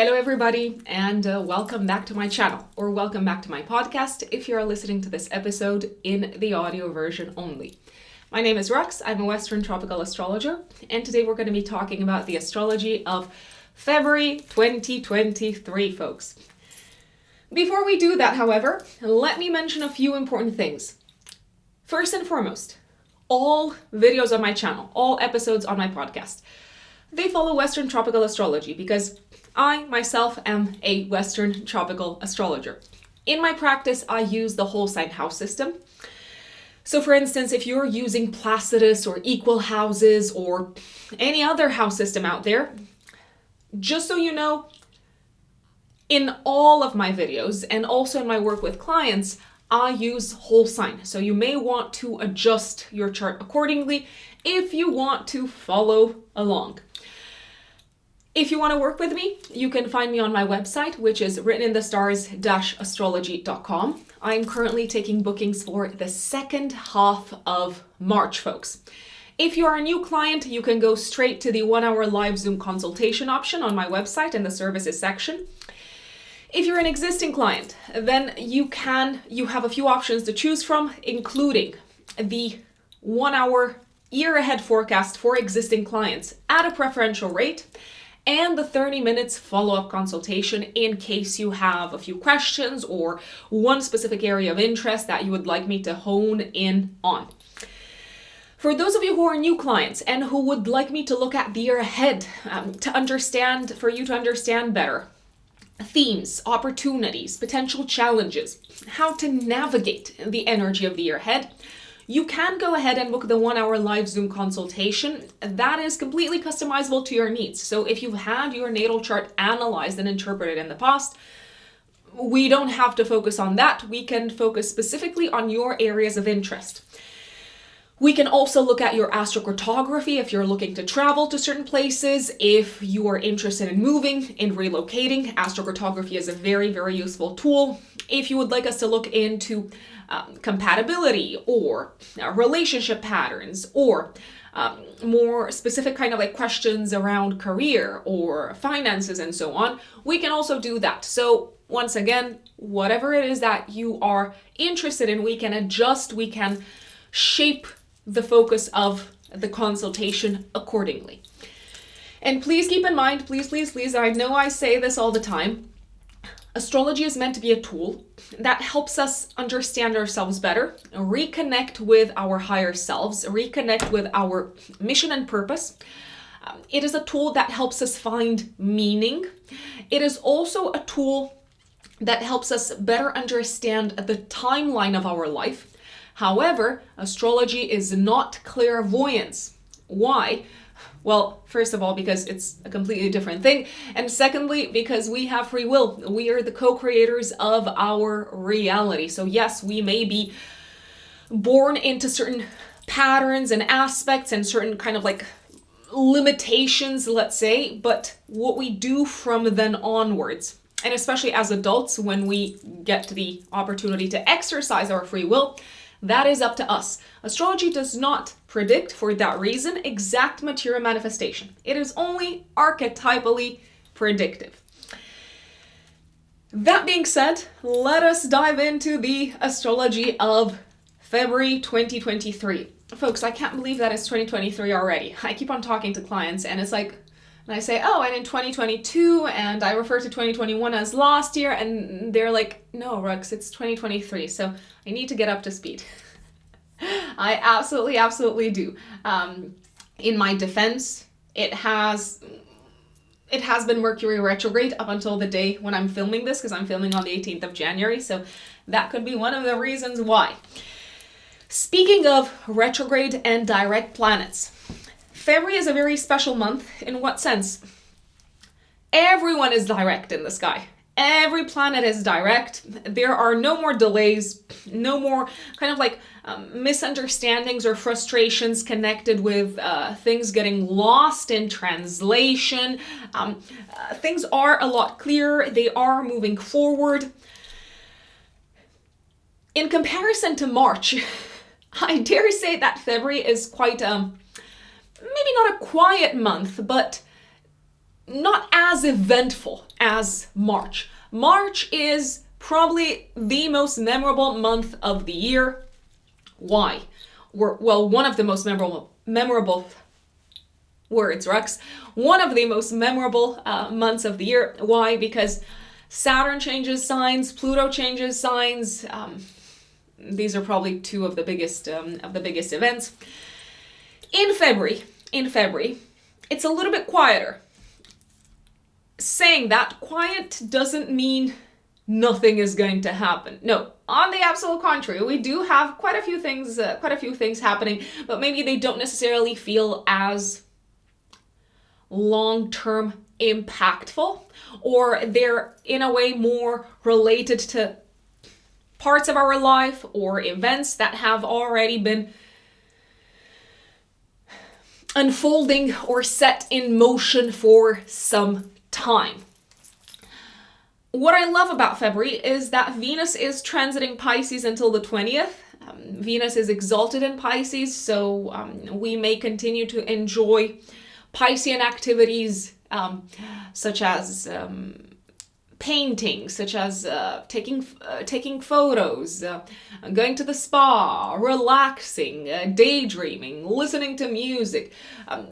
Hello everybody, and welcome back to my channel, or welcome back to my podcast if you're listening to this episode in the audio version only. My name is Rux, I'm a Western tropical astrologer, and today we're going to be talking about the astrology of February 2023, folks. Before we do that, however, let me mention a few important things. First and foremost, all videos on my channel, all episodes on my podcast, they follow Western tropical astrology because I myself am a Western tropical astrologer. In my practice, I use the whole sign house system. So for instance, if you're using Placidus or equal houses or any other house system out there, just so you know, in all of my videos and also in my work with clients, I use whole sign. So you may want to adjust your chart accordingly if you want to follow along. If you want to work with me, you can find me on my website, which is writteninthestars-astrology.com. I'm currently taking bookings for the second half of March, folks. If you are a new client, you can go straight to the 1-hour live Zoom consultation option on my website in the services section. If you're an existing client, then you have a few options to choose from, including the 1-hour year ahead forecast for existing clients at a preferential rate, and the 30 minutes follow-up consultation in case you have a few questions or one specific area of interest that you would like me to hone in on. For those of you who are new clients and who would like me to look at the year ahead for you to understand better themes, opportunities, potential challenges, how to navigate the energy of the year ahead, you can go ahead and book the 1-hour live Zoom consultation. That is completely customizable to your needs. So if you've had your natal chart analyzed and interpreted in the past, we don't have to focus on that. We can focus specifically on your areas of interest. We can also look at your astrocartography if you're looking to travel to certain places. If you are interested in moving, in relocating, astrocartography is a very, very useful tool. If you would like us to look into compatibility or relationship patterns or more specific kind of like questions around career or finances and so on, we can also do that. So once again, whatever it is that you are interested in, we can adjust, we can shape the focus of the consultation accordingly. And please keep in mind, please, I know I say this all the time, astrology is meant to be a tool that helps us understand ourselves better, reconnect with our higher selves, reconnect with our mission and purpose. It is a tool that helps us find meaning. It is also a tool that helps us better understand the timeline of our life. However, astrology is not clairvoyance. Why? Well, first of all, because it's a completely different thing. And secondly, because we have free will. We are the co-creators of our reality. So yes, we may be born into certain patterns and aspects and certain kind of like limitations, let's say, but what we do from then onwards, and especially as adults, when we get the opportunity to exercise our free will, that is up to us. Astrology does not predict, for that reason, exact material manifestation. It is only archetypally predictive. That being said, let us dive into the astrology of February 2023. Folks, I can't believe that it's 2023 already. I keep on talking to clients and it's like, and I say, oh, and in 2022, and I refer to 2021 as last year, and they're like, no, Rux, it's 2023, so I need to get up to speed. I absolutely do. In my defense, it has been Mercury retrograde up until the day when I'm filming this, because I'm filming on the 18th of January, so that could be one of the reasons why. Speaking of retrograde and direct planets, February is a very special month. In what sense? Everyone is direct in the sky. Every planet is direct. There are no more delays, no more kind of like misunderstandings or frustrations connected with things getting lost in translation. Things are a lot clearer. They are moving forward. In comparison to March, I dare say that February is quite maybe not a quiet month, but not as eventful as March. March is probably the most memorable month of the year. Why? Well, one of the most memorable words, Rex. One of the most memorable months of the year. Why? Because Saturn changes signs, Pluto changes signs. These are probably two of the biggest events. In February, it's a little bit quieter. Saying that, quiet doesn't mean nothing is going to happen. No, on the absolute contrary, we do have quite a few things happening, but maybe they don't necessarily feel as long-term impactful, or they're in a way more related to parts of our life or events that have already been unfolding or set in motion for some time. What I love about February is that Venus is transiting Pisces until the 20th. Venus is exalted in Pisces, so we may continue to enjoy Piscean activities such as painting, such as taking photos, going to the spa, relaxing, daydreaming, listening to music.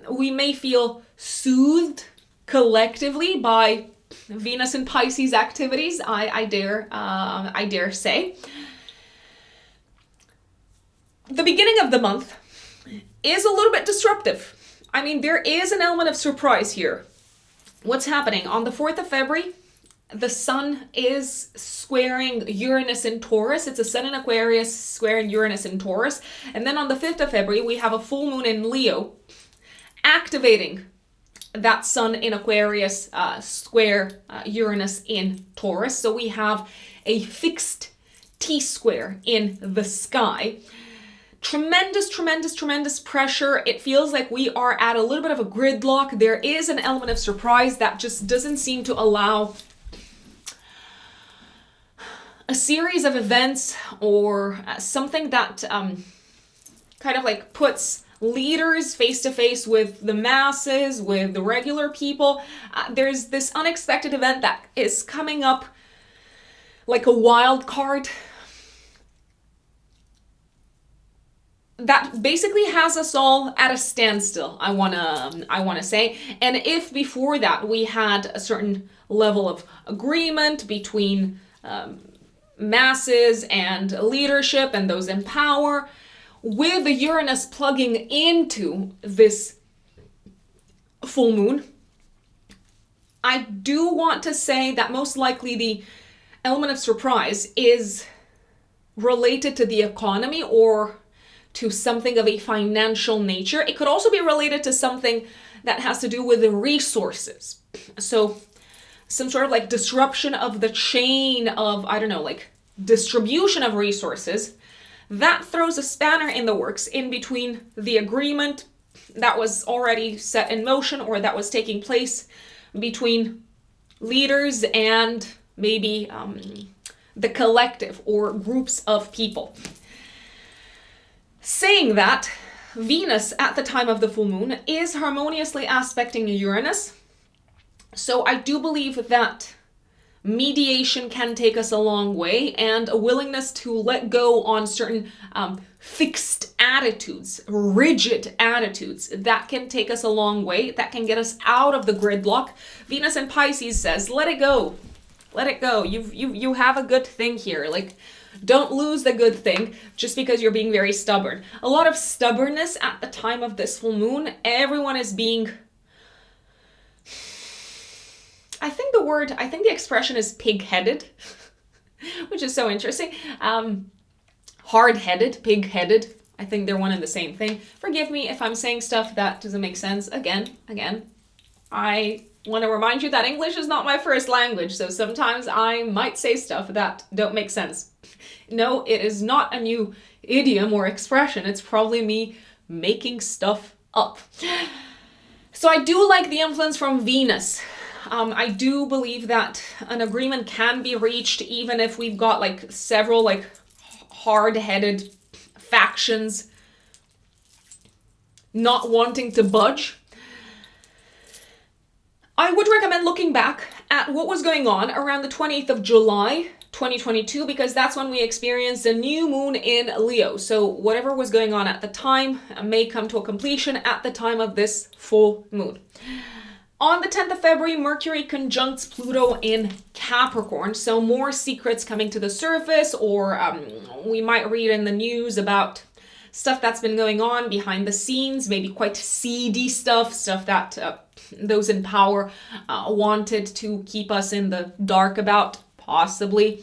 We may feel soothed collectively by Venus and Pisces activities, I dare say. The beginning of the month is a little bit disruptive. I mean, there is an element of surprise here. What's happening? On the 4th of February, the sun is squaring Uranus in Taurus. It's a sun in Aquarius squaring Uranus in Taurus. And then on the 5th of February, we have a full moon in Leo activating that sun in Aquarius square Uranus in Taurus. So we have a fixed T-square in the sky. Tremendous pressure. It feels like we are at a little bit of a gridlock. There is an element of surprise that just doesn't seem to allow a series of events or something that kind of like puts leaders face to face with the masses, with the regular people. There's this unexpected event that is coming up like a wild card that basically has us all at a standstill, I wanna say. And if before that we had a certain level of agreement between masses and leadership and those in power, with the Uranus plugging into this full moon, I do want to say that most likely the element of surprise is related to the economy or to something of a financial nature. It could also be related to something that has to do with the resources. So some sort of like disruption of the chain of, I don't know, like distribution of resources. That throws a spanner in the works in between the agreement that was already set in motion or that was taking place between leaders and maybe the collective or groups of people. Saying that, Venus at the time of the full moon is harmoniously aspecting Uranus. So I do believe that mediation can take us a long way, and a willingness to let go on certain fixed attitudes, rigid attitudes, that can take us a long way, that can get us out of the gridlock. Venus in Pisces says, let it go. Let it go. You have a good thing here. Like, don't lose the good thing just because you're being very stubborn. A lot of stubbornness at the time of this full moon. Everyone is being, I think the expression is pig-headed, which is so interesting. Hard-headed, pig-headed. I think they're one and the same thing. Forgive me if I'm saying stuff that doesn't make sense. Again, I want to remind you that English is not my first language, so sometimes I might say stuff that don't make sense. No, it is not a new idiom or expression. It's probably me making stuff up. So I do like the influence from Venus. I do believe that an agreement can be reached even if we've got like several like hard-headed factions not wanting to budge. I would recommend looking back at what was going on around the 20th of July, 2022, because that's when we experienced a new moon in Leo. So whatever was going on at the time may come to a completion at the time of this full moon. On the 10th of February, Mercury conjuncts Pluto in Capricorn. So more secrets coming to the surface, or we might read in the news about stuff that's been going on behind the scenes, maybe quite seedy stuff that those in power wanted to keep us in the dark about, possibly.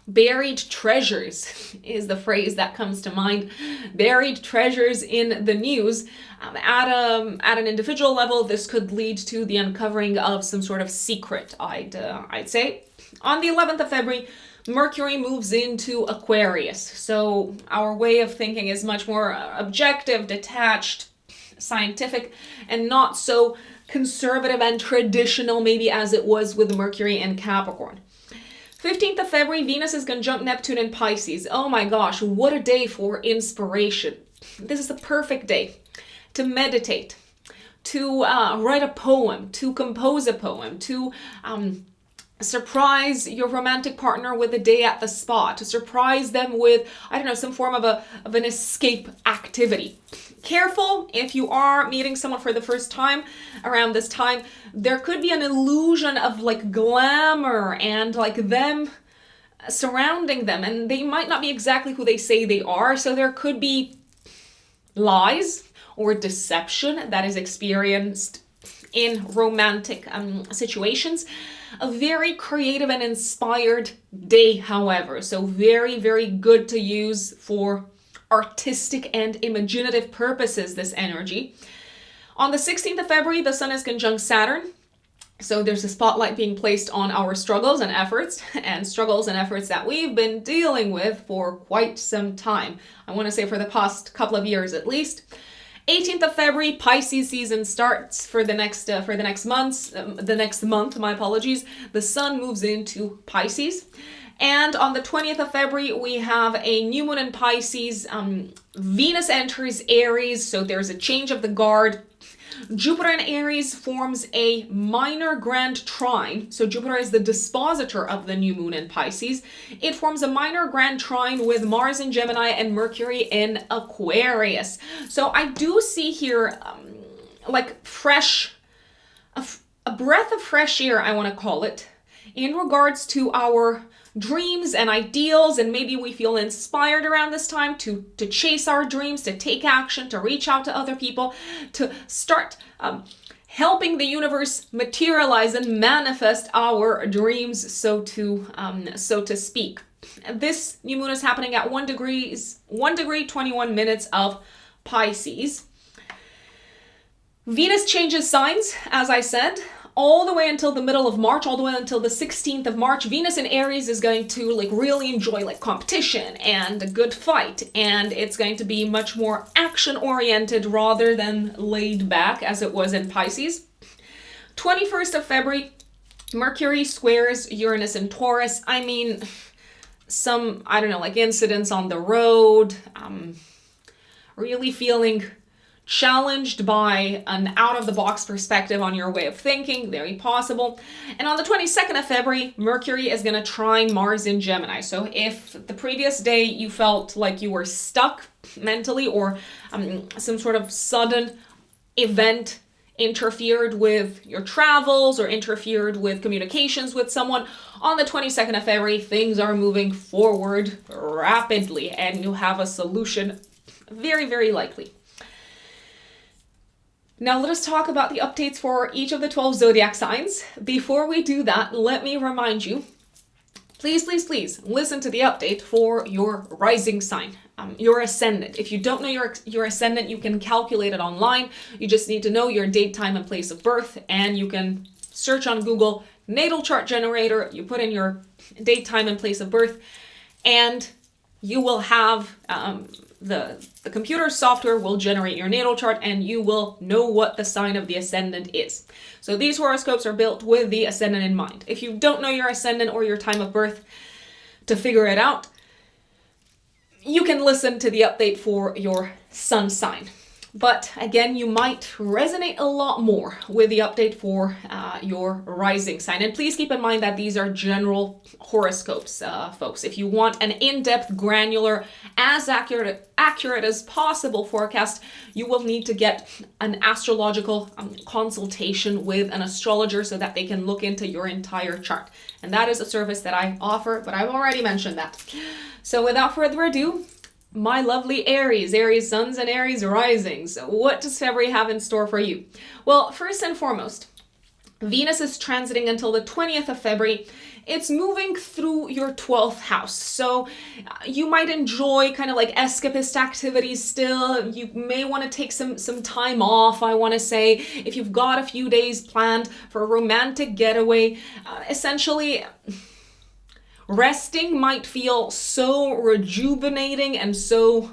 Buried treasures is the phrase that comes to mind. Buried treasures in the news. At an individual level, this could lead to the uncovering of some sort of secret, I'd say. On the 11th of February, Mercury moves into Aquarius. So our way of thinking is much more objective, detached, scientific, and not so conservative and traditional maybe as it was with Mercury and Capricorn. 15th of February, Venus is conjunct Neptune in Pisces. Oh my gosh, what a day for inspiration. This is the perfect day to meditate, to write a poem, to compose a poem, to surprise your romantic partner with a day at the spa, to surprise them with, I don't know, some form of an escape activity. Careful, if you are meeting someone for the first time around this time, there could be an illusion of like glamour and like them surrounding them, and they might not be exactly who they say they are. So there could be lies or deception that is experienced in romantic situations. A very creative and inspired day, however. So very, very good to use for artistic and imaginative purposes, this energy. On the 16th of February, the Sun is conjunct Saturn. So there's a spotlight being placed on our struggles and efforts that we've been dealing with for quite some time. I want to say for the past couple of years at least. 18th of February, Pisces season starts for the next month. The Sun moves into Pisces. And on the 20th of February, we have a new moon in Pisces. Venus enters Aries, so there's a change of the guard. Jupiter in Aries forms a minor grand trine. So Jupiter is the dispositor of the new moon in Pisces. It forms a minor grand trine with Mars in Gemini and Mercury in Aquarius. So I do see here like a breath of fresh air, I want to call it, in regards to our dreams and ideals, and maybe we feel inspired around this time to chase our dreams, to take action, to reach out to other people, to start helping the universe materialize and manifest our dreams, so to speak. This new moon is happening at 1 degree 21 minutes of Pisces. Venus changes signs, as I said, all the way until the middle of March, all the way until the 16th of March. Venus in Aries is going to like really enjoy like competition and a good fight, and it's going to be much more action oriented rather than laid back as it was in Pisces. 21st of February, Mercury squares Uranus in Taurus. I mean, some, I don't know, like incidents on the road, really feeling challenged by an out-of-the-box perspective on your way of thinking, very possible. And on the 22nd of February, Mercury is going to trine Mars in Gemini. So if the previous day you felt like you were stuck mentally, or some sort of sudden event interfered with your travels or interfered with communications with someone, on the 22nd of February, things are moving forward rapidly and you have a solution, very, very likely. Now let us talk about the updates for each of the 12 zodiac signs. Before we do that, let me remind you, please listen to the update for your rising sign, your ascendant. If you don't know your ascendant, you can calculate it online. You just need to know your date, time, and place of birth, and you can search on Google natal chart generator. You put in your date, time, and place of birth, and you will have the computer software will generate your natal chart, and you will know what the sign of the ascendant is. So these horoscopes are built with the ascendant in mind. If you don't know your ascendant or your time of birth to figure it out, you can listen to the update for your sun sign. But again, you might resonate a lot more with the update for your rising sign. And please keep in mind that these are general horoscopes, folks. If you want an in-depth, granular, as accurate as possible forecast, you will need to get an astrological consultation with an astrologer so that they can look into your entire chart. And that is a service that I offer, but I've already mentioned that. So without further ado, my lovely Aries, Aries suns and Aries risings. What does February have in store for you? Well, first and foremost, Venus is transiting until the 20th of February. It's moving through your 12th house. So you might enjoy kind of like escapist activities still. You may want to take some time off, I want to say, if you've got a few days planned for a romantic getaway. Essentially, resting might feel so rejuvenating and so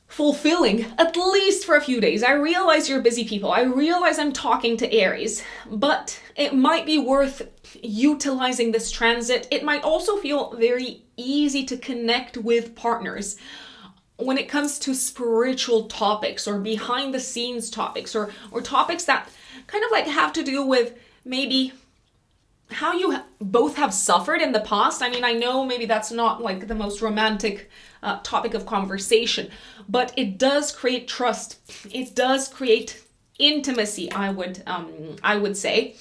fulfilling, at least for a few days. I realize you're busy people. I realize I'm talking to Aries, but it might be worth utilizing this transit. It might also feel very easy to connect with partners when it comes to spiritual topics or behind the scenes topics or topics that kind of like have to do with maybe how you both have suffered in the past. I mean, I know maybe that's not like the most romantic topic of conversation, but it does create trust. It does create intimacy, I would say.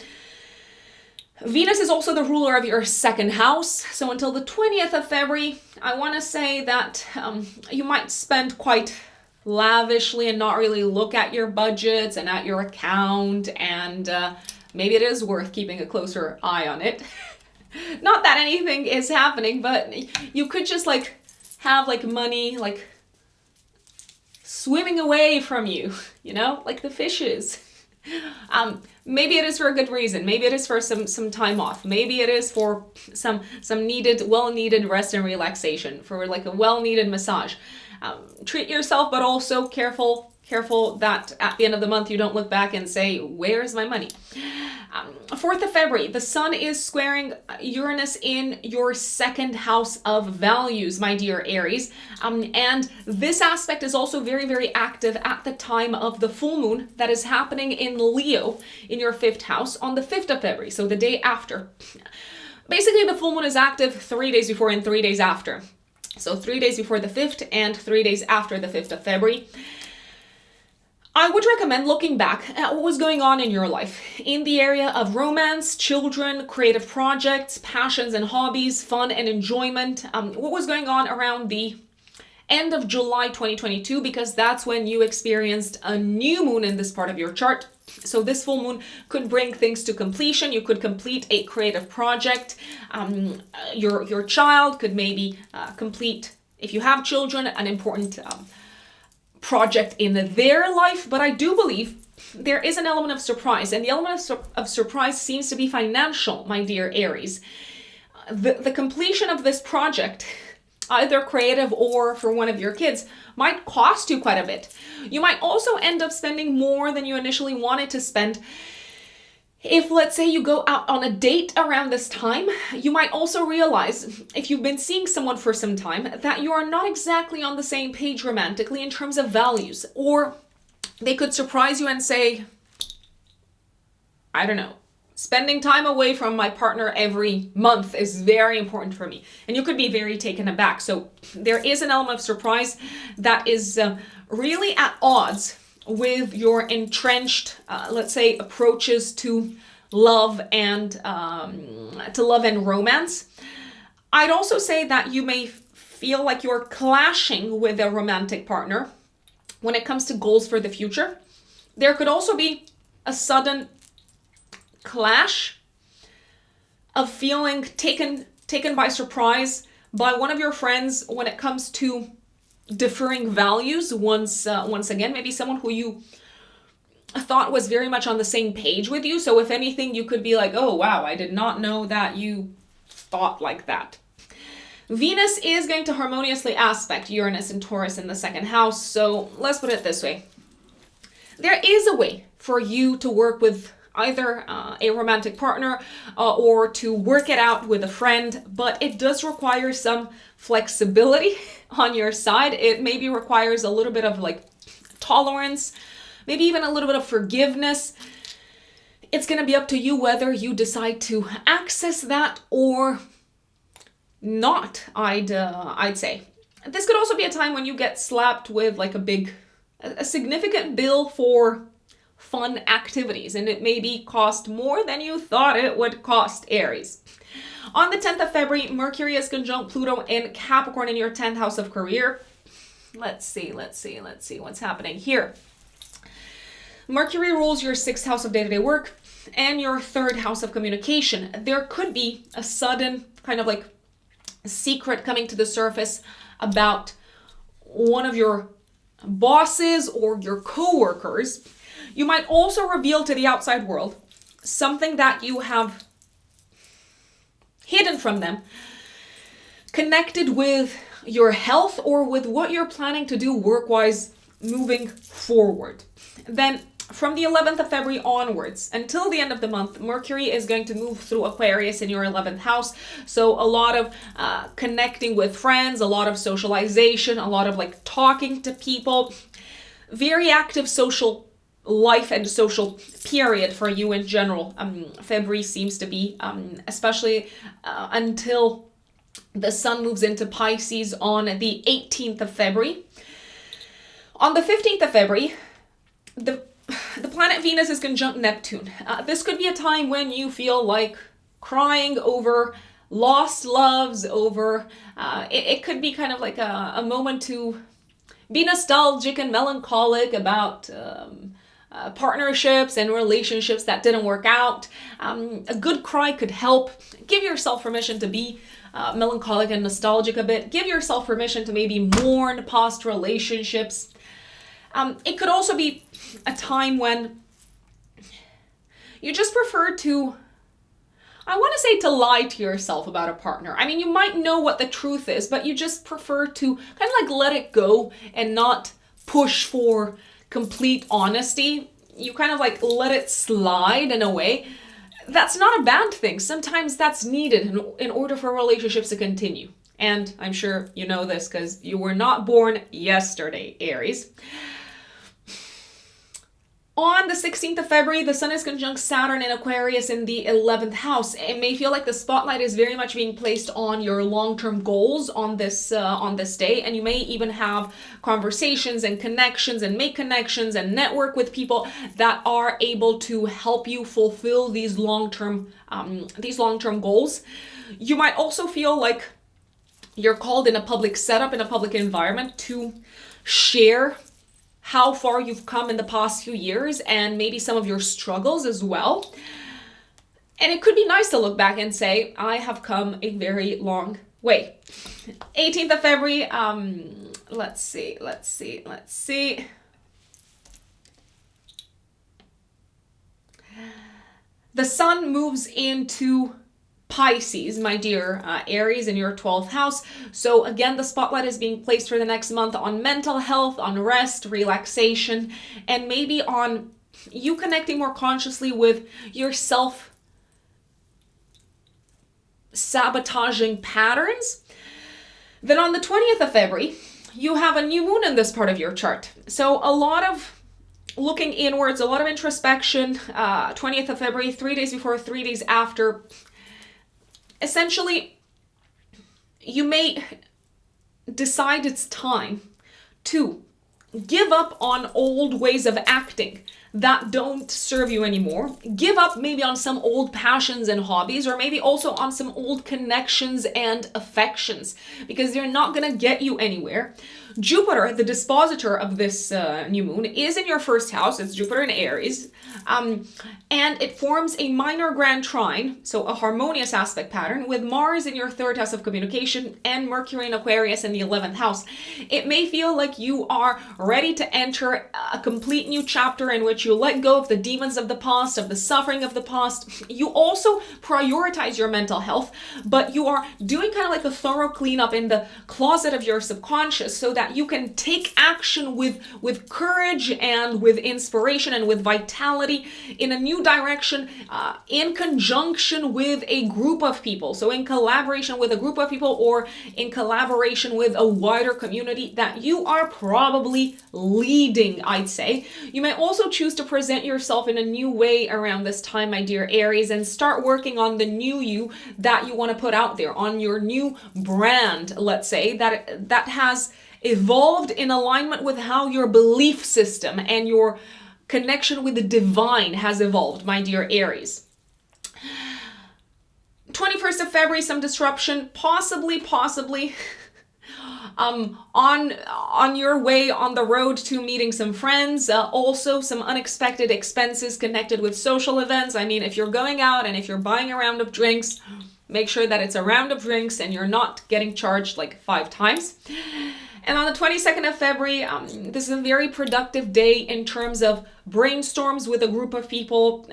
Venus is also the ruler of your second house. So until the 20th of February, I want to say that you might spend quite lavishly and not really look at your budgets and at your account, and maybe it is worth keeping a closer eye on it. Not that anything is happening, but you could just like have like money like swimming away from you, you know, like the fishes. Maybe it is for a good reason. Maybe it is for some time off. Maybe it is for some well-needed rest and relaxation, for like a well-needed massage. Treat yourself, but also careful that at the end of the month you don't look back and say, where's my money? 4th of February, the sun is squaring Uranus in your second house of values, my dear Aries. And this aspect is also very, very active at the time of the full moon that is happening in Leo in your 5th house on the 5th of February, so the day after. Basically, the full moon is active 3 days before and 3 days after. So 3 days before the 5th and 3 days after the 5th of February. I would recommend looking back at what was going on in your life in the area of romance, children, creative projects, passions and hobbies, fun and enjoyment. What was going on around the end of July 2022, because that's when you experienced a new moon in this part of your chart. So this full moon could bring things to completion. You could complete a creative project. Your child could maybe complete, if you have children, an important project in their life. But I do believe there is an element of surprise, and the element of surprise seems to be financial, my dear Aries. The completion of this project, either creative or for one of your kids, might cost you quite a bit. You might also end up spending more than you initially wanted to spend. If, let's say, you go out on a date around this time, you might also realize, if you've been seeing someone for some time, that you are not exactly on the same page romantically in terms of values. Or they could surprise you and say, I don't know, spending time away from my partner every month is very important for me. And you could be very taken aback. So there is an element of surprise that is really at odds with your entrenched, let's say, approaches to love and romance. I'd also say that you may feel like you're clashing with a romantic partner when it comes to goals for the future. There could also be a sudden clash of feeling taken by surprise by one of your friends when it comes to differing values once again, maybe someone who you thought was very much on the same page with you. So if anything, you could be like, oh wow, I did not know that you thought like that. Venus is going to harmoniously aspect Uranus and Taurus in the second house. So let's put it this way. There is a way for you to work with either a romantic partner or to work it out with a friend, but it does require some flexibility on your side. It maybe requires a little bit of like tolerance, maybe even a little bit of forgiveness. It's going to be up to you whether you decide to access that or not, I'd say. This could also be a time when you get slapped with like a significant bill for fun activities, and it maybe cost more than you thought it would cost, Aries. On the 10th of February, Mercury is conjunct Pluto in Capricorn in your 10th house of career. Let's see what's happening here. Mercury rules your 6th house of day-to-day work and your 3rd house of communication. There could be a sudden kind of like secret coming to the surface about one of your bosses or your co-workers. You might also reveal to the outside world something that you have hidden from them, connected with your health or with what you're planning to do work-wise moving forward. Then from the 11th of February onwards, until the end of the month, Mercury is going to move through Aquarius in your 11th house. So a lot of connecting with friends, a lot of socialization, a lot of like talking to people, very active social life and social period for you in general. February seems to be, especially until the sun moves into Pisces on the 18th of February. On the 15th of February, the planet Venus is conjunct Neptune. This could be a time when you feel like crying over lost loves, over, it could be kind of like a moment to be nostalgic and melancholic about partnerships and relationships that didn't work out. A good cry could help. Give yourself permission to be melancholic and nostalgic a bit. Give yourself permission to maybe mourn past relationships. It could also be a time when you just prefer to, I want to say, to lie to yourself about a partner. I mean, you might know what the truth is, but you just prefer to kind of like let it go and not push for complete honesty. You kind of like let it slide in a way. That's not a bad thing. Sometimes that's needed in order for relationships to continue. And I'm sure you know this because you were not born yesterday, Aries. On the 16th of February, the sun is conjunct Saturn in Aquarius in the 11th house. It may feel like the spotlight is very much being placed on your long-term goals on this day, and you may even have conversations and connections and make connections and network with people that are able to help you fulfill these long-term goals. You might also feel like you're called in a public setup, in a public environment, to share how far you've come in the past few years and maybe some of your struggles as well. And it could be nice to look back and say, I have come a very long way. 18th of February, let's see. The sun moves into Pisces, my dear Aries, in your 12th house. So again, the spotlight is being placed for the next month on mental health, on rest, relaxation, and maybe on you connecting more consciously with your self-sabotaging patterns. Then on the 20th of February, you have a new moon in this part of your chart. So a lot of looking inwards, a lot of introspection. 20th of February, 3 days before, 3 days after. Essentially, you may decide it's time to give up on old ways of acting that don't serve you anymore. Give up maybe on some old passions and hobbies, or maybe also on some old connections and affections, because they're not going to get you anywhere. Jupiter, the dispositor of this new moon, is in your 1st house. It's Jupiter in Aries. And it forms a minor grand trine, so a harmonious aspect pattern, with Mars in your 3rd house of communication and Mercury in Aquarius in the 11th house. It may feel like you are ready to enter a complete new chapter in which you let go of the demons of the past, of the suffering of the past. You also prioritize your mental health, but you are doing kind of like a thorough cleanup in the closet of your subconscious so that you can take action with courage and with inspiration and with vitality in a new direction, in conjunction with a group of people. So in collaboration with a group of people, or in collaboration with a wider community that you are probably leading, I'd say. You may also choose to present yourself in a new way around this time, my dear Aries, and start working on the new you that you want to put out there, on your new brand, let's say, that has evolved in alignment with how your belief system and your connection with the divine has evolved, my dear Aries. 21st of February, some disruption, possibly on your way on the road to meeting some friends. Also some unexpected expenses connected with social events. I mean, if you're going out and if you're buying a round of drinks, make sure that it's a round of drinks and you're not getting charged like 5 times. And on the 22nd of February, this is a very productive day in terms of brainstorms with a group of people,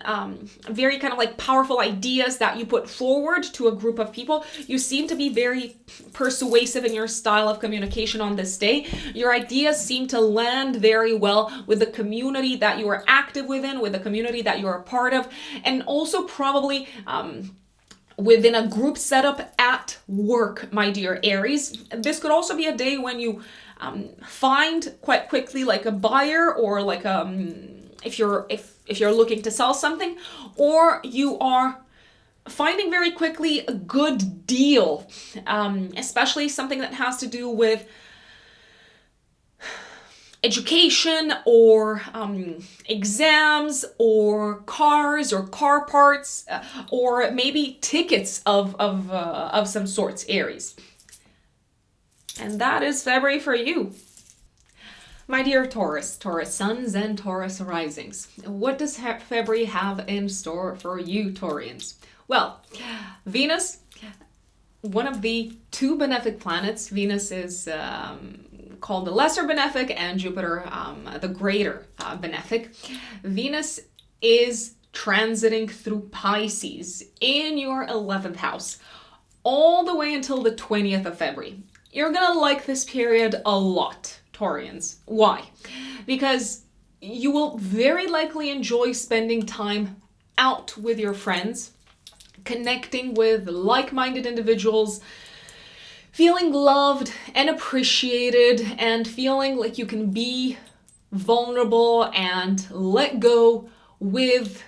very kind of like powerful ideas that you put forward to a group of people. You seem to be very persuasive in your style of communication on this day. Your ideas seem to land very well with the community that you are active within, with the community that you're a part of, and also probably within a group setup at work, my dear Aries. This could also be a day when you find quite quickly like a buyer, or like if you're looking to sell something, or you are finding very quickly a good deal, especially something that has to do with education, or exams, or cars, or car parts, or maybe tickets of some sorts, Aries. And that is February for you. My dear Taurus, Taurus suns and Taurus risings. What does February have in store for you, Taurians? Well, Venus, one of the 2 benefic planets. Venus is called the lesser benefic, and Jupiter the greater benefic. Venus is transiting through Pisces in your 11th house all the way until the 20th of February. You're gonna like this period a lot, Taurians. Why? Because you will very likely enjoy spending time out with your friends, connecting with like-minded individuals, feeling loved and appreciated, and feeling like you can be vulnerable and let go with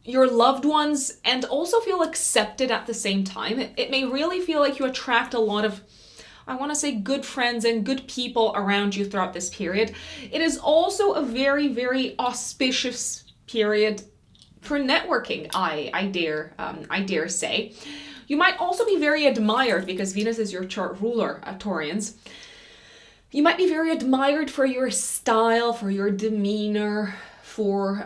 your loved ones, and also feel accepted at the same time. It may really feel like you attract a lot of, I want to say, good friends and good people around you throughout this period. It is also a very, very auspicious period for networking, I dare say. You might also be very admired, because Venus is your chart ruler, Taurians. You might be very admired for your style, for your demeanor, for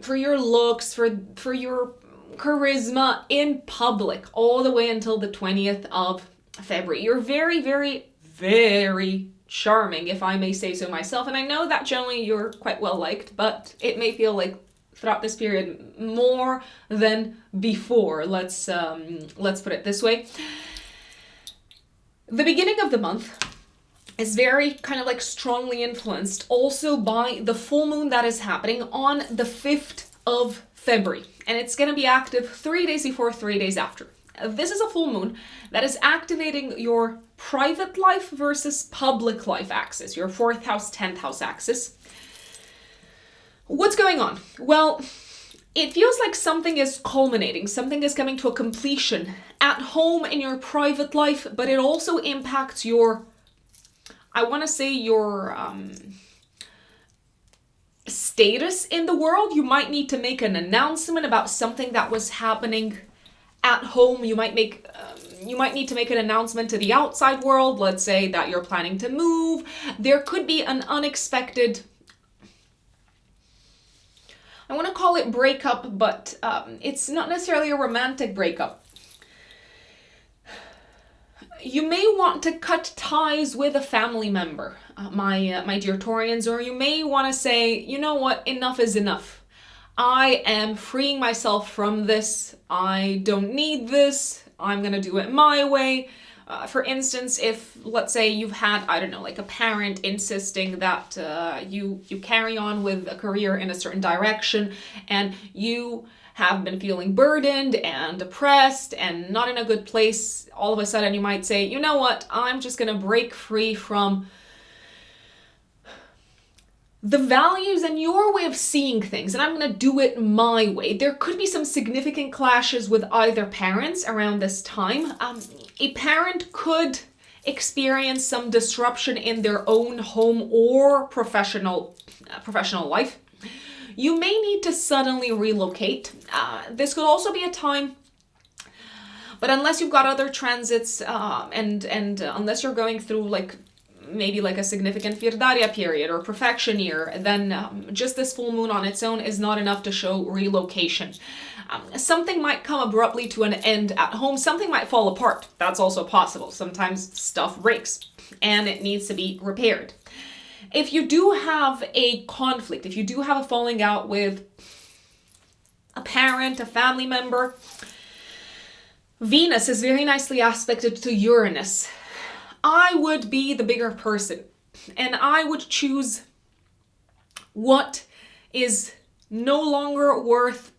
your looks, for your charisma in public, all the way until the 20th of February. You're very, very, very charming, if I may say so myself. And I know that generally you're quite well liked, but it may feel like throughout this period more than before. Let's put it this way. The beginning of the month is very kind of like strongly influenced also by the full moon that is happening on the 5th of February. And it's going to be active 3 days before, 3 days after. This is a full moon that is activating your private life versus public life axis, your 4th house, 10th house axis. What's going on? Well, it feels like something is culminating, something is coming to a completion at home in your private life, but it also impacts your, I want to say, your status in the world. You might need to make an announcement about something that was happening at home. You might need to make an announcement to the outside world. Let's say that you're planning to move. There could be an unexpected, I want to call it breakup, but it's not necessarily a romantic breakup. You may want to cut ties with a family member, my dear Taurians, or you may want to say, you know what, enough is enough. I am freeing myself from this. I don't need this. I'm going to do it my way. For instance, if, let's say, you've had, I don't know, like a parent insisting that you carry on with a career in a certain direction, and you have been feeling burdened and depressed and not in a good place, all of a sudden you might say, you know what, I'm just going to break free from the values and your way of seeing things, and I'm going to do it my way. There could be some significant clashes with either parents around this time. A parent could experience some disruption in their own home or professional life. You may need to suddenly relocate. This could also be a time, but unless you've got other transits and unless you're going through like maybe like a significant Firdaria period or perfection year, then just this full moon on its own is not enough to show relocation. Something might come abruptly to an end at home. Something might fall apart. That's also possible. Sometimes stuff breaks and it needs to be repaired. If you do have a conflict, if you do have a falling out with a parent, a family member, Venus is very nicely aspected to Uranus. I would be the bigger person, and I would choose what is no longer worth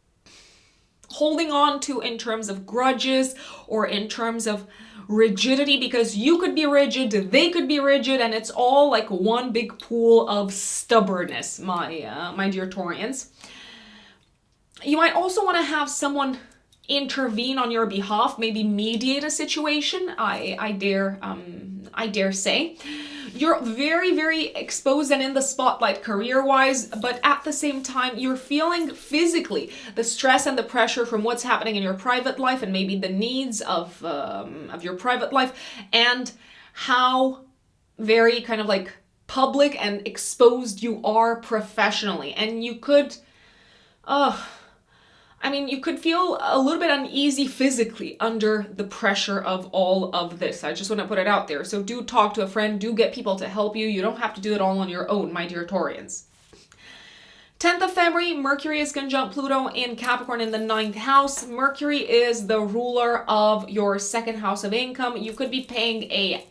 holding on to in terms of grudges or in terms of rigidity, because you could be rigid, they could be rigid, and it's all like one big pool of stubbornness, my dear Taurians. You might also want to have someone intervene on your behalf, maybe mediate a situation. I dare say. You're very, very exposed and in the spotlight career-wise, but at the same time, you're feeling physically the stress and the pressure from what's happening in your private life and maybe the needs of your private life, and how very kind of like public and exposed you are professionally. And you could, you could feel a little bit uneasy physically under the pressure of all of this. I just want to put it out there. So do talk to a friend, do get people to help you. You don't have to do it all on your own, my dear Taurians. 10th of February, Mercury is conjunct Pluto in Capricorn in the 9th house. Mercury is the ruler of your second house of income. You could be paying a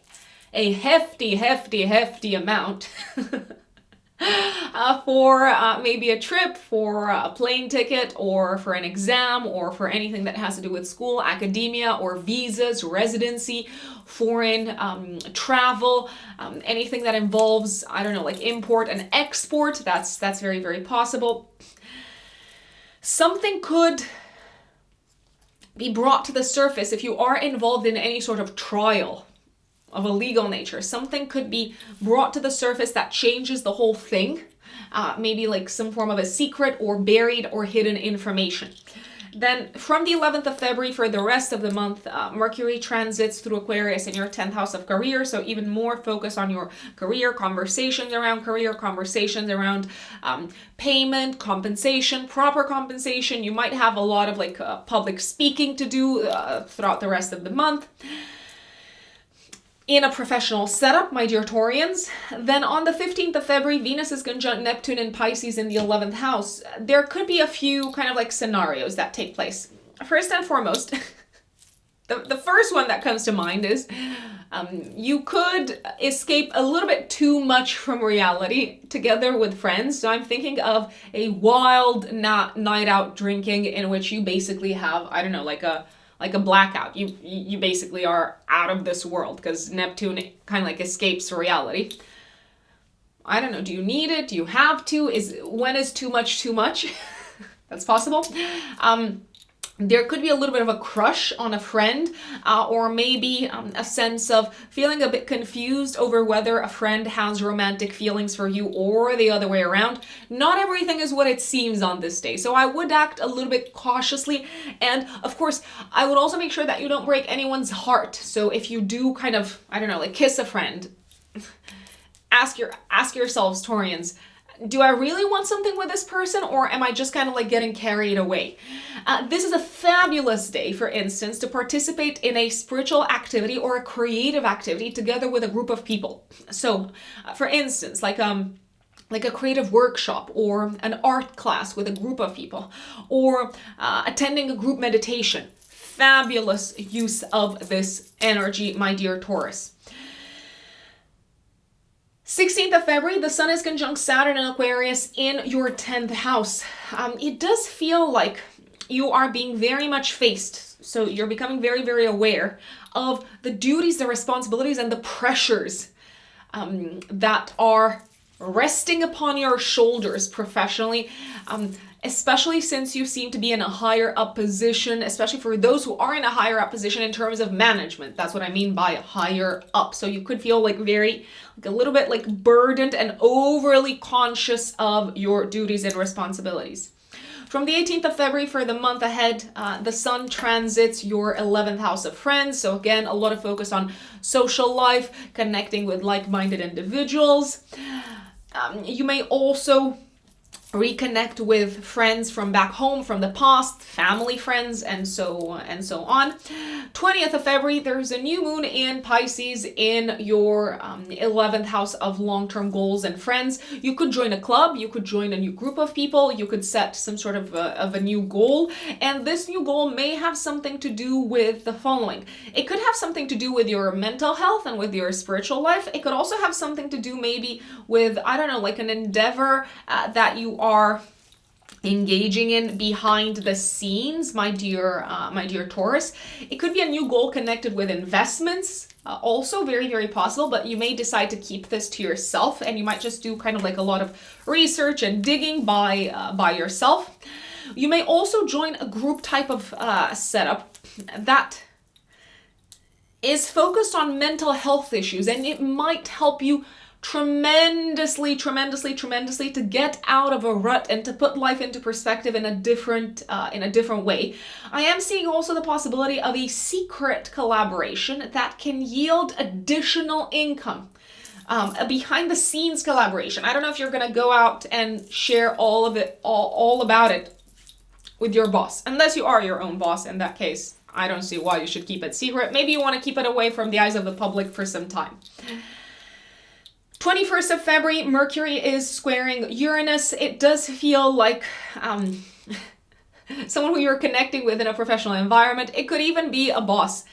hefty amount for maybe a trip, for a plane ticket, or for an exam, or for anything that has to do with school, academia, or visas, residency, foreign travel, anything that involves, I don't know, like import and export. That's very, very possible. Something could be brought to the surface if you are involved in any sort of trial of a legal nature. Something could be brought to the surface that changes the whole thing. Maybe like some form of a secret or buried or hidden information. Then from the 11th of February for the rest of the month, Mercury transits through Aquarius in your 10th house of career. So even more focus on your career, conversations around payment, compensation, proper compensation. You might have a lot of like public speaking to do throughout the rest of the month. In a professional setup, my dear Taurians. Then on the 15th of February, Venus is conjunct Neptune in Pisces in the 11th house. There could be a few kind of like scenarios that take place. First and foremost, the first one that comes to mind is you could escape a little bit too much from reality together with friends. So I'm thinking of a wild night out drinking in which you basically have, I don't know, like a blackout. You basically are out of this world because Neptune kind of like escapes reality. I don't know, do you need it? Do you have to? When is too much too much? That's possible. There could be a little bit of a crush on a friend, or maybe a sense of feeling a bit confused over whether a friend has romantic feelings for you or the other way around. Not everything is what it seems on this day, so I would act a little bit cautiously. And of course, I would also make sure that you don't break anyone's heart. So if you do kind of, I don't know, like kiss a friend, ask yourselves, Taurians, do I really want something with this person, or am I just kind of like getting carried away? This is a fabulous day, for instance, to participate in a spiritual activity or a creative activity together with a group of people. So, for instance, like a creative workshop or an art class with a group of people, or attending a group meditation. fabulous use of this energy, my dear Taurus. 16th of February, the Sun is conjunct Saturn in Aquarius in your 10th house. It does feel like you are being very much faced. So you're becoming very, very aware of the duties, the responsibilities, and the pressures that are resting upon your shoulders professionally, especially since you seem to be in a higher up position, especially for those who are in a higher up position in terms of management. That's what I mean by higher up. So you could feel like a little bit like burdened and overly conscious of your duties and responsibilities. From the 18th of February for the month ahead, the Sun transits your 11th house of friends. So again, a lot of focus on social life, connecting with like-minded individuals. You may also reconnect with friends from back home, from the past, family friends, and so on. 20th of February, there's a new moon in Pisces in your 11th house of long-term goals and friends. You could join a club, you could join a new group of people, you could set some sort of a new goal, and this new goal may have something to do with the following. It could have something to do with your mental health and with your spiritual life. It could also have something to do maybe with, I don't know, like an endeavor that you are engaging in behind the scenes, my dear Taurus. It could be a new goal connected with investments, also very, very possible, but you may decide to keep this to yourself, and you might just do kind of like a lot of research and digging by yourself. You may also join a group type of setup that is focused on mental health issues, and it might help you tremendously to get out of a rut and to put life into perspective in a different way. I am seeing also the possibility of a secret collaboration that can yield additional income. A behind the scenes collaboration. I don't know if you're going to go out and share all of it, all about it with your boss, unless you are your own boss. In that case, I don't see why you should keep it secret. Maybe you want to keep it away from the eyes of the public for some time. 21st of February, Mercury is squaring Uranus. It does feel like someone who you're connecting with in a professional environment. It could even be a boss.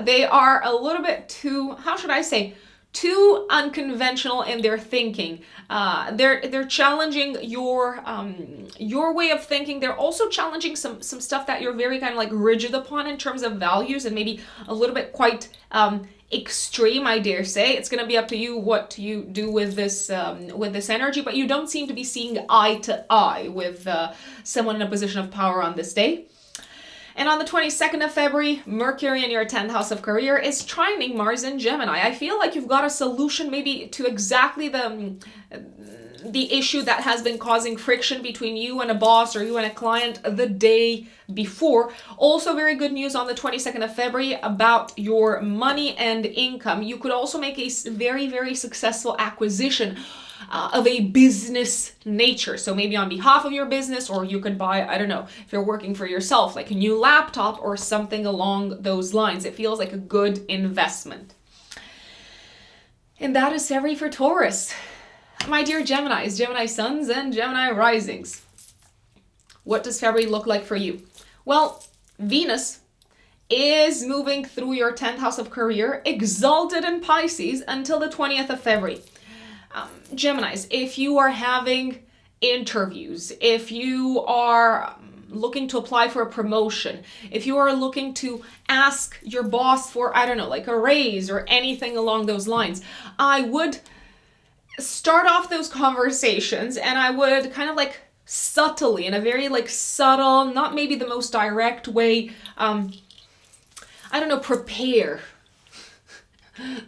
They are a little bit too, how should I say, too unconventional in their thinking. They're challenging your way of thinking. They're also challenging some stuff that you're very kind of like rigid upon in terms of values, and maybe a little bit quite extreme, I dare say. It's going to be up to you what you do with this energy, but you don't seem to be seeing eye to eye with someone in a position of power on this day. And on the 22nd of February, Mercury in your 10th house of career is trining Mars in Gemini. I feel like you've got a solution maybe to exactly the issue that has been causing friction between you and a boss or you and a client the day before. Also very good news on the 22nd of February about your money and income. You could also make a very, very successful acquisition of a business nature. So maybe on behalf of your business, or you could buy, I don't know, if you're working for yourself, like a new laptop or something along those lines. It feels like a good investment. And that is February for Taurus. My dear Geminis, Gemini suns and Gemini risings. What does February look like for you? Well, Venus is moving through your 10th house of career, exalted in Pisces until the 20th of February. Geminis, if you are having interviews, if you are looking to apply for a promotion, if you are looking to ask your boss for, I don't know, like a raise or anything along those lines, I would start off those conversations and I would kind of like subtly, in a very like subtle, not maybe the most direct way, I don't know, prepare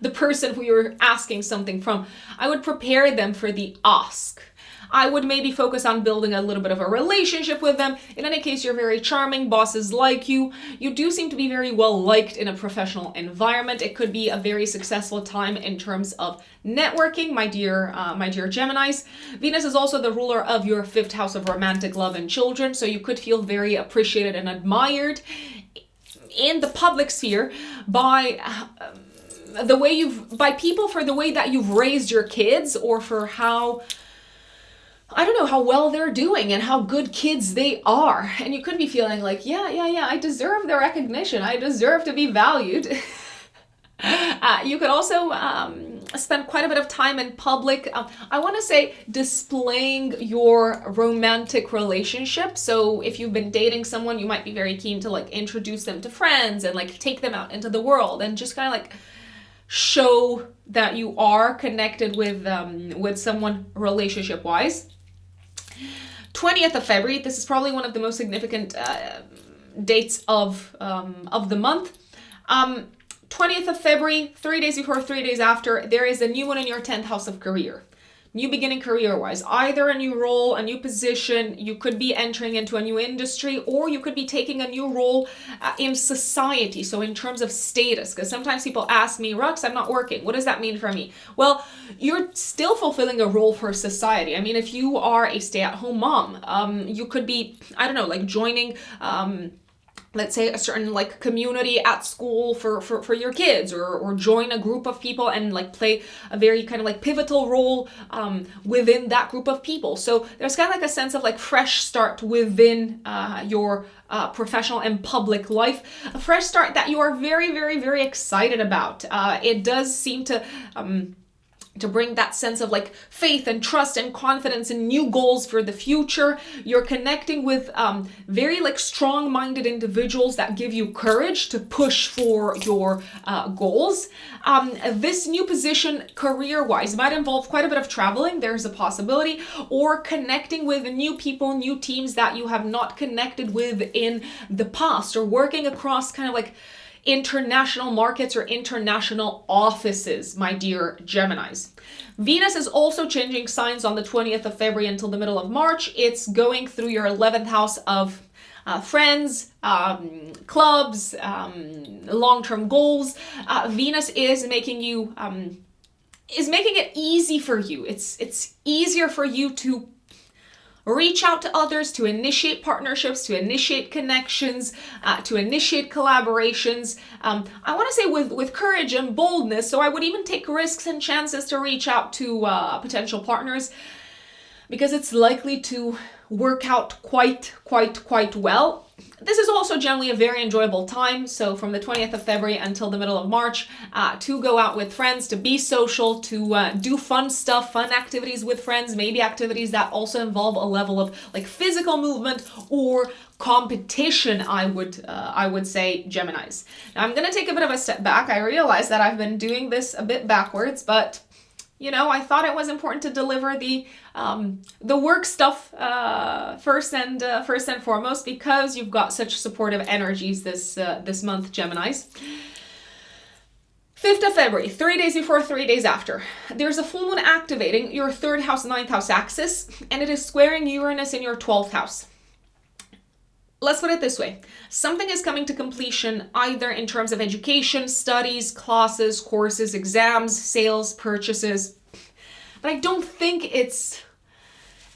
the person who you're asking something from. I would prepare them for the ask. I would maybe focus on building a little bit of a relationship with them. In any case, you're very charming, bosses like you. You do seem to be very well liked in a professional environment. It could be a very successful time in terms of networking, my dear Geminis. Venus is also the ruler of your 5th house of romantic love and children, so you could feel very appreciated and admired in the public sphere by people for the way that you've raised your kids, or for how I don't know, how well they're doing and how good kids they are. And you could be feeling like, yeah, I deserve the recognition. I deserve to be valued. You could also spend quite a bit of time in public. I want to say displaying your romantic relationship. So if you've been dating someone, you might be very keen to like introduce them to friends and like take them out into the world and just kind of like show that you are connected with someone relationship wise. 20th of February, this is probably one of the most significant dates of the month. 20th of February, 3 days before, 3 days after, there is a new one in your 10th house of career. New beginning career-wise, either a new role, a new position, you could be entering into a new industry, or you could be taking a new role in society, so in terms of status, because sometimes people ask me, Rux, I'm not working, what does that mean for me? Well, you're still fulfilling a role for society. I mean, if you are a stay-at-home mom, you could be, I don't know, like joining let's say a certain like community at school for your kids, or join a group of people and like play a very kind of like pivotal role within that group of people. So there's kind of like a sense of like fresh start within your professional and public life, a fresh start that you are very, very, very excited about. It does seem to bring that sense of like faith and trust and confidence and new goals for the future. You're connecting with very like strong-minded individuals that give you courage to push for your goals. This new position career-wise might involve quite a bit of traveling, there's a possibility, or connecting with new people, new teams that you have not connected with in the past, or working across kind of like international markets or international offices, my dear Geminis. Venus is also changing signs on the 20th of February until the middle of March. It's going through your 11th house of friends, clubs, long-term goals. Venus is making you, is making it easy for you. It's easier for you to reach out to others, to initiate partnerships, to initiate connections, to initiate collaborations. I want to say with courage and boldness, so I would even take risks and chances to reach out to potential partners, because it's likely to work out quite well. This is also generally a very enjoyable time, so from the 20th of February until the middle of March, to go out with friends, to be social, to do fun stuff, fun activities with friends, maybe activities that also involve a level of like physical movement or competition, I would say, Geminis. Now I'm going to take a bit of a step back. I realize that I've been doing this a bit backwards, but you know, I thought it was important to deliver the work stuff first and foremost, because you've got such supportive energies this month, Geminis. 5th of February, 3 days before, 3 days after, there's a full moon activating your 3rd house, 9th house axis, and it is squaring Uranus in your 12th house. Let's put it this way. Something is coming to completion either in terms of education, studies, classes, courses, exams, sales, purchases. But I don't think it's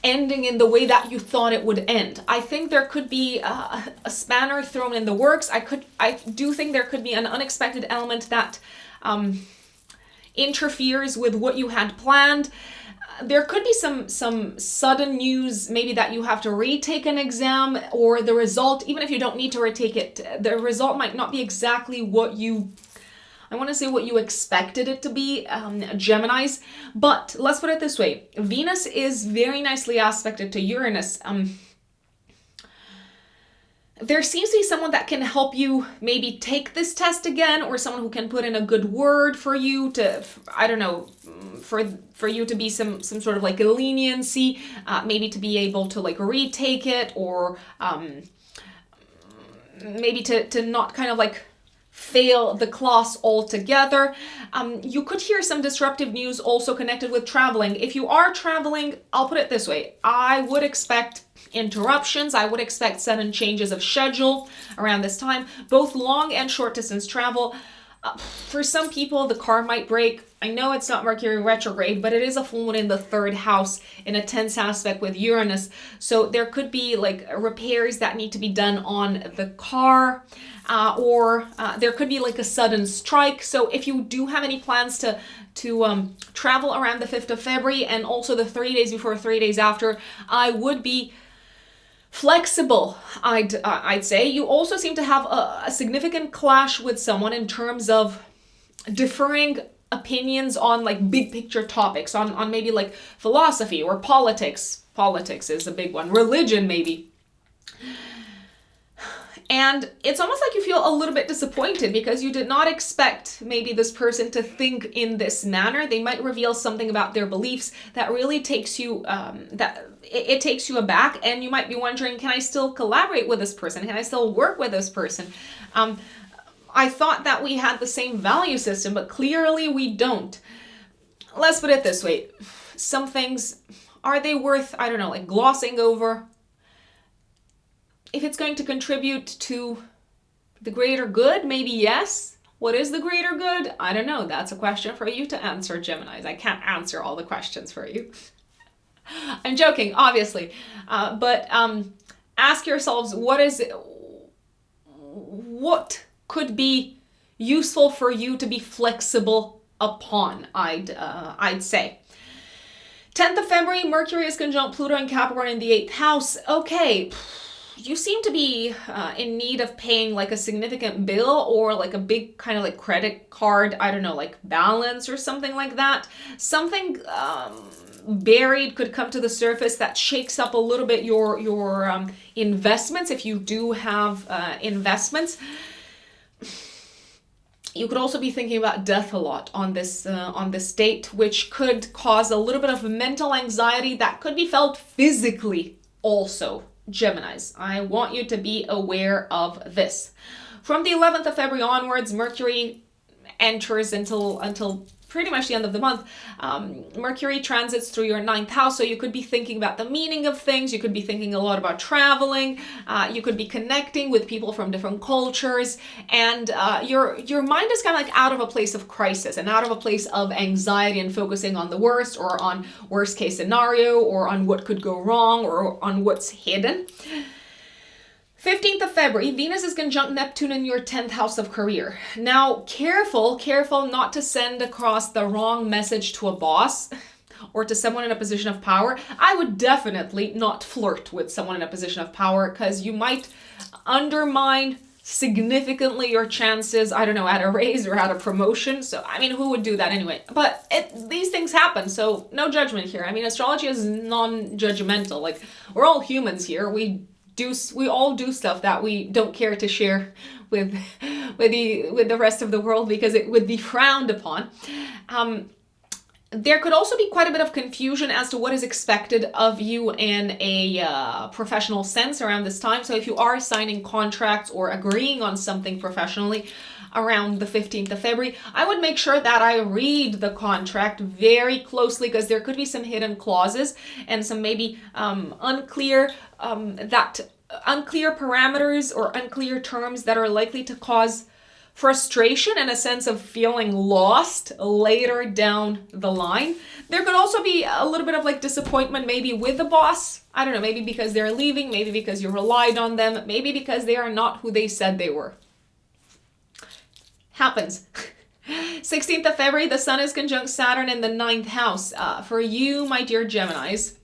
ending in the way that you thought it would end. I think there could be a spanner thrown in the works. I do think there could be an unexpected element that interferes with what you had planned. There could be some sudden news, maybe that you have to retake an exam, or the result, even if you don't need to retake it, the result might not be exactly what you, I want to say what you expected it to be, Geminis. But let's put it this way. Venus is very nicely aspected to Uranus. There seems to be someone that can help you maybe take this test again, or someone who can put in a good word for you to, I don't know, for you to be some sort of like a leniency, maybe to be able to like retake it, or maybe to not kind of like fail the class altogether. You could hear some disruptive news also connected with traveling. If you are traveling, I'll put it this way, I would expect interruptions. I would expect sudden changes of schedule around this time, both long and short distance travel. For some people, the car might break. I know it's not Mercury retrograde, but it is a full moon in the 3rd house in a tense aspect with Uranus. So there could be like repairs that need to be done on the car, or there could be like a sudden strike. So if you do have any plans to travel around the 5th of February and also the 3 days before, 3 days after, I would be flexible, I'd say. You also seem to have a significant clash with someone in terms of differing opinions on like big picture topics, on maybe like philosophy or politics. Politics is a big one. Religion, maybe. And it's almost like you feel a little bit disappointed because you did not expect maybe this person to think in this manner. They might reveal something about their beliefs that really takes you, it takes you aback, and you might be wondering, can I still collaborate with this person? Can I still work with this person? I thought that we had the same value system, but clearly we don't. Let's put it this way. Some things, are they worth, I don't know, like glossing over? If it's going to contribute to the greater good, maybe yes. What is the greater good? I don't know. That's a question for you to answer, Geminis. I can't answer all the questions for you. I'm joking, obviously. But ask yourselves, what could be useful for you to be flexible upon, I'd say. 10th of February, Mercury is conjunct Pluto and Capricorn in the 8th house. Okay. You seem to be in need of paying like a significant bill or like a big kind of like credit card, I don't know, like balance or something like that. Something buried could come to the surface that shakes up a little bit your investments, if you do have investments. You could also be thinking about death a lot on this date, which could cause a little bit of mental anxiety that could be felt physically also. Geminis, I want you to be aware of this. From the 11th of February onwards, Mercury enters until pretty much the end of the month. Mercury transits through your 9th house, so you could be thinking about the meaning of things. You could be thinking a lot about traveling. You could be connecting with people from different cultures, and your mind is kind of like out of a place of crisis and out of a place of anxiety and focusing on the worst, or on worst case scenario, or on what could go wrong, or on what's hidden. 15th of February, Venus is conjunct Neptune in your 10th house of career. Now, careful not to send across the wrong message to a boss or to someone in a position of power. I would definitely not flirt with someone in a position of power, because you might undermine significantly your chances, I don't know, at a raise or at a promotion. So, I mean, who would do that anyway? But these things happen, so no judgment here. I mean, astrology is non-judgmental. Like, we're all humans here. We all do stuff that we don't care to share with the rest of the world because it would be frowned upon. There could also be quite a bit of confusion as to what is expected of you in a professional sense around this time. So if you are signing contracts or agreeing on something professionally around the 15th of February, I would make sure that I read the contract very closely, because there could be some hidden clauses and some maybe unclear parameters or unclear terms that are likely to cause frustration and a sense of feeling lost later down the line. There could also be a little bit of like disappointment maybe with the boss. I don't know, maybe because they're leaving, maybe because you relied on them, maybe because they are not who they said they were. Happens. 16th of February, the Sun is conjunct Saturn in the 9th house. For you, my dear Geminis,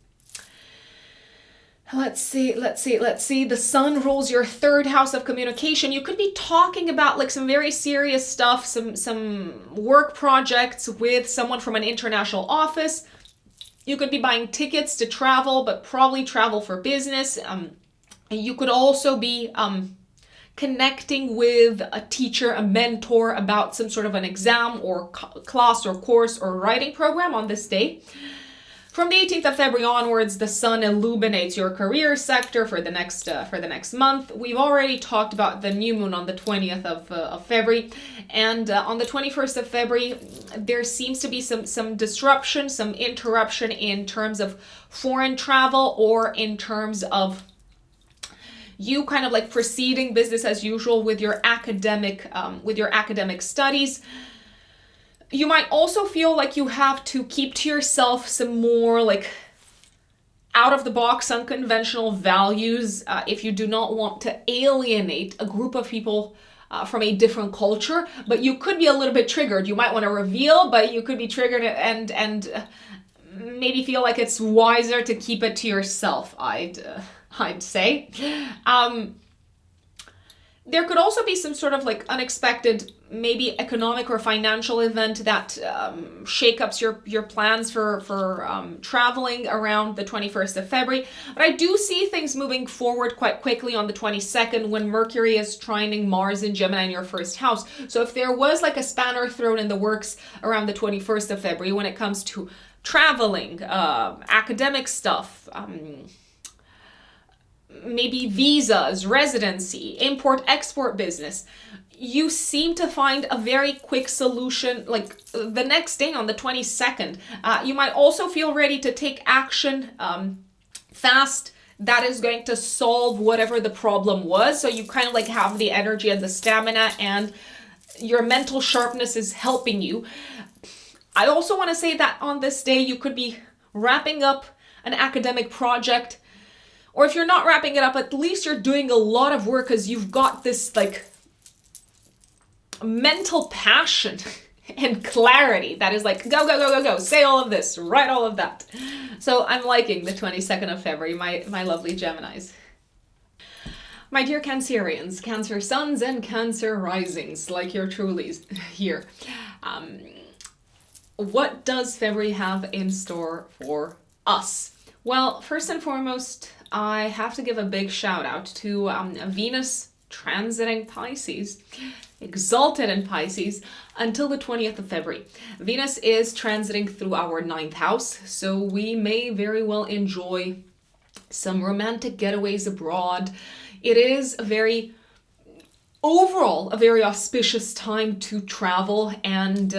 let's see. The Sun rules your 3rd house of communication. You could be talking about like some very serious stuff, some work projects with someone from an international office. You could be buying tickets to travel, but probably travel for business. You could also be connecting with a teacher, a mentor about some sort of an exam or class or course or writing program on this day. From the 18th of February onwards, the Sun illuminates your career sector for the next month. We've already talked about the new moon on the 20th of February, and on the 21st of February, there seems to be some disruption, some interruption in terms of foreign travel, or in terms of you kind of like proceeding business as usual with your academic studies. You might also feel like you have to keep to yourself some more like out of the box, unconventional values if you do not want to alienate a group of people from a different culture. But you could be a little bit triggered. You might want to reveal, but you could be triggered and maybe feel like it's wiser to keep it to yourself, I'd say. There could also be some sort of like unexpected, maybe economic or financial event that shake-ups your plans for traveling around the 21st of February. But I do see things moving forward quite quickly on the 22nd when Mercury is trining Mars in Gemini in your first house. So if there was like a spanner thrown in the works around the 21st of February when it comes to traveling, academic stuff, maybe visas, residency, import-export business, you seem to find a very quick solution like the next day on the 22nd. You might also feel ready to take action fast that is going to solve whatever the problem was. So you kind of like have the energy and the stamina, and your mental sharpness is helping you. I also want to say that on this day, you could be wrapping up an academic project. Or if you're not wrapping it up, at least you're doing a lot of work because you've got this like mental passion and clarity that is like, go, go, go, go, go, say all of this, write all of that. So I'm liking the 22nd of February, my lovely Geminis. My dear Cancerians, Cancer suns and Cancer risings, like your trulies here. What does February have in store for us? Well, first and foremost, I have to give a big shout out to Venus transiting Pisces, exalted in Pisces, until the 20th of February. Venus is transiting through our 9th house, so we may very well enjoy some romantic getaways abroad. It is overall a very auspicious time to travel, and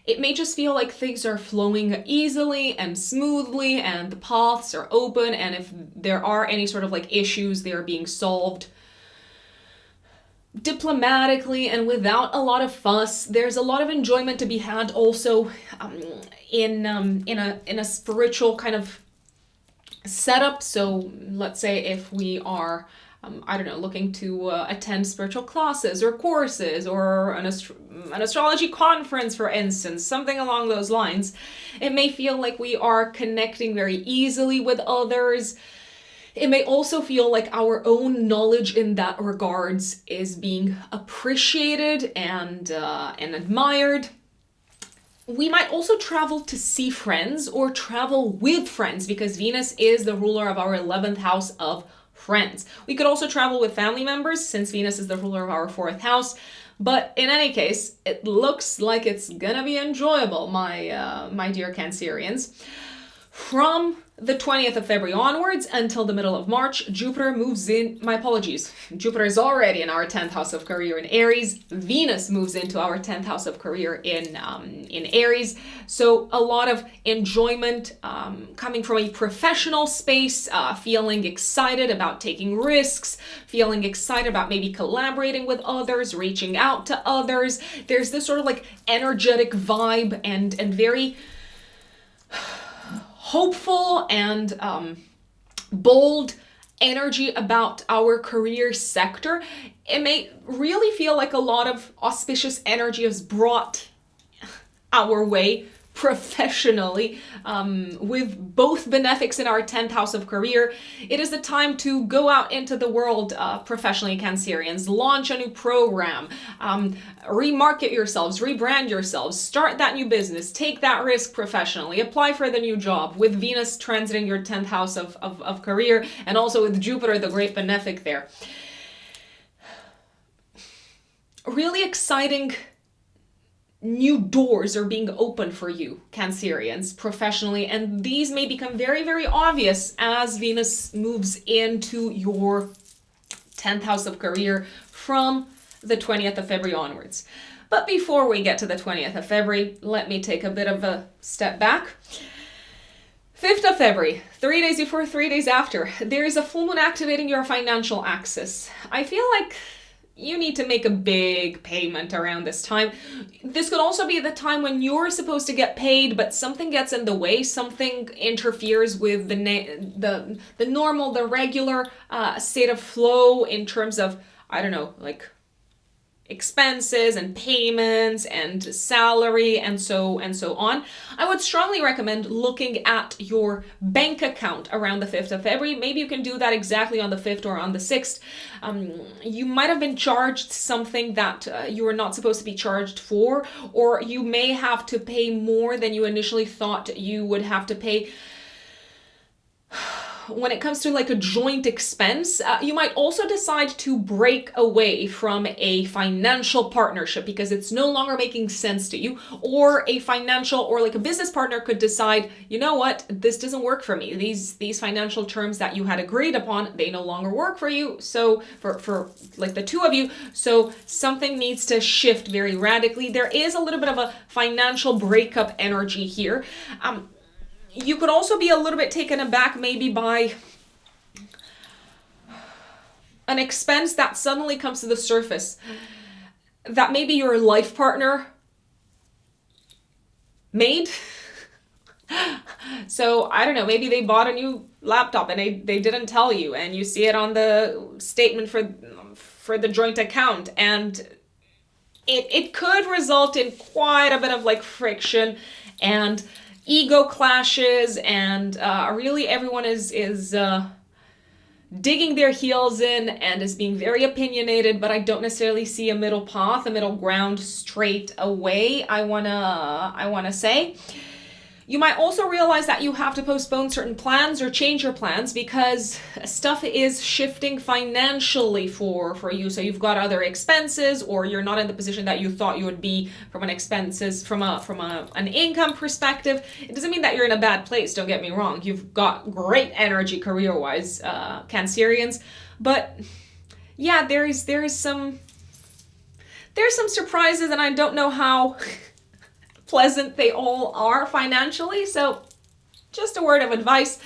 it may just feel like things are flowing easily and smoothly and the paths are open, and if there are any sort of like issues, they are being solved diplomatically and without a lot of fuss. There's a lot of enjoyment to be had also in a spiritual kind of setup. So let's say if we are looking to attend spiritual classes or courses or an astrology conference, for instance, something along those lines, it may feel like we are connecting very easily with others. It may also feel like our own knowledge in that regards is being appreciated and admired. We might also travel to see friends or travel with friends because Venus is the ruler of our 11th house of friends. We could also travel with family members since Venus is the ruler of our 4th house. But in any case, it looks like it's gonna be enjoyable, my dear Cancerians. From the 20th of February onwards until the middle of March, Jupiter moves in, Jupiter is already in our 10th house of career in Aries. Venus moves into our 10th house of career in Aries. So a lot of enjoyment coming from a professional space, feeling excited about taking risks, feeling excited about maybe collaborating with others, reaching out to others. There's this sort of like energetic vibe and very hopeful and bold energy about our career sector. It may really feel like a lot of auspicious energy is brought our way professionally, with both benefics in our 10th house of career. It is the time to go out into the world professionally, Cancerians, launch a new program, remarket yourselves, rebrand yourselves, start that new business, take that risk professionally, apply for the new job with Venus transiting your 10th house of career, and also with Jupiter, the great benefic there. Really exciting new doors are being opened for you, Cancerians, professionally, and these may become very, very obvious as Venus moves into your 10th house of career from the 20th of February onwards. But before we get to the 20th of February, let me take a bit of a step back. 5th of February, 3 days before, 3 days after, there is a full moon activating your financial axis. I feel like you need to make a big payment around this time. This could also be the time when you're supposed to get paid, but something gets in the way. Something interferes with the normal, the regular state of flow in terms of, I don't know, like expenses and payments and salary and so on. I would strongly recommend looking at your bank account around the 5th of February. Maybe you can do that exactly on the 5th or on the 6th. You might have been charged something that you were not supposed to be charged for, or you may have to pay more than you initially thought you would have to pay. When it comes to like a joint expense, you might also decide to break away from a financial partnership because it's no longer making sense to you, or a financial or like a business partner could decide, you know what, this doesn't work for me. These financial terms that you had agreed upon, they no longer work for you. So for like the two of you, so something needs to shift very radically. There is a little bit of a financial breakup energy here. You could also be a little bit taken aback maybe by an expense that suddenly comes to the surface that maybe your life partner made. So I don't know, maybe they bought a new laptop and they didn't tell you, and you see it on the statement for the joint account, and it could result in quite a bit of like friction and ego clashes, and really everyone is digging their heels in and is being very opinionated, but I don't necessarily see a middle path, a middle ground straight away, I wanna say. You might also realize that you have to postpone certain plans or change your plans because stuff is shifting financially for you. So you've got other expenses, or you're not in the position that you thought you would be from an income perspective. It doesn't mean that you're in a bad place, don't get me wrong. You've got great energy career-wise, Cancerians. But yeah, there's some surprises, and I don't know how pleasant they all are financially. So just a word of advice.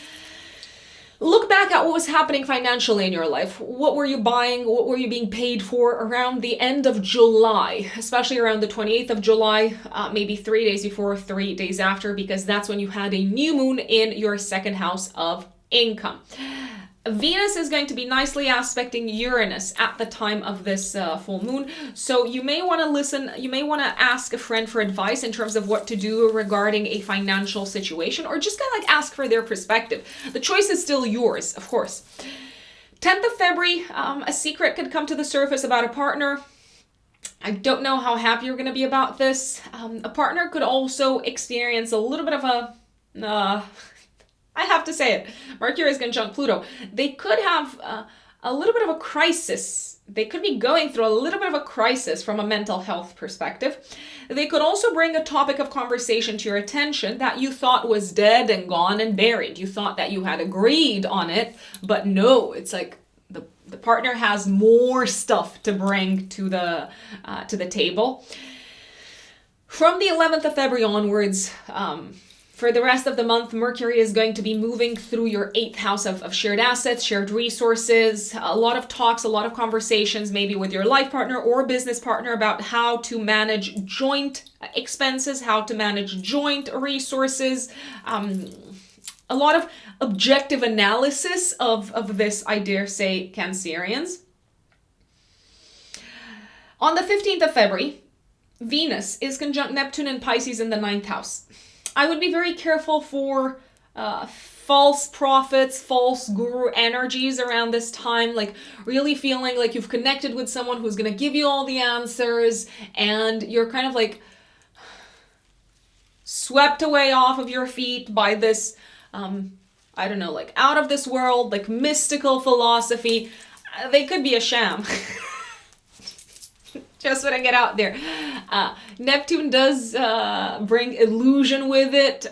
Look back at what was happening financially in your life. What were you buying? What were you being paid for around the end of July, especially around the 28th of July, maybe 3 days before, 3 days after, because that's when you had a new moon in your second house of income. Venus is going to be nicely aspecting Uranus at the time of this full moon. So you may want to listen, you may want to ask a friend for advice in terms of what to do regarding a financial situation, or just kind of like ask for their perspective. The choice is still yours, of course. 10th of February, a secret could come to the surface about a partner. I don't know how happy you're going to be about this. A partner could also experience a little bit of a... I have to say it, Mercury is conjunct Pluto. They could have a little bit of a crisis. They could be going through a little bit of a crisis from a mental health perspective. They could also bring a topic of conversation to your attention that you thought was dead and gone and buried. You thought that you had agreed on it, but no, it's like the partner has more stuff to bring to the table. From the 11th of February onwards, for the rest of the month, Mercury is going to be moving through your 8th house of shared assets, shared resources, a lot of talks, a lot of conversations, maybe with your life partner or business partner about how to manage joint expenses, how to manage joint resources, a lot of objective analysis of this, I dare say, Cancerians. On the 15th of February, Venus is conjunct Neptune and Pisces in the 9th house. I would be very careful for false prophets, false guru energies around this time, like really feeling like you've connected with someone who's going to give you all the answers, and you're kind of like swept away off of your feet by this, I don't know, like out of this world, like mystical philosophy. They could be a sham. Just want to get out there. Neptune does bring illusion with it,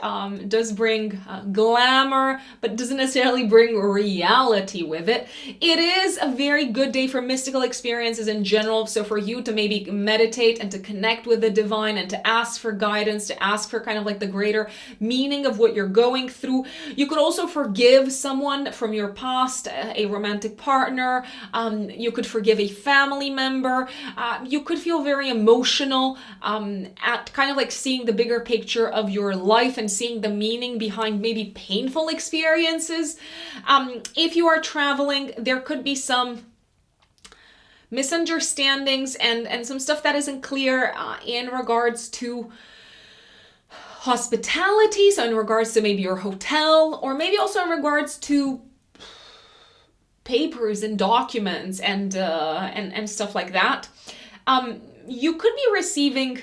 does bring glamour, but doesn't necessarily bring reality with it. It is a very good day for mystical experiences in general. So for you to maybe meditate and to connect with the divine and to ask for guidance, to ask for kind of like the greater meaning of what you're going through. You could also forgive someone from your past, a romantic partner. You could forgive a family member. You could feel very emotional at kind of like seeing the bigger picture of your life and seeing the meaning behind maybe painful experiences. If you are traveling, there could be some misunderstandings and some stuff that isn't clear in regards to hospitality, so in regards to maybe your hotel, or maybe also in regards to papers and documents and stuff like that. You could be receiving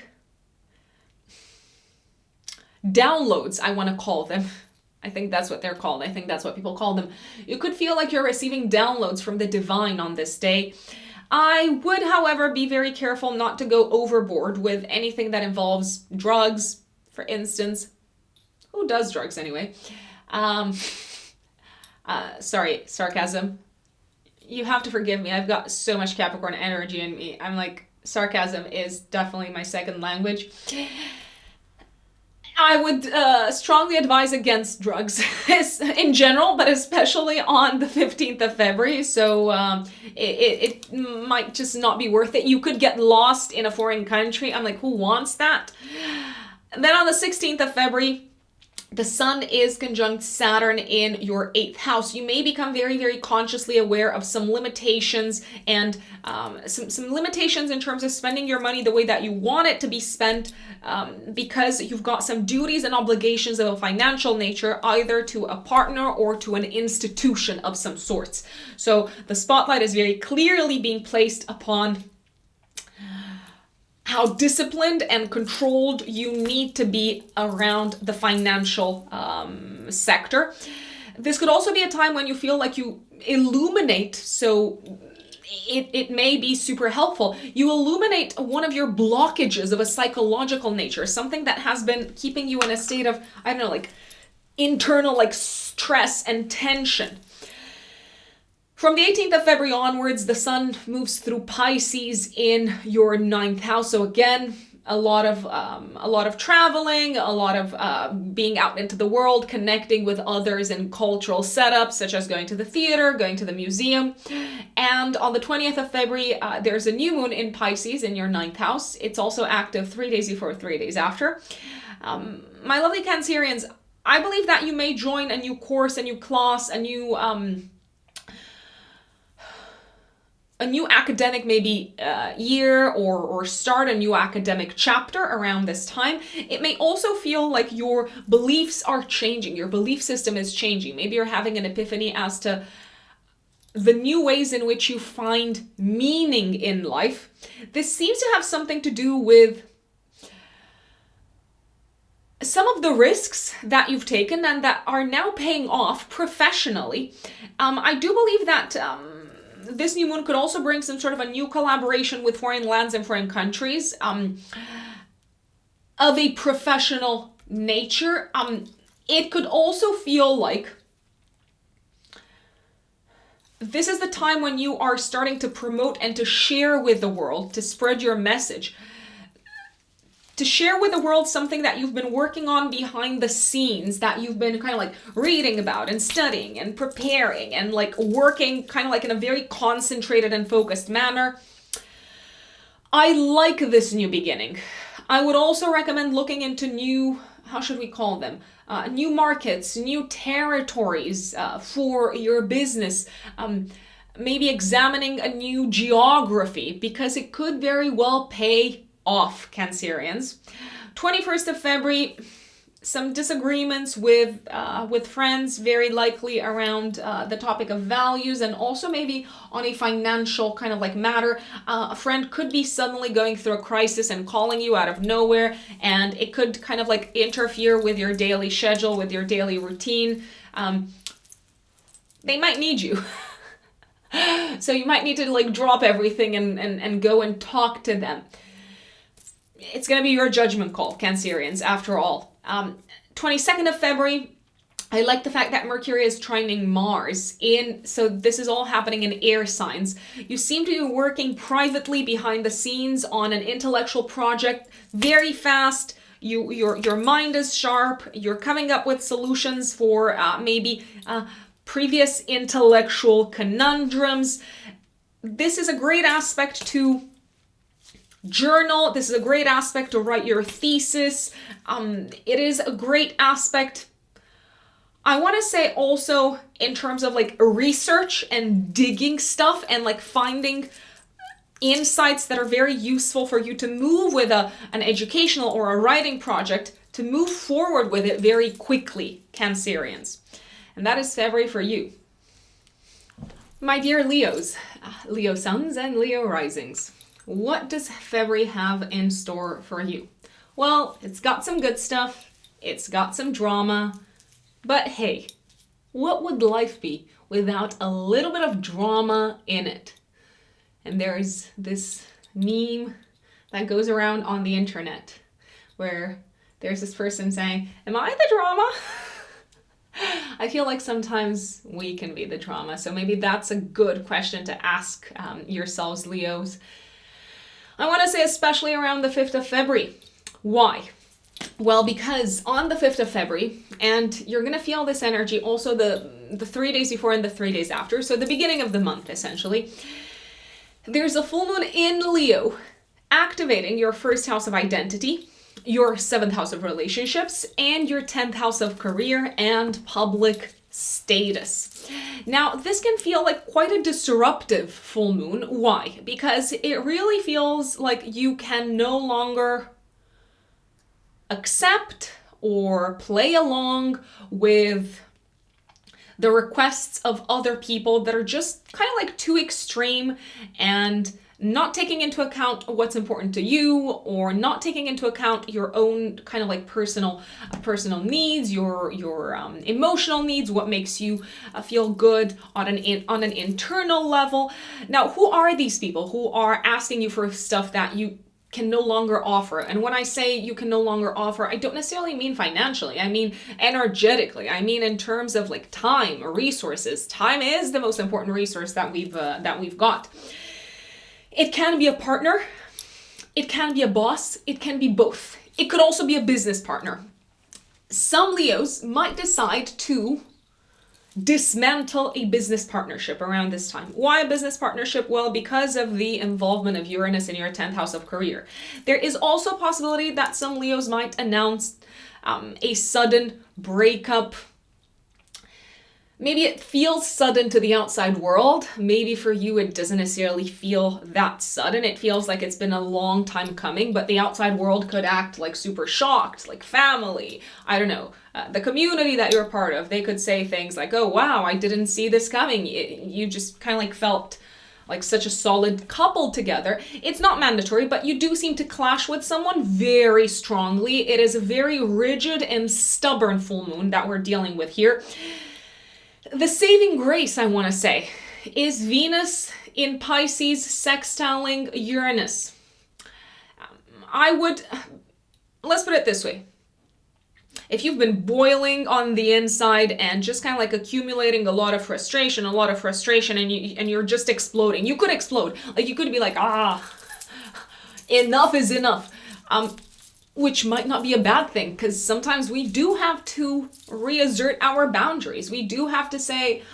downloads, I want to call them. I think that's what they're called. I think that's what people call them. You could feel like you're receiving downloads from the divine on this day. I would, however, be very careful not to go overboard with anything that involves drugs, for instance. Who does drugs anyway? Sorry, sarcasm. You have to forgive me. I've got so much Capricorn energy in me. I'm like, sarcasm is definitely my second language. I would strongly advise against drugs in general, but especially on the 15th of February. So it might just not be worth it. You could get lost in a foreign country. I'm like, who wants that? And then on the 16th of February, the sun is conjunct Saturn in your 8th house. You may become very, very consciously aware of some limitations and some limitations in terms of spending your money the way that you want it to be spent because you've got some duties and obligations of a financial nature, either to a partner or to an institution of some sorts. So the spotlight is very clearly being placed upon how disciplined and controlled you need to be around the financial sector. This could also be a time when you feel like you illuminate, so it may be super helpful. You illuminate one of your blockages of a psychological nature, something that has been keeping you in a state of, I don't know, like internal like stress and tension. From the 18th of February onwards, the sun moves through Pisces in your 9th house. So again, a lot of traveling, a lot of being out into the world, connecting with others in cultural setups, such as going to the theater, going to the museum. And on the 20th of February, there's a new moon in Pisces in your 9th house. It's also active 3 days before, 3 days after. My lovely Cancerians, I believe that you may join a new course, a new class, a new academic maybe year or start a new academic chapter around this time. It may also feel like your beliefs are changing. Your belief system is changing. Maybe you're having an epiphany as to the new ways in which you find meaning in life. This seems to have something to do with some of the risks that you've taken and that are now paying off professionally. I do believe that this new moon could also bring some sort of a new collaboration with foreign lands and foreign countries of a professional nature. It could also feel like this is the time when you are starting to promote and to share with the world, to spread your message, to share with the world something that you've been working on behind the scenes, that you've been kind of like reading about and studying and preparing and like working kind of like in a very concentrated and focused manner. I like this new beginning. I would also recommend looking into new, how should we call them? New markets, new territories for your business. Maybe examining a new geography, because it could very well pay off, Cancerians. 21st of February, some disagreements with friends, very likely around the topic of values, and also maybe on a financial kind of like matter. A friend could be suddenly going through a crisis and calling you out of nowhere, and it could kind of like interfere with your daily schedule, with your daily routine. They might need you. So you might need to like drop everything and go and talk to them. It's going to be your judgment call, Cancerians, after all. 22nd of February, I like the fact that Mercury is trining Mars so this is all happening in air signs. You seem to be working privately behind the scenes on an intellectual project very fast. Your mind is sharp. You're coming up with solutions for maybe previous intellectual conundrums. This is a great aspect to journal. This is a great aspect to write your thesis. It is a great aspect, I want to say, also in terms of like research and digging stuff and like finding insights that are very useful for you to move with an educational or a writing project, to move forward with it very quickly, Cancerians. And that is February for you. My dear Leos, Leo suns and Leo risings. What does February have in store for you? Well, it's got some good stuff. It's got some drama. But hey, what would life be without a little bit of drama in it? And there's this meme that goes around on the internet where there's this person saying, "Am I the drama?" I feel like sometimes we can be the drama. So maybe that's a good question to ask yourselves, Leos. I want to say especially around the 5th of February. Why? Well, because on the 5th of February, and you're going to feel this energy also the 3 days before and the 3 days after, so the beginning of the month essentially, there's a full moon in Leo activating your first house of identity, your 7th house of relationships, and your 10th house of career and public status. Now, this can feel like quite a disruptive full moon. Why? Because it really feels like you can no longer accept or play along with the requests of other people that are just kind of like too extreme and not taking into account what's important to you, or not taking into account your own kind of like personal needs, your emotional needs, what makes you feel good on an internal level. Now, who are these people who are asking you for stuff that you can no longer offer? And when I say you can no longer offer, I don't necessarily mean financially. I mean energetically. I mean in terms of like time or resources. Time is the most important resource that we've got. It can be a partner. It can be a boss. It can be both. It could also be a business partner. Some Leos might decide to dismantle a business partnership around this time. Why a business partnership? Well, because of the involvement of Uranus in your 10th house of career. There is also a possibility that some Leos might announce a sudden breakup. Maybe it feels sudden to the outside world. Maybe for you it doesn't necessarily feel that sudden. It feels like it's been a long time coming, but the outside world could act like super shocked, like family. I don't know. The community that you're part of, they could say things like, "Oh wow, I didn't see this coming." You just kind of like felt like such a solid couple together. It's not mandatory, but you do seem to clash with someone very strongly. It is a very rigid and stubborn full moon that we're dealing with here. The saving grace, I want to say, is Venus in Pisces sextiling Uranus. Let's put it this way. If you've been boiling on the inside and just kind of like accumulating a lot of frustration, and you're just exploding, you could explode. Like you could be like, enough is enough. Which might not be a bad thing, because sometimes we do have to reassert our boundaries. We do have to say,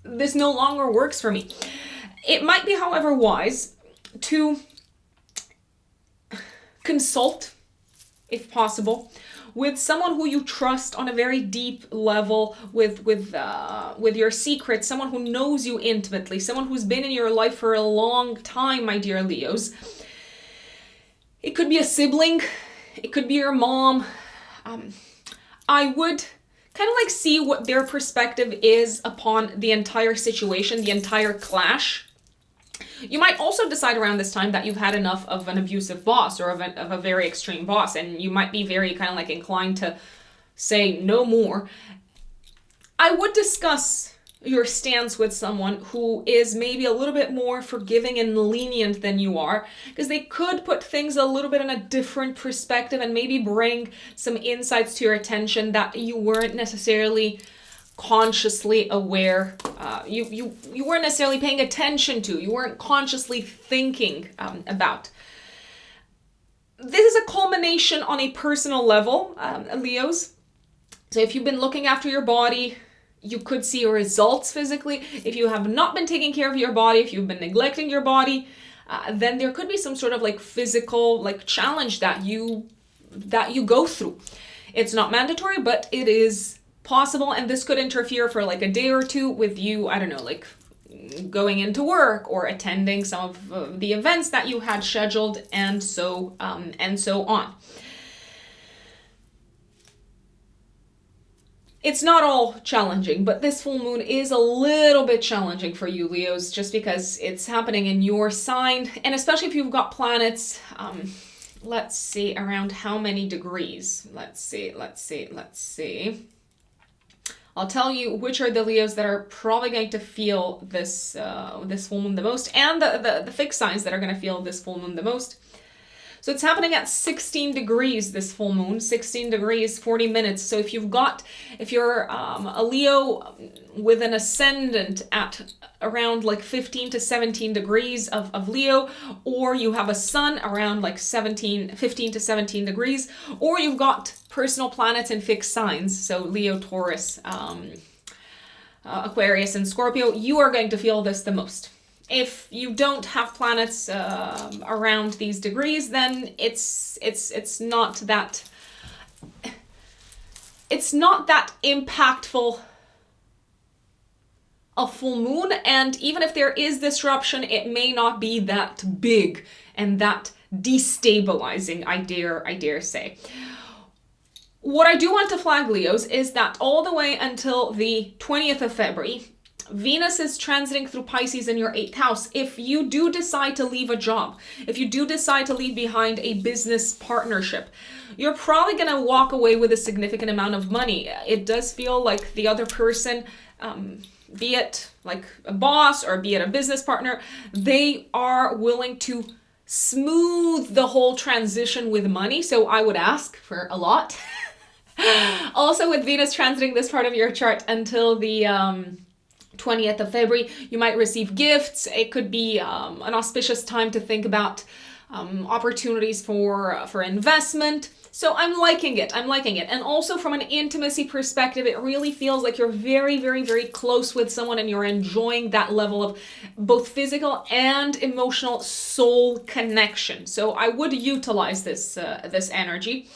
this no longer works for me. It might be, however, wise to consult, if possible, with someone who you trust on a very deep level, with your secrets, someone who knows you intimately, someone who's been in your life for a long time, my dear Leos. It could be a sibling. It could be your mom. I would kind of like see what their perspective is upon the entire situation, the entire clash. You might also decide around this time that you've had enough of an abusive boss or of a very extreme boss, and you might be very kind of like inclined to say no more. I would discuss your stance with someone who is maybe a little bit more forgiving and lenient than you are, because they could put things a little bit in a different perspective and maybe bring some insights to your attention that you weren't necessarily consciously aware, you weren't necessarily paying attention to, you weren't consciously thinking about. This is a culmination on a personal level, Leos. So if you've been looking after your body, you could see results physically. If you have not been taking care of your body, if you've been neglecting your body, then there could be some sort of like physical like challenge that you go through. It's not mandatory, but it is possible, and this could interfere for like a day or two with you, I don't know, like going into work or attending some of the events that you had scheduled, and so on. It's not all challenging, but this full moon is a little bit challenging for you, Leos, just because it's happening in your sign, and especially if you've got planets, let's see, around how many degrees? Let's see. I'll tell you which are the Leos that are probably going to feel this full moon the most, and the fixed signs that are going to feel this full moon the most. So it's happening at 16 degrees, this full moon, 16 degrees, 40 minutes. So if you're a Leo with an ascendant at around like 15 to 17 degrees of Leo, or you have a sun around like 15 to 17 degrees, or you've got personal planets in fixed signs, so Leo, Taurus, Aquarius, and Scorpio, you are going to feel this the most. If you don't have planets around these degrees, then it's not that impactful a full moon, and even if there is disruption, it may not be that big and that destabilizing, I dare say. What I do want to flag, Leos, is that all the way until the 20th of February, Venus is transiting through Pisces in your 8th house. If you do decide to leave a job, if you do decide to leave behind a business partnership, you're probably going to walk away with a significant amount of money. It does feel like the other person, be it like a boss or be it a business partner, they are willing to smooth the whole transition with money. So I would ask for a lot. Also, with Venus transiting this part of your chart until the 20th of February, you might receive gifts. It could be an auspicious time to think about opportunities for investment. So I'm liking it. And also from an intimacy perspective, it really feels like you're very, very, very close with someone and you're enjoying that level of both physical and emotional soul connection. So I would utilize this energy.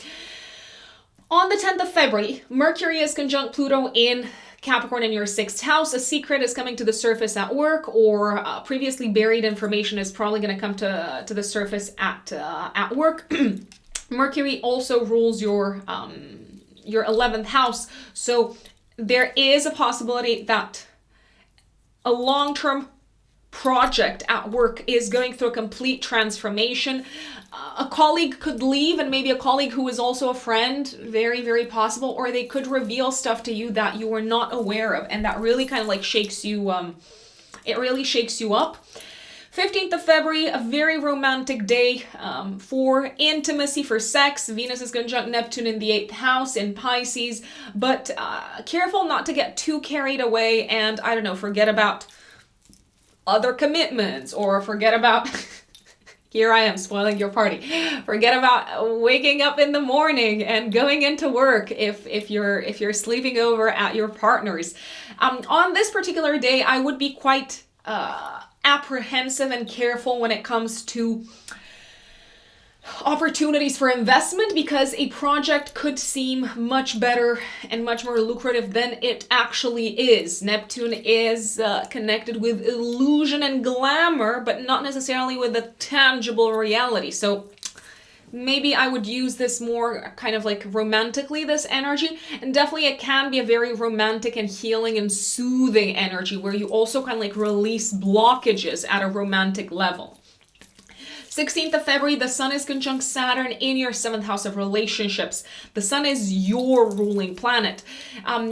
On the 10th of February, Mercury is conjunct Pluto in Capricorn in your 6th house. A secret is coming to the surface at work, or previously buried information is probably going to come to the surface at work. Mercury also rules your 11th house, so there is a possibility that a long-term project at work is going through a complete transformation. A colleague could leave, and maybe a colleague who is also a friend, very, very possible, or they could reveal stuff to you that you were not aware of, and that really kind of like shakes you, it really shakes you up. 15th of February, a very romantic day for intimacy, for sex. Venus is conjunct Neptune in the 8th house in Pisces, but careful not to get too carried away and, I don't know, forget about other commitments, or forget about here I am spoiling your party. Forget about waking up in the morning and going into work if you're sleeping over at your partner's. On this particular day, I would be quite apprehensive and careful when it comes to opportunities for investment, because a project could seem much better and much more lucrative than it actually is. Neptune is connected with illusion and glamour, but not necessarily with the tangible reality. So maybe I would use this more kind of like romantically, this energy. And definitely it can be a very romantic and healing and soothing energy where you also kind of like release blockages at a romantic level. 16th of February, the Sun is conjunct Saturn in your 7th house of relationships. The Sun is your ruling planet.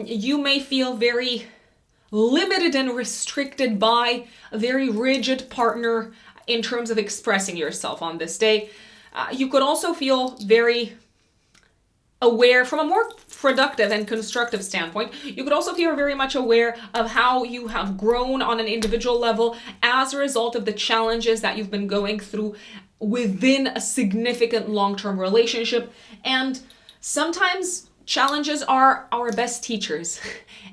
You may feel very limited and restricted by a very rigid partner in terms of expressing yourself on this day. You could also feel very aware from a more productive and constructive standpoint. You could also feel very much aware of how you have grown on an individual level as a result of the challenges that you've been going through within a significant long-term relationship. And sometimes challenges are our best teachers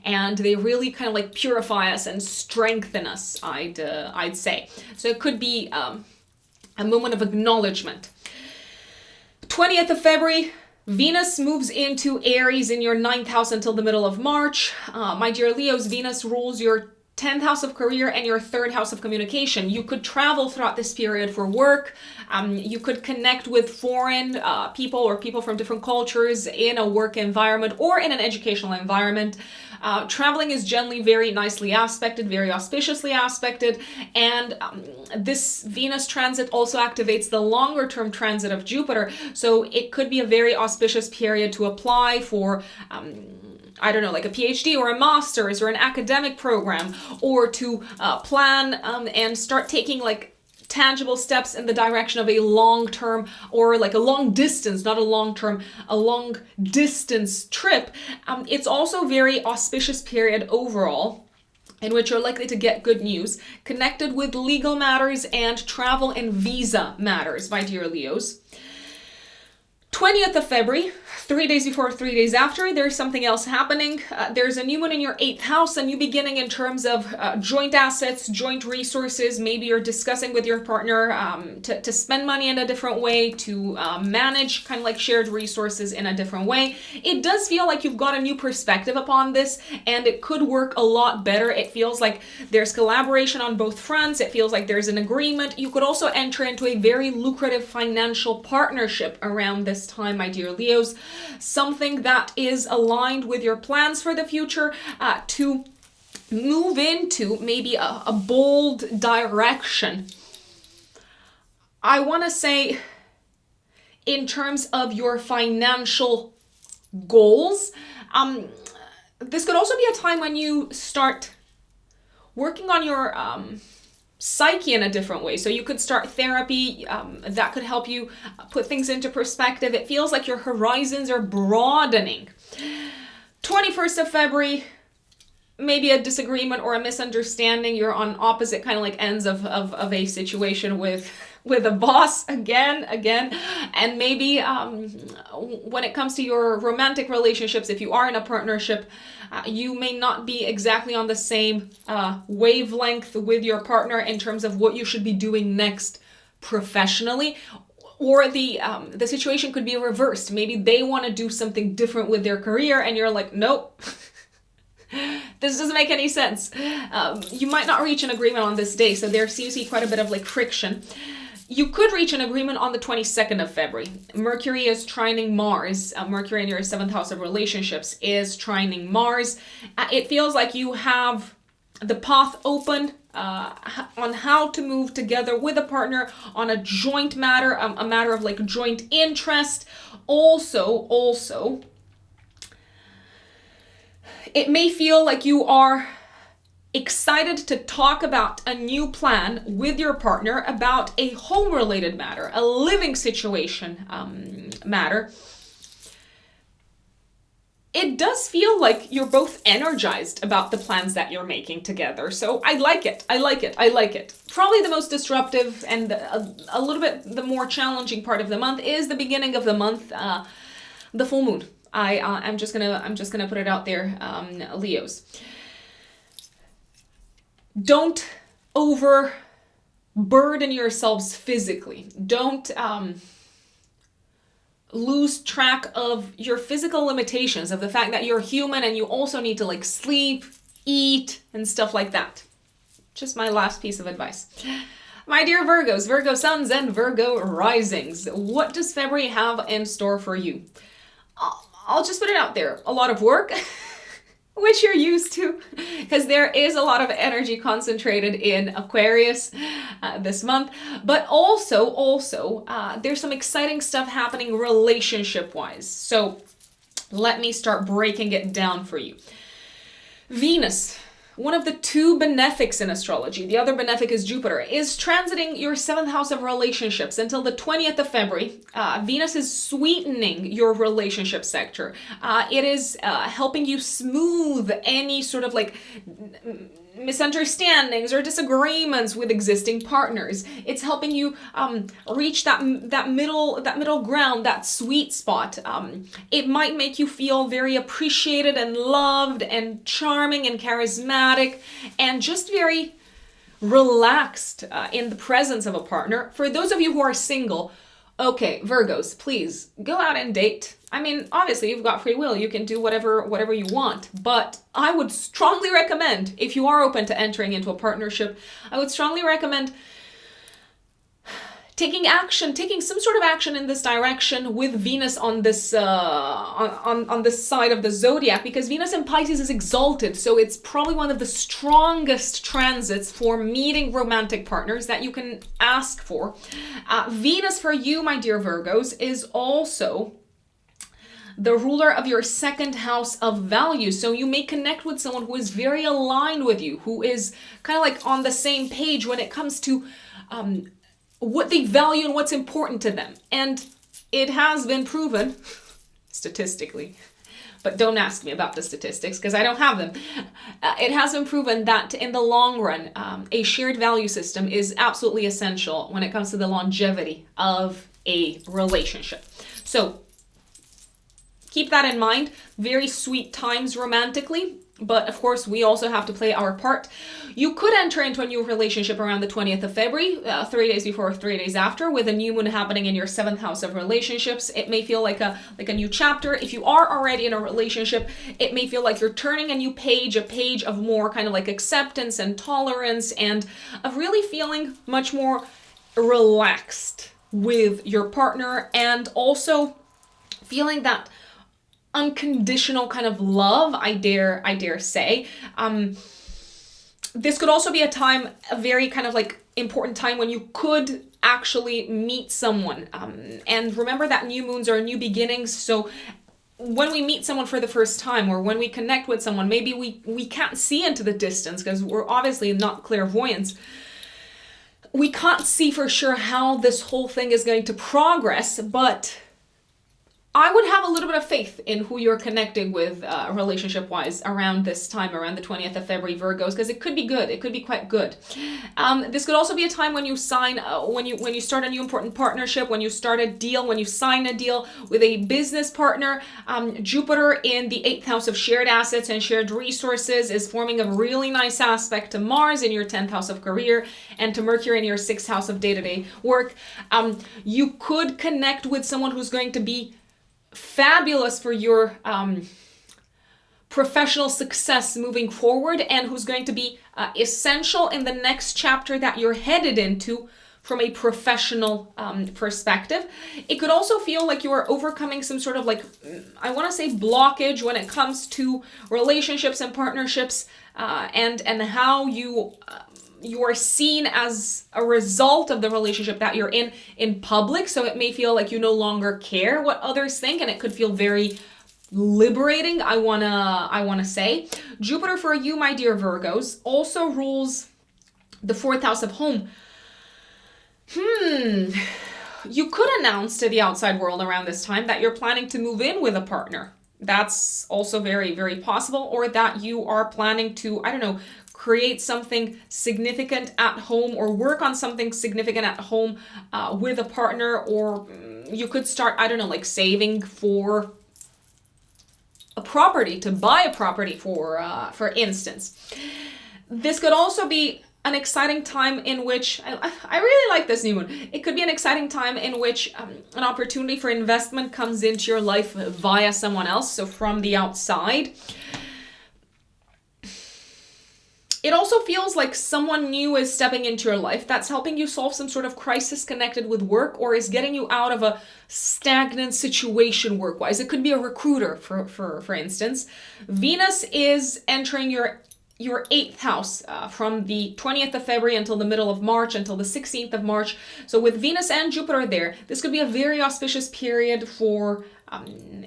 and they really kind of like purify us and strengthen us, I'd say. So it could be a moment of acknowledgement. 20th of February, Venus moves into Aries in your 9th house until the middle of March. My dear Leos, Venus rules your 10th house of career and your 3rd house of communication. You could travel throughout this period for work. You could connect with foreign people or people from different cultures in a work environment or in an educational environment. Traveling is generally very nicely aspected, very auspiciously aspected, and this Venus transit also activates the longer term transit of Jupiter, so it could be a very auspicious period to apply for I don't know, like a PhD or a master's or an academic program, or to plan and start taking like tangible steps in the direction of a long-term or like a long distance, not a long-term, a long distance trip. It's also a very auspicious period overall in which you're likely to get good news connected with legal matters and travel and visa matters, my dear Leos. 20th of February, 3 days before, 3 days after, there's something else happening. There's a new moon in your 8th house, a new beginning in terms of joint assets, joint resources. Maybe you're discussing with your partner to spend money in a different way, to manage kind of like shared resources in a different way. It does feel like you've got a new perspective upon this, and it could work a lot better. It feels like there's collaboration on both fronts. It feels like there's an agreement. You could also enter into a very lucrative financial partnership around this time, my dear Leos. Something that is aligned with your plans for the future, to move into maybe a bold direction. I want to say in terms of your financial goals, this could also be a time when you start working on your psyche in a different way. So you could start therapy that could help you put things into perspective. It feels like your horizons are broadening. 21st of February, maybe a disagreement or a misunderstanding. You're on opposite kind of like ends of a situation with a boss again, and maybe when it comes to your romantic relationships, if you are in a partnership, you may not be exactly on the same wavelength with your partner in terms of what you should be doing next professionally. Or the situation could be reversed. Maybe they want to do something different with their career and you're like, nope, this doesn't make any sense. You might not reach an agreement on this day, so there seems to be quite a bit of like friction. You could reach an agreement on the 22nd of February. Mercury is trining Mars. Mercury in your 7th house of relationships is trining Mars. It feels like you have the path open on how to move together with a partner on a joint matter, a matter of like joint interest. Also, it may feel like you are excited to talk about a new plan with your partner about a home-related matter, a living situation matter. It does feel like you're both energized about the plans that you're making together. So I like it. Probably the most disruptive and a little bit the more challenging part of the month is the beginning of the month, the full moon. I'm just gonna put it out there, Leos. Don't overburden yourselves physically. Don't lose track of your physical limitations, of the fact that you're human and you also need to like sleep, eat, and stuff like that. Just my last piece of advice. My dear Virgos, Virgo suns and Virgo risings, what does February have in store for you? I'll just put it out there. A lot of work, which you're used to, because there is a lot of energy concentrated in Aquarius this month, but also there's some exciting stuff happening relationship-wise. So let me start breaking it down for you. Venus one of the two benefics in astrology, the other benefic is Jupiter, is transiting your 7th house of relationships until the 20th of February. Venus is sweetening your relationship sector. It is helping you smooth any sort of like misunderstandings or disagreements with existing partners. It's helping you reach that middle ground, that sweet spot. It might make you feel very appreciated and loved and charming and charismatic and just very relaxed in the presence of a partner. For those of you who are single, okay, Virgos, please go out and date. I mean, obviously you've got free will. You can do whatever you want, but I would strongly recommend, if you are open to entering into a partnership, I would strongly recommend taking some sort of action in this direction with Venus on this on this side of the zodiac, because Venus in Pisces is exalted, so it's probably one of the strongest transits for meeting romantic partners that you can ask for. Venus for you, my dear Virgos, is also the ruler of your 2nd house of values. So you may connect with someone who is very aligned with you, who is kind of like on the same page when it comes to what they value and what's important to them. And it has been proven statistically, but don't ask me about the statistics because I don't have them. It has been proven that in the long run, a shared value system is absolutely essential when it comes to the longevity of a relationship. So keep that in mind. Very sweet times romantically, but of course we also have to play our part. You could enter into a new relationship around the 20th of February, 3 days before or 3 days after, with a new moon happening in your 7th house of relationships. It may feel like a new chapter. If you are already in a relationship, it may feel like you're turning a new page, a page of more kind of like acceptance and tolerance and of really feeling much more relaxed with your partner, and also feeling that unconditional kind of love, I dare say. This could also be a very kind of like important time when you could actually meet someone. And remember that new moons are new beginnings. So when we meet someone for the first time, or when we connect with someone, maybe we can't see into the distance because we're obviously not clairvoyants. We can't see for sure how this whole thing is going to progress, but I would have a little bit of faith in who you're connecting with relationship-wise around this time, around the 20th of February, Virgos, because it could be good. It could be quite good. This could also be a time when you sign, when you start a new important partnership, when you start a deal, when you sign a deal with a business partner. Jupiter in the 8th house of shared assets and shared resources is forming a really nice aspect to Mars in your 10th house of career and to Mercury in your 6th house of day-to-day work. You could connect with someone who's going to be fabulous for your professional success moving forward, and who's going to be essential in the next chapter that you're headed into from a professional perspective. It could also feel like you are overcoming some sort of like, I want to say blockage when it comes to relationships and partnerships, and how you are seen as a result of the relationship that you're in public. So it may feel like you no longer care what others think, and it could feel very liberating, I wanna say. Jupiter for you, my dear Virgos, also rules the 4th house of home. You could announce to the outside world around this time that you're planning to move in with a partner. That's also very, very possible. Or that you are planning to, I don't know, create something significant at home, or work on something significant at home with a partner. Or you could start, I don't know, like saving for a property, to buy a property for instance. This could also be an exciting time in which, I really like this new moon. It could be an exciting time in which an opportunity for investment comes into your life via someone else, so from the outside. It also feels like someone new is stepping into your life that's helping you solve some sort of crisis connected with work, or is getting you out of a stagnant situation work-wise. It could be a recruiter, for instance. Venus is entering your 8th house from the 20th of February until the middle of March, until the 16th of March. So with Venus and Jupiter there, this could be a very auspicious period for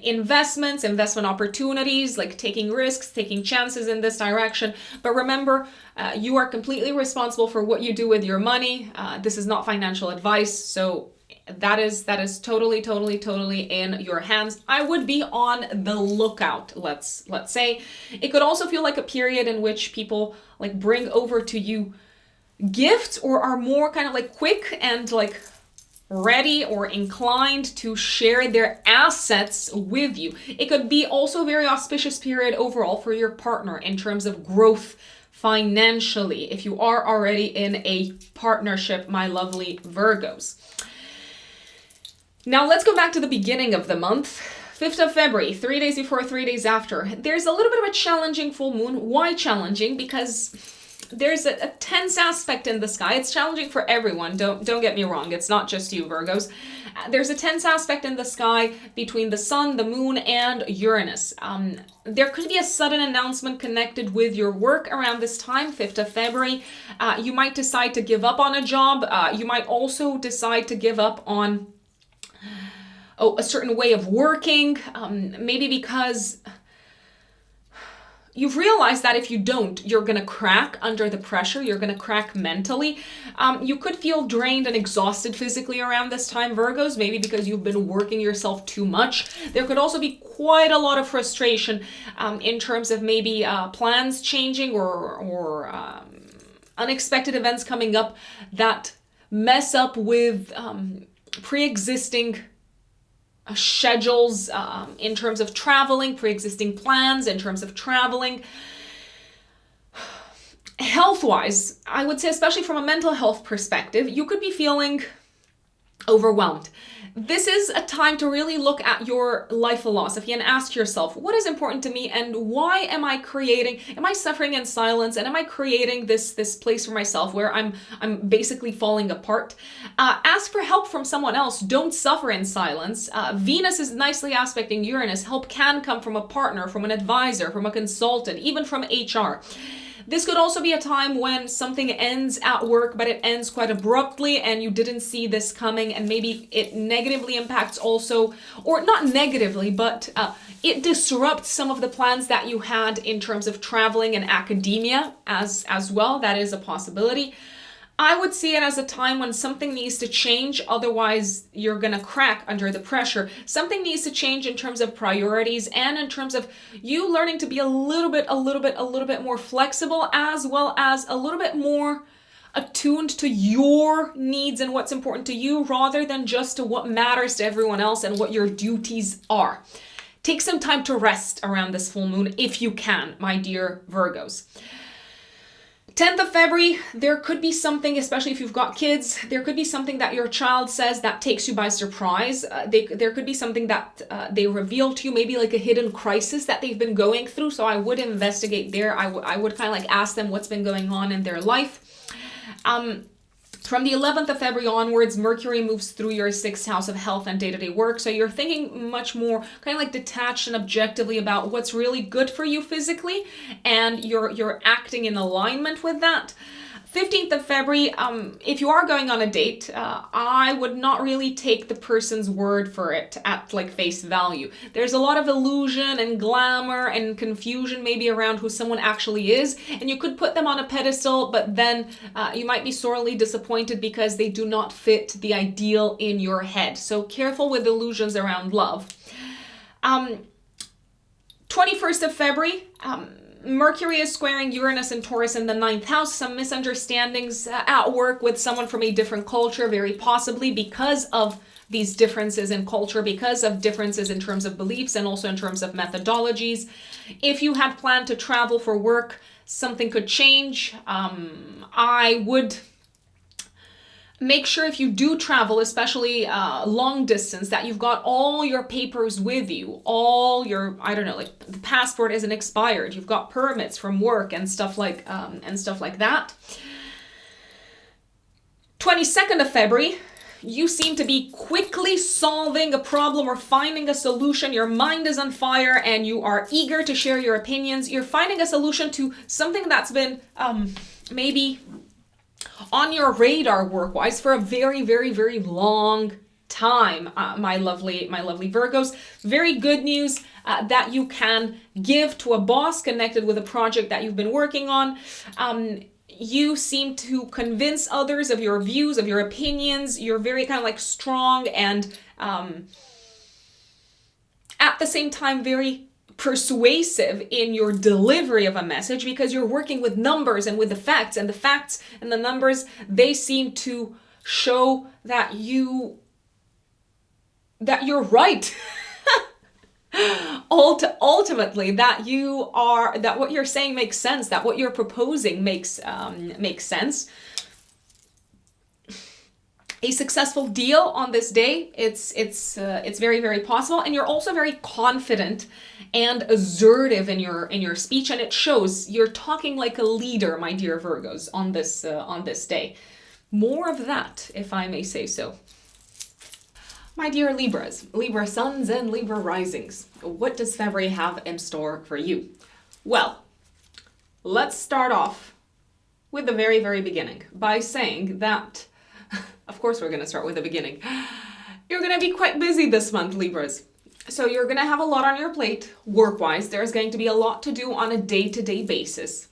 investments, investment opportunities, like taking risks, taking chances in this direction. But remember, you are completely responsible for what you do with your money. This is not financial advice, so that is totally in your hands. I would be on the lookout, let's say. It could also feel like a period in which people like bring over to you gifts, or are more kind of like quick and like ready or inclined to share their assets with you. It could be also a very auspicious period overall for your partner in terms of growth financially, if you are already in a partnership, my lovely Virgos. Now let's go back to the beginning of the month. 5th of February, 3 days before, 3 days after. There's a little bit of a challenging full moon. Why challenging? Because there's a tense aspect in the sky. It's challenging for everyone. Don't get me wrong. It's not just you, Virgos. There's a tense aspect in the sky between the sun, the moon, and Uranus. There could be a sudden announcement connected with your work around this time, 5th of February. You might decide to give up on a job. You might also decide to give up on a certain way of working. Maybe because you've realized that if you don't, you're going to crack under the pressure. You're going to crack mentally. You could feel drained and exhausted physically around this time, Virgos, maybe because you've been working yourself too much. There could also be quite a lot of frustration in terms of maybe plans changing or unexpected events coming up that mess up with pre-existing schedules in terms of traveling, pre-existing plans in terms of traveling. Health-wise, I would say, especially from a mental health perspective, you could be feeling overwhelmed. This is a time to really look at your life philosophy and ask yourself, what is important to me, and why am I suffering in silence, and am I creating this place for myself where I'm basically falling apart? Ask for help from someone else. Don't suffer in silence. Venus is nicely aspecting Uranus. Help can come from a partner, from an advisor, from a consultant, even from HR. This could also be a time when something ends at work, but it ends quite abruptly and you didn't see this coming, and maybe it negatively impacts also, or not negatively, but it disrupts some of the plans that you had in terms of traveling and academia as well. That is a possibility. I would see it as a time when something needs to change, otherwise you're gonna crack under the pressure. Something needs to change in terms of priorities and in terms of you learning to be a little bit more flexible, as well as a little bit more attuned to your needs and what's important to you, rather than just to what matters to everyone else and what your duties are. Take some time to rest around this full moon if you can, my dear Virgos. 10th of February, there could be something, especially if you've got kids, there could be something that your child says that takes you by surprise. There could be something that they reveal to you, maybe like a hidden crisis that they've been going through. So I would investigate there. I would kind of like ask them what's been going on in their life. From the 11th of February onwards, Mercury moves through your 6th house of health and day-to-day work. So you're thinking much more kind of like detached and objectively about what's really good for you physically, and you're acting in alignment with that. 15th of February, if you are going on a date, I would not really take the person's word for it at like face value. There's a lot of illusion and glamour and confusion maybe around who someone actually is, and you could put them on a pedestal, but then you might be sorely disappointed because they do not fit the ideal in your head. So careful with illusions around love. 21st of February, Mercury is squaring Uranus and Taurus in the 9th house. Some misunderstandings at work with someone from a different culture, very possibly because of these differences in culture, because of differences in terms of beliefs and also in terms of methodologies. If you had planned to travel for work, something could change. I would make sure if you do travel, especially long distance, that you've got all your papers with you, all your, I don't know, like the passport isn't expired, you've got permits from work and stuff like that. 22nd of February, you seem to be quickly solving a problem or finding a solution. Your mind is on fire and you are eager to share your opinions. You're finding a solution to something that's been maybe on your radar work-wise for a very, very, very long time, my lovely Virgos. Very good news that you can give to a boss connected with a project that you've been working on. You seem to convince others of your views, of your opinions. You're very kind of like strong and at the same time very persuasive in your delivery of a message, because you're working with numbers and with the facts, and the facts and the numbers, they seem to show that you're right. Ultimately, that what you're saying makes sense, that what you're proposing makes sense. A successful deal on this day, it's very, very possible, and you're also very confident and assertive in your speech, and it shows. You're talking like a leader, my dear Virgos, on this day. More of that, if I may say so. My dear Libras, Libra suns and Libra risings, what does February have in store for you? Well, let's start off with the very, very beginning by saying that, of course we're going to start with the beginning. You're going to be quite busy this month, Libras. So you're going to have a lot on your plate, work-wise. There's going to be a lot to do on a day-to-day basis.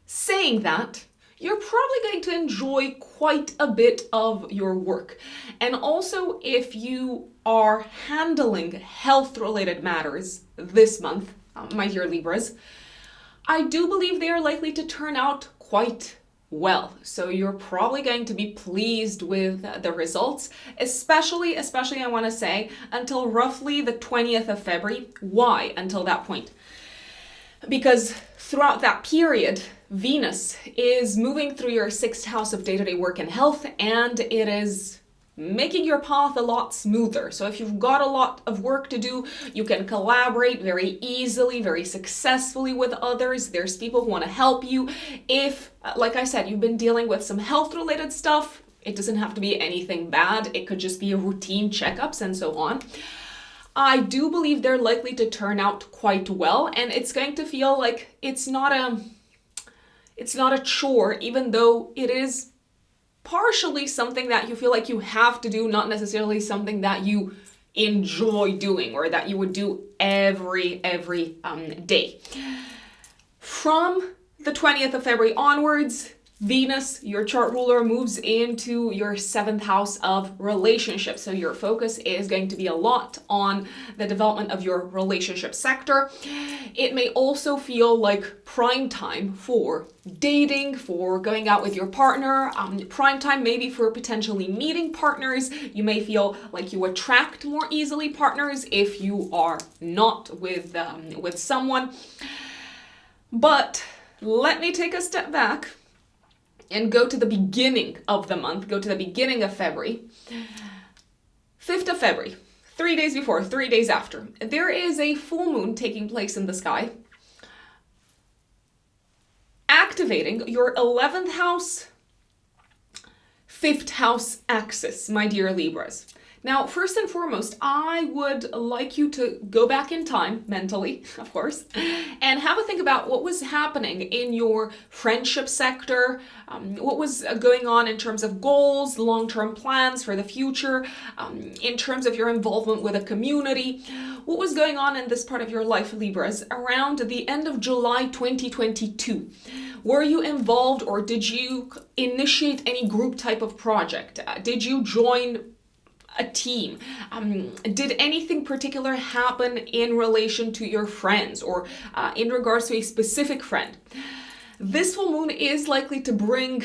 Saying that, you're probably going to enjoy quite a bit of your work. And also, if you are handling health-related matters this month, my dear Libras, I do believe they are likely to turn out quite well. So you're probably going to be pleased with the results, especially I want to say, until roughly the 20th of February. Why until that point? Because throughout that period, Venus is moving through your 6th house of day-to-day work and health, and it is making your path a lot smoother. So if you've got a lot of work to do, you can collaborate very easily, very successfully with others. There's people who want to help you. If, like I said, you've been dealing with some health-related stuff, it doesn't have to be anything bad. It could just be a routine checkups and so on. I do believe they're likely to turn out quite well, and it's going to feel like it's not a chore, even though it is partially something that you feel like you have to do, not necessarily something that you enjoy doing or that you would do every day. From the 20th of February onwards, Venus, your chart ruler, moves into your 7th house of relationships. So your focus is going to be a lot on the development of your relationship sector. It may also feel like prime time for dating, for going out with your partner, prime time maybe for potentially meeting partners. You may feel like you attract more easily partners if you are not with someone. But let me take a step back and go to the beginning of the month, go to the beginning of February. 5th of February, 3 days before, 3 days after, there is a full moon taking place in the sky, activating your 11th house, 5th house axis, my dear Libras. Now, first and foremost, I would like you to go back in time, mentally, of course, and have a think about what was happening in your friendship sector, what was going on in terms of goals, long-term plans for the future, in terms of your involvement with a community. What was going on in this part of your life, Libras, around the end of July 2022? Were you involved, or did you initiate any group type of project? Did you join a team? Did anything particular happen in relation to your friends or in regards to a specific friend? This full moon is likely to bring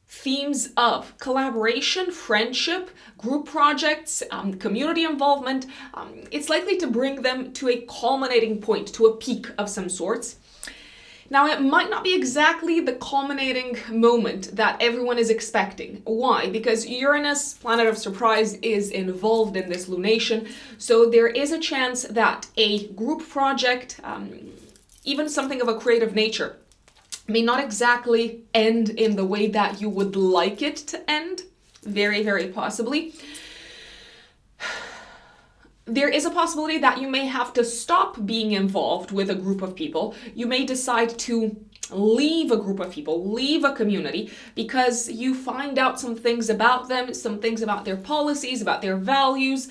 themes of collaboration, friendship, group projects, community involvement. It's likely to bring them to a culminating point, to a peak of some sorts. Now, it might not be exactly the culminating moment that everyone is expecting. Why? Because Uranus, planet of surprise, is involved in this lunation. So there is a chance that a group project, even something of a creative nature, may not exactly end in the way that you would like it to end. Very, very possibly. There is a possibility that you may have to stop being involved with a group of people. You may decide to leave a group of people, leave a community, because you find out some things about them, some things about their policies, about their values,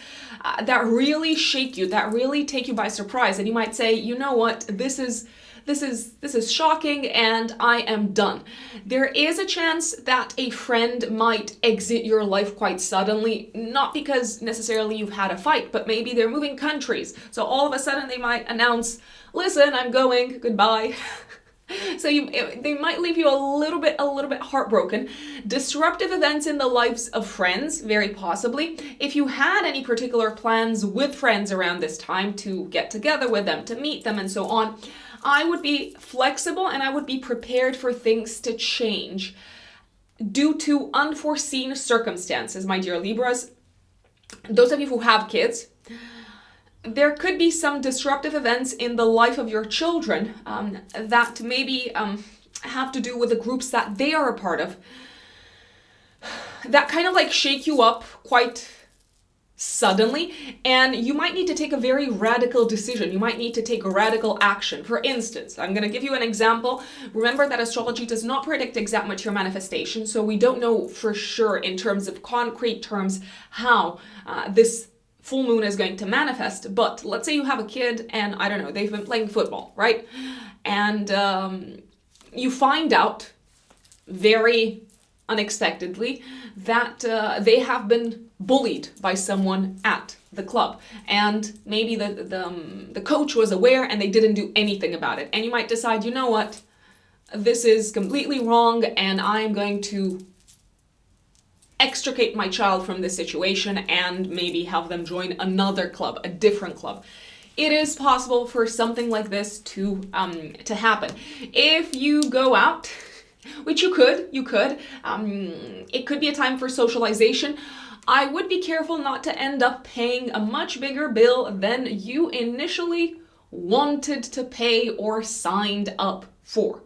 that really shake you, that really take you by surprise. And you might say, you know what, this is shocking and I am done. There is a chance that a friend might exit your life quite suddenly, not because necessarily you've had a fight, but maybe they're moving countries. So all of a sudden they might announce, listen, I'm going, goodbye. So they might leave you a little bit heartbroken. Disruptive events in the lives of friends, very possibly. If you had any particular plans with friends around this time to get together with them, to meet them and so on, I would be flexible and I would be prepared for things to change due to unforeseen circumstances, my dear Libras. Those of you who have kids, there could be some disruptive events in the life of your children that maybe have to do with the groups that they are a part of, that kind of like shake you up quite suddenly, and you might need to take a very radical decision. You might need to take a radical action. For instance, I'm going to give you an example. Remember that astrology does not predict exact material manifestation, so we don't know for sure in terms of concrete terms how this full moon is going to manifest. But let's say you have a kid and, I don't know, they've been playing football, right? And you find out very unexpectedly that they have been bullied by someone at the club, and maybe the coach was aware and they didn't do anything about it. And you might decide, you know what, this is completely wrong and I'm going to extricate my child from this situation and maybe have them join another club, a different club. It is possible for something like this to happen. If you go out, which you could, it could be a time for socialization. I would be careful not to end up paying a much bigger bill than you initially wanted to pay or signed up for.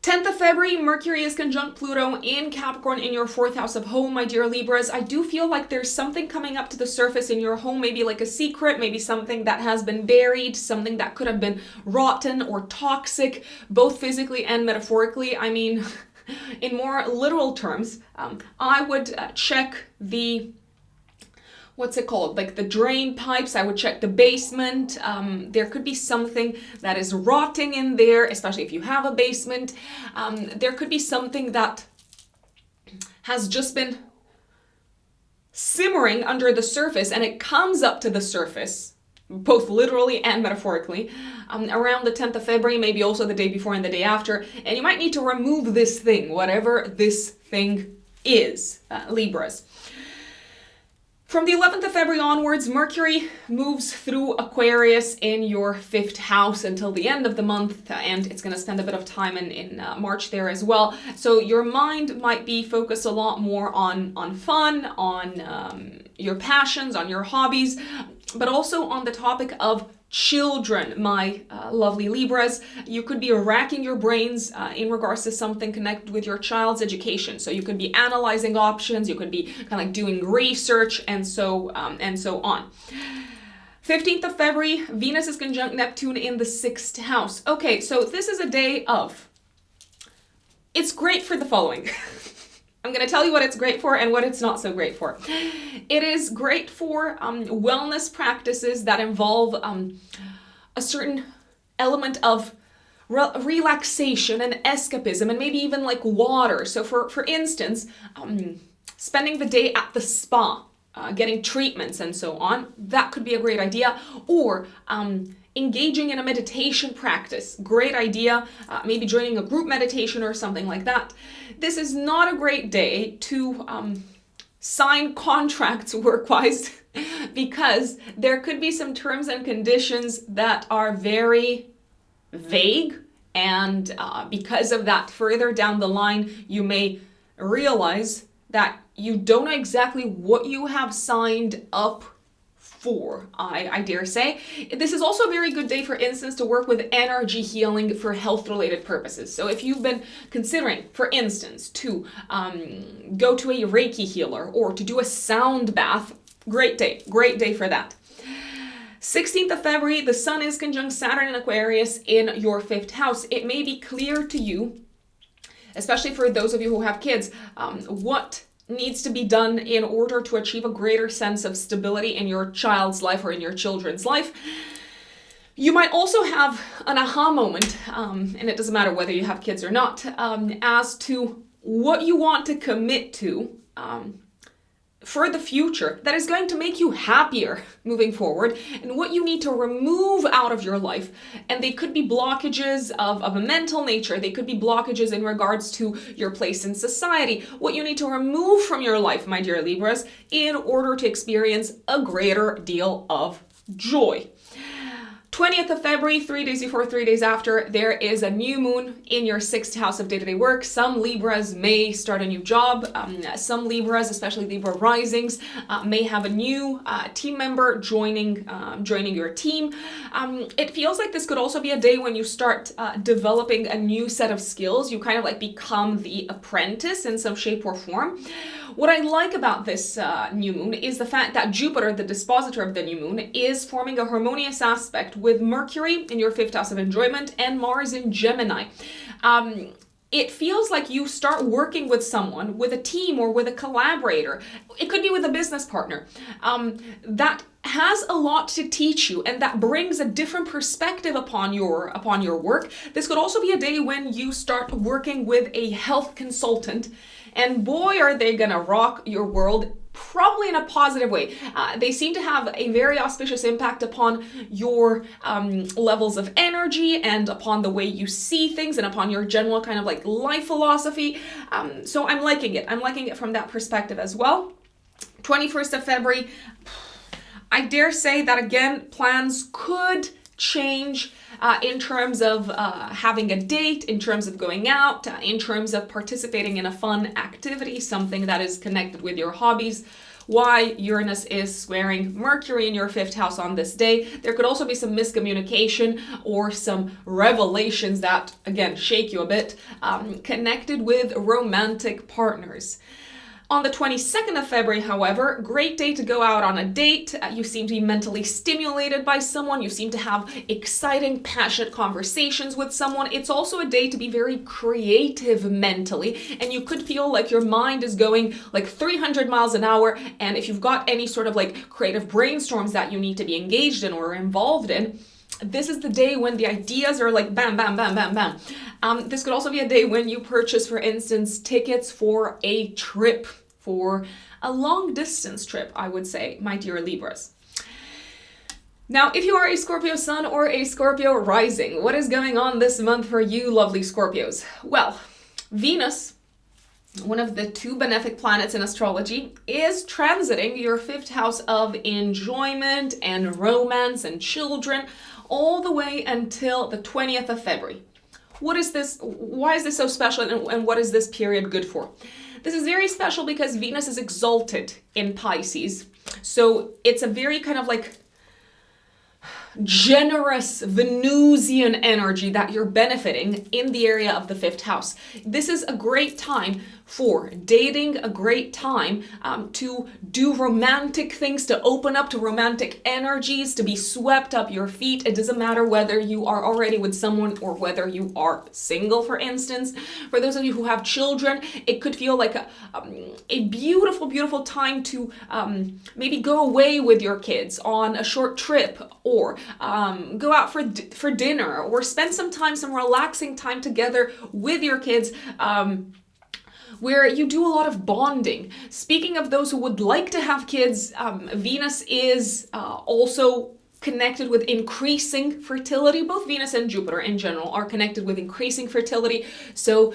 10th of February, Mercury is conjunct Pluto in Capricorn in your 4th house of home, my dear Libras. I do feel like there's something coming up to the surface in your home, maybe like a secret, maybe something that has been buried, something that could have been rotten or toxic, both physically and metaphorically. I mean, in more literal terms, I would check the, what's it called? Like the drain pipes. I would check the basement. There could be something that is rotting in there, especially if you have a basement. There could be something that has just been simmering under the surface and it comes up to the surface, both literally and metaphorically, around the 10th of February, maybe also the day before and the day after. And you might need to remove this thing, whatever this thing is, Libras. From the 11th of February onwards, Mercury moves through Aquarius in your 5th house until the end of the month, and it's going to spend a bit of time in March there as well. So your mind might be focused a lot more on fun, on your passions, on your hobbies, but also on the topic of children, my lovely Libras. You could be racking your brains in regards to something connected with your child's education. So you could be analyzing options, you could be kind of like doing research and so on. 15th of February, Venus is conjunct Neptune in the 6th house. Okay, so this is a day of, it's great for the following. I'm going to tell you what it's great for and what it's not so great for. It is great for wellness practices that involve a certain element of relaxation and escapism, and maybe even like water. So for instance, spending the day at the spa, getting treatments and so on, that could be a great idea. Or engaging in a meditation practice, great idea. Maybe joining a group meditation or something like that. This is not a great day to sign contracts work-wise because there could be some terms and conditions that are very vague, and because of that, further down the line, you may realize that you don't know exactly what you have signed up for, I dare say. This is also a very good day, for instance, to work with energy healing for health-related purposes. So if you've been considering, for instance, to go to a Reiki healer or to do a sound bath, great day for that. 16th of February, the Sun is conjunct Saturn in Aquarius in your 5th house. It may be clear to you, especially for those of you who have kids, what needs to be done in order to achieve a greater sense of stability in your child's life or in your children's life. You might also have an aha moment, and it doesn't matter whether you have kids or not, as to what you want to commit to for the future that is going to make you happier moving forward, and what you need to remove out of your life. And they could be blockages of a mental nature. They could be blockages in regards to your place in society. What you need to remove from your life, my dear Libras, in order to experience a greater deal of joy. 20th of February, 3 days before, 3 days after, there is a new moon in your 6th house of day-to-day work. Some Libras may start a new job. Some Libras, especially Libra risings, may have a new team member joining your team. It feels like this could also be a day when you start developing a new set of skills. You kind of like become the apprentice in some shape or form. What I like about this new moon is the fact that Jupiter, the dispositor of the new moon, is forming a harmonious aspect with Mercury in your 5th house of enjoyment and Mars in Gemini. It feels like you start working with someone, with a team or with a collaborator. It could be with a business partner that has a lot to teach you and that brings a different perspective upon your work. This could also be a day when you start working with a health consultant, and boy, are they gonna rock your world, probably in a positive way. They seem to have a very auspicious impact upon your levels of energy and upon the way you see things and upon your general kind of like life philosophy. So I'm liking it. I'm liking it from that perspective as well. 21st of February, I dare say that again, plans could change in terms of having a date, in terms of going out, in terms of participating in a fun activity, something that is connected with your hobbies. Why Uranus is squaring Mercury in your 5th house on this day. There could also be some miscommunication or some revelations that, again, shake you a bit, connected with romantic partners. On the 22nd of February, however, great day to go out on a date. You seem to be mentally stimulated by someone. You seem to have exciting, passionate conversations with someone. It's also a day to be very creative mentally, and you could feel like your mind is going like 300 miles an hour. And if you've got any sort of like creative brainstorms that you need to be engaged in or involved in, this is the day when the ideas are like bam, bam, bam, bam, bam. This could also be a day when you purchase, for instance, tickets for a trip, for a long distance trip, I would say, my dear Libras. Now, if you are a Scorpio sun or a Scorpio rising, what is going on this month for you, lovely Scorpios? Well, Venus, one of the 2 benefic planets in astrology, is transiting your 5th house of enjoyment and romance and children all the way until the 20th of February. What is this? Why is this so special, and what is this period good for? This is very special because Venus is exalted in Pisces. So it's a very kind of like generous Venusian energy that you're benefiting in the area of the 5th house. This is a great time for dating, a great time to do romantic things, to open up to romantic energies, to be swept up your feet. It doesn't matter whether you are already with someone or whether you are single, for instance. For those of you who have children, it could feel like a beautiful, beautiful time to maybe go away with your kids on a short trip, or go out for dinner, or spend some relaxing time together with your kids, where you do a lot of bonding. Speaking of those who would like to have kids, Venus is also connected with increasing fertility. Both Venus and Jupiter in general are connected with increasing fertility. So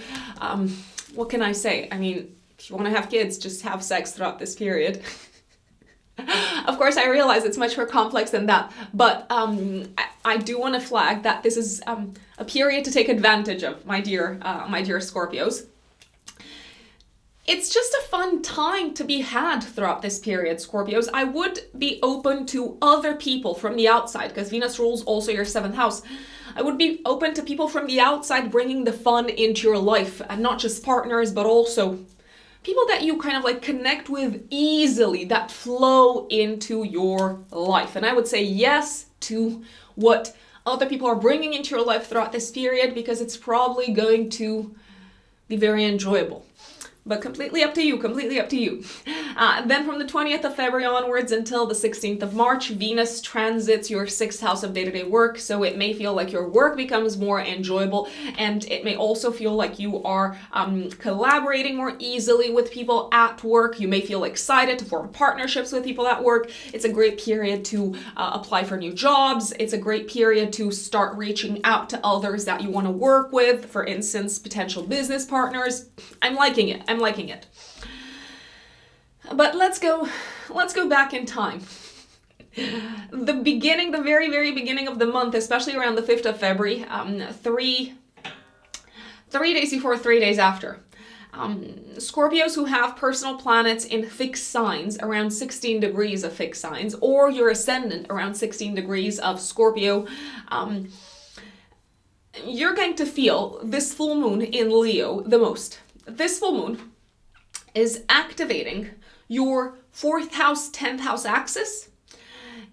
what can I say? I mean, if you want to have kids, just have sex throughout this period. Of course, I realize it's much more complex than that, but I do want to flag that this is a period to take advantage of, my dear Scorpios. It's just a fun time to be had throughout this period, Scorpios. I would be open to other people from the outside, because Venus rules also your 7th house. I would be open to people from the outside bringing the fun into your life, and not just partners, but also people that you kind of like connect with easily, that flow into your life. And I would say yes to what other people are bringing into your life throughout this period, because it's probably going to be very enjoyable. But completely up to you, completely up to you. Then from the 20th of February onwards until the 16th of March, Venus transits your 6th house of day-to-day work. So it may feel like your work becomes more enjoyable, and it may also feel like you are collaborating more easily with people at work. You may feel excited to form partnerships with people at work. It's a great period to apply for new jobs. It's a great period to start reaching out to others that you want to work with. For instance, potential business partners. I'm liking it. I'm liking it. But let's go back in time. The very, very beginning of the month, especially around the 5th of February, 3 days before, 3 days after. Scorpios who have personal planets in fixed signs, around 16 degrees of fixed signs, or your ascendant around 16 degrees of Scorpio, you're going to feel this full moon in Leo the most. This full moon is activating your 4th house, 10th house axis,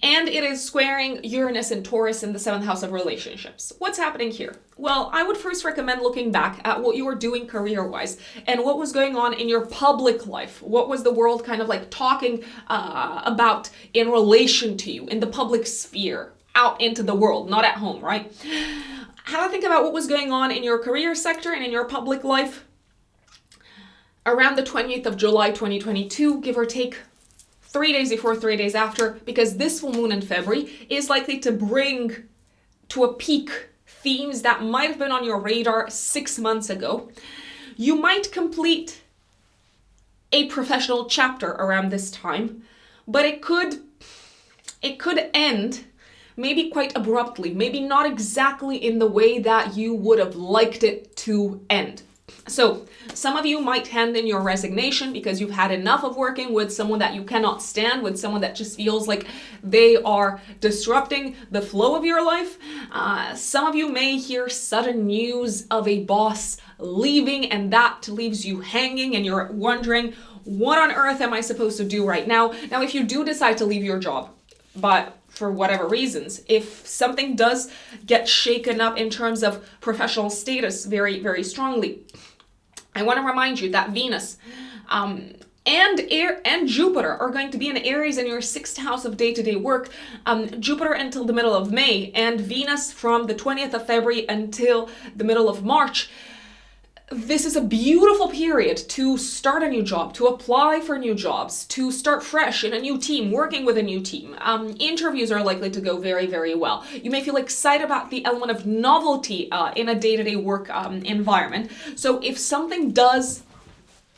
and it is squaring Uranus and Taurus in the 7th house of relationships. What's happening here? Well, I would first recommend looking back at what you were doing career-wise and what was going on in your public life. What was the world kind of like talking about in relation to you, in the public sphere, out into the world, not at home, right? Have a think about what was going on in your career sector and in your public life around the 20th of July 2022, give or take 3 days before, 3 days after, because this full moon in February is likely to bring to a peak themes that might have been on your radar 6 months ago. You might complete a professional chapter around this time, but it could end maybe quite abruptly, maybe not exactly in the way that you would have liked it to end. So some of you might hand in your resignation because you've had enough of working with someone that you cannot stand, with someone that just feels like they are disrupting the flow of your life. Some of you may hear sudden news of a boss leaving, and that leaves you hanging and you're wondering, what on earth am I supposed to do right now? Now, if you do decide to leave your job, but for whatever reasons, if something does get shaken up in terms of professional status very, very strongly, I want to remind you that Venus and Jupiter are going to be in Aries in your 6th house of day-to-day work. Jupiter until the middle of May, and Venus from the 20th of February until the middle of March. This is a beautiful period to start a new job, to apply for new jobs, to start fresh in a new team, working with a new team. Interviews are likely to go very, very well. You may feel excited about the element of novelty in a day-to-day work environment. So if something does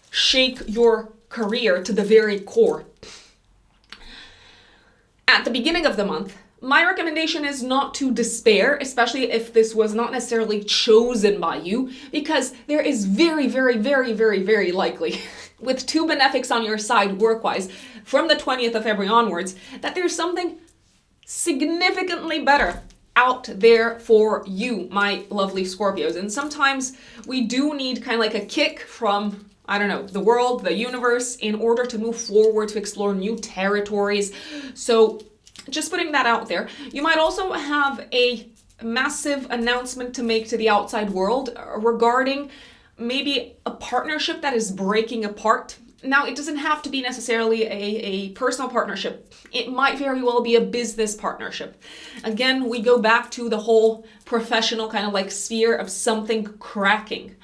shake your career to the very core, at the beginning of the month, my recommendation is not to despair, especially if this was not necessarily chosen by you, because there is very, very, very, very, very likely, with 2 benefics on your side work-wise, from the 20th of February onwards, that there's something significantly better out there for you, my lovely Scorpios. And sometimes we do need kind of like a kick from, I don't know, the world, the universe, in order to move forward, to explore new territories. So just putting that out there. You might also have a massive announcement to make to the outside world regarding maybe a partnership that is breaking apart. Now, it doesn't have to be necessarily a personal partnership. It might very well be a business partnership. Again, we go back to the whole professional kind of like sphere of something cracking.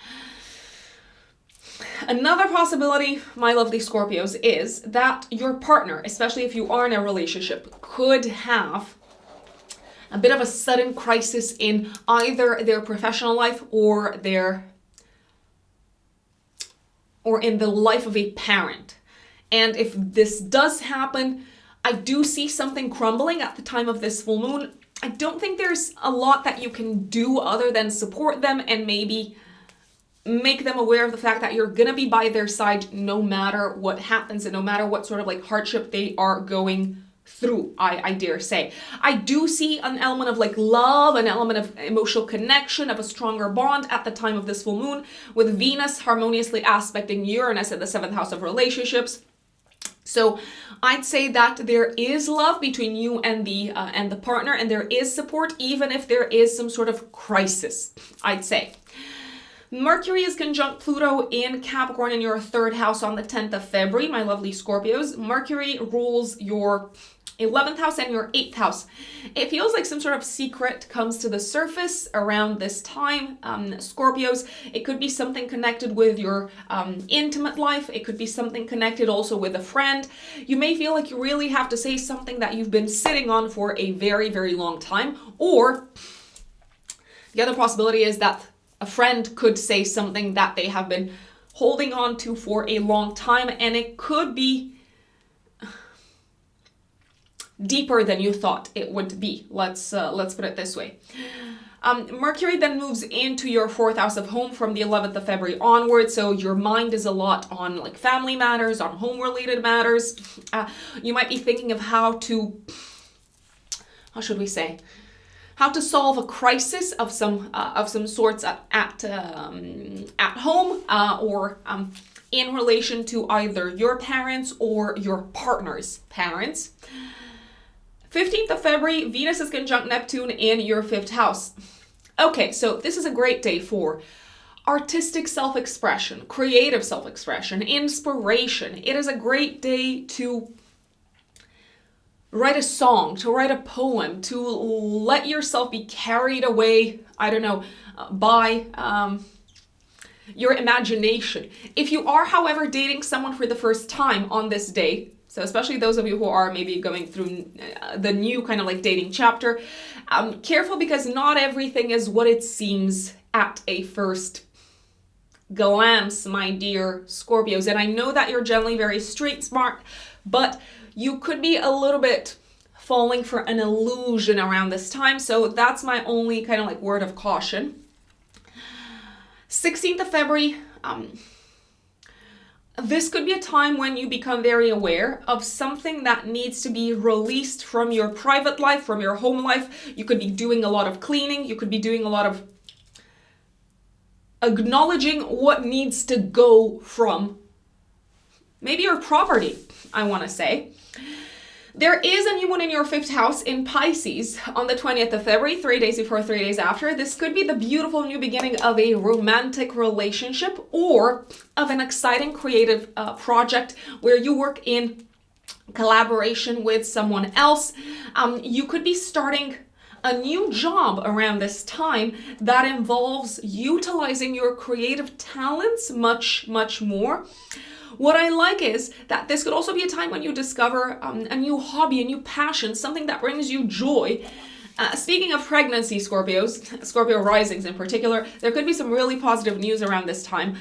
Another possibility, my lovely Scorpios, is that your partner, especially if you are in a relationship, could have a bit of a sudden crisis in either their professional life or in the life of a parent. And if this does happen, I do see something crumbling at the time of this full moon. I don't think there's a lot that you can do other than support them and maybe make them aware of the fact that you're gonna be by their side no matter what happens and no matter what sort of like hardship they are going through, I dare say. I do see an element of like love, an element of emotional connection, of a stronger bond at the time of this full moon, with Venus harmoniously aspecting Uranus in the 7th house of relationships. So I'd say that there is love between you and the partner, and there is support, even if there is some sort of crisis, I'd say. Mercury is conjunct Pluto in Capricorn in your 3rd house on the 10th of February, my lovely Scorpios. Mercury rules your 11th house and your 8th house. It feels like some sort of secret comes to the surface around this time, Scorpios. It could be something connected with your intimate life. It could be something connected also with a friend. You may feel like you really have to say something that you've been sitting on for a very, very long time. Or the other possibility is that a friend could say something that they have been holding on to for a long time, and it could be deeper than you thought it would be. Let's put it this way. Mercury then moves into your 4th house of home from the 11th of February onwards, so your mind is a lot on like family matters, on home-related matters. You might be thinking of how to solve a crisis of some sorts at home, or in relation to either your parents or your partner's parents. 15th of February, Venus is conjunct Neptune in your 5th house. Okay, so this is a great day for artistic self-expression, creative self-expression, inspiration. It is a great day to write a song, to write a poem, to let yourself be carried away, I don't know, by your imagination. If you are, however, dating someone for the first time on this day, so especially those of you who are maybe going through the new kind of like dating chapter, careful, because not everything is what it seems at a first glance, my dear Scorpios. And I know that you're generally very street smart, but you could be a little bit falling for an illusion around this time. So that's my only kind of like word of caution. 16th of February, this could be a time when you become very aware of something that needs to be released from your private life, from your home life. You could be doing a lot of cleaning. You could be doing a lot of acknowledging what needs to go from maybe your property, I want to say. There is a new moon in your 5th house in Pisces on the 20th of February, 3 days before, 3 days after. This could be the beautiful new beginning of a romantic relationship or of an exciting creative project where you work in collaboration with someone else. You could be starting a new job around this time that involves utilizing your creative talents much, much more. What I like is that this could also be a time when you discover a new hobby, a new passion, something that brings you joy. Speaking of pregnancy, Scorpios, Scorpio risings in particular, there could be some really positive news around this time,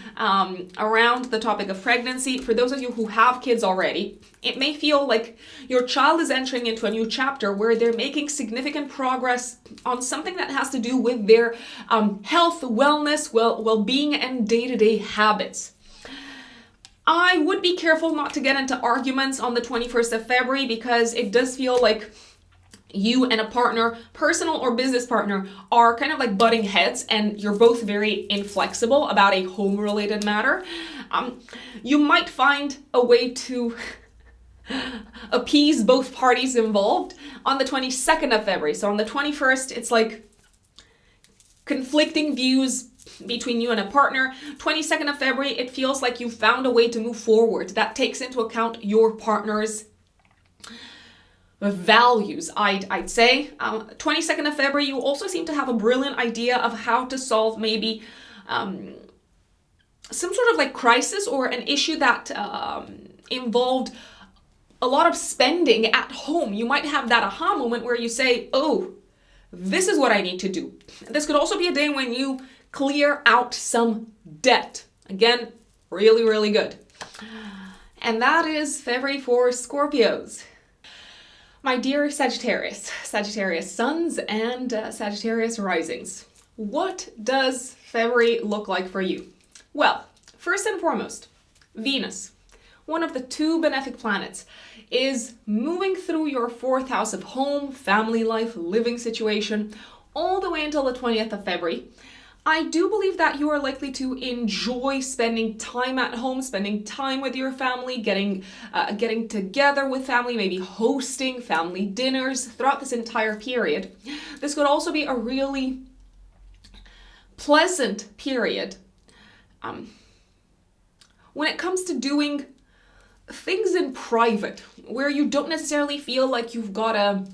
around the topic of pregnancy. For those of you who have kids already, it may feel like your child is entering into a new chapter where they're making significant progress on something that has to do with their health, wellness, well-being, and day-to-day habits. I would be careful not to get into arguments on the 21st of February because it does feel like you and a partner, personal or business partner, are kind of like butting heads and you're both very inflexible about a home-related matter. You might find a way to appease both parties involved on the 22nd of February. So on the 21st, it's like conflicting views between you and a partner. 22nd of February, it feels like you found a way to move forward that takes into account your partner's values, I'd say. 22nd of February, you also seem to have a brilliant idea of how to solve maybe some sort of like crisis or an issue that involved a lot of spending at home. You might have that aha moment where you say, oh, this is what I need to do. This could also be a day when you clear out some debt. Again, really, really good. And that is February for Scorpios. My dear Sagittarius, Sagittarius suns and Sagittarius risings. What does February look like for you? Well, first and foremost, Venus, one of the two benefic planets, is moving through your 4th house of home, family life, living situation, all the way until the 20th of February. I do believe that you are likely to enjoy spending time at home, spending time with your family, getting together with family, maybe hosting family dinners throughout this entire period. This could also be a really pleasant period when it comes to doing things in private, where you don't necessarily feel like you've got to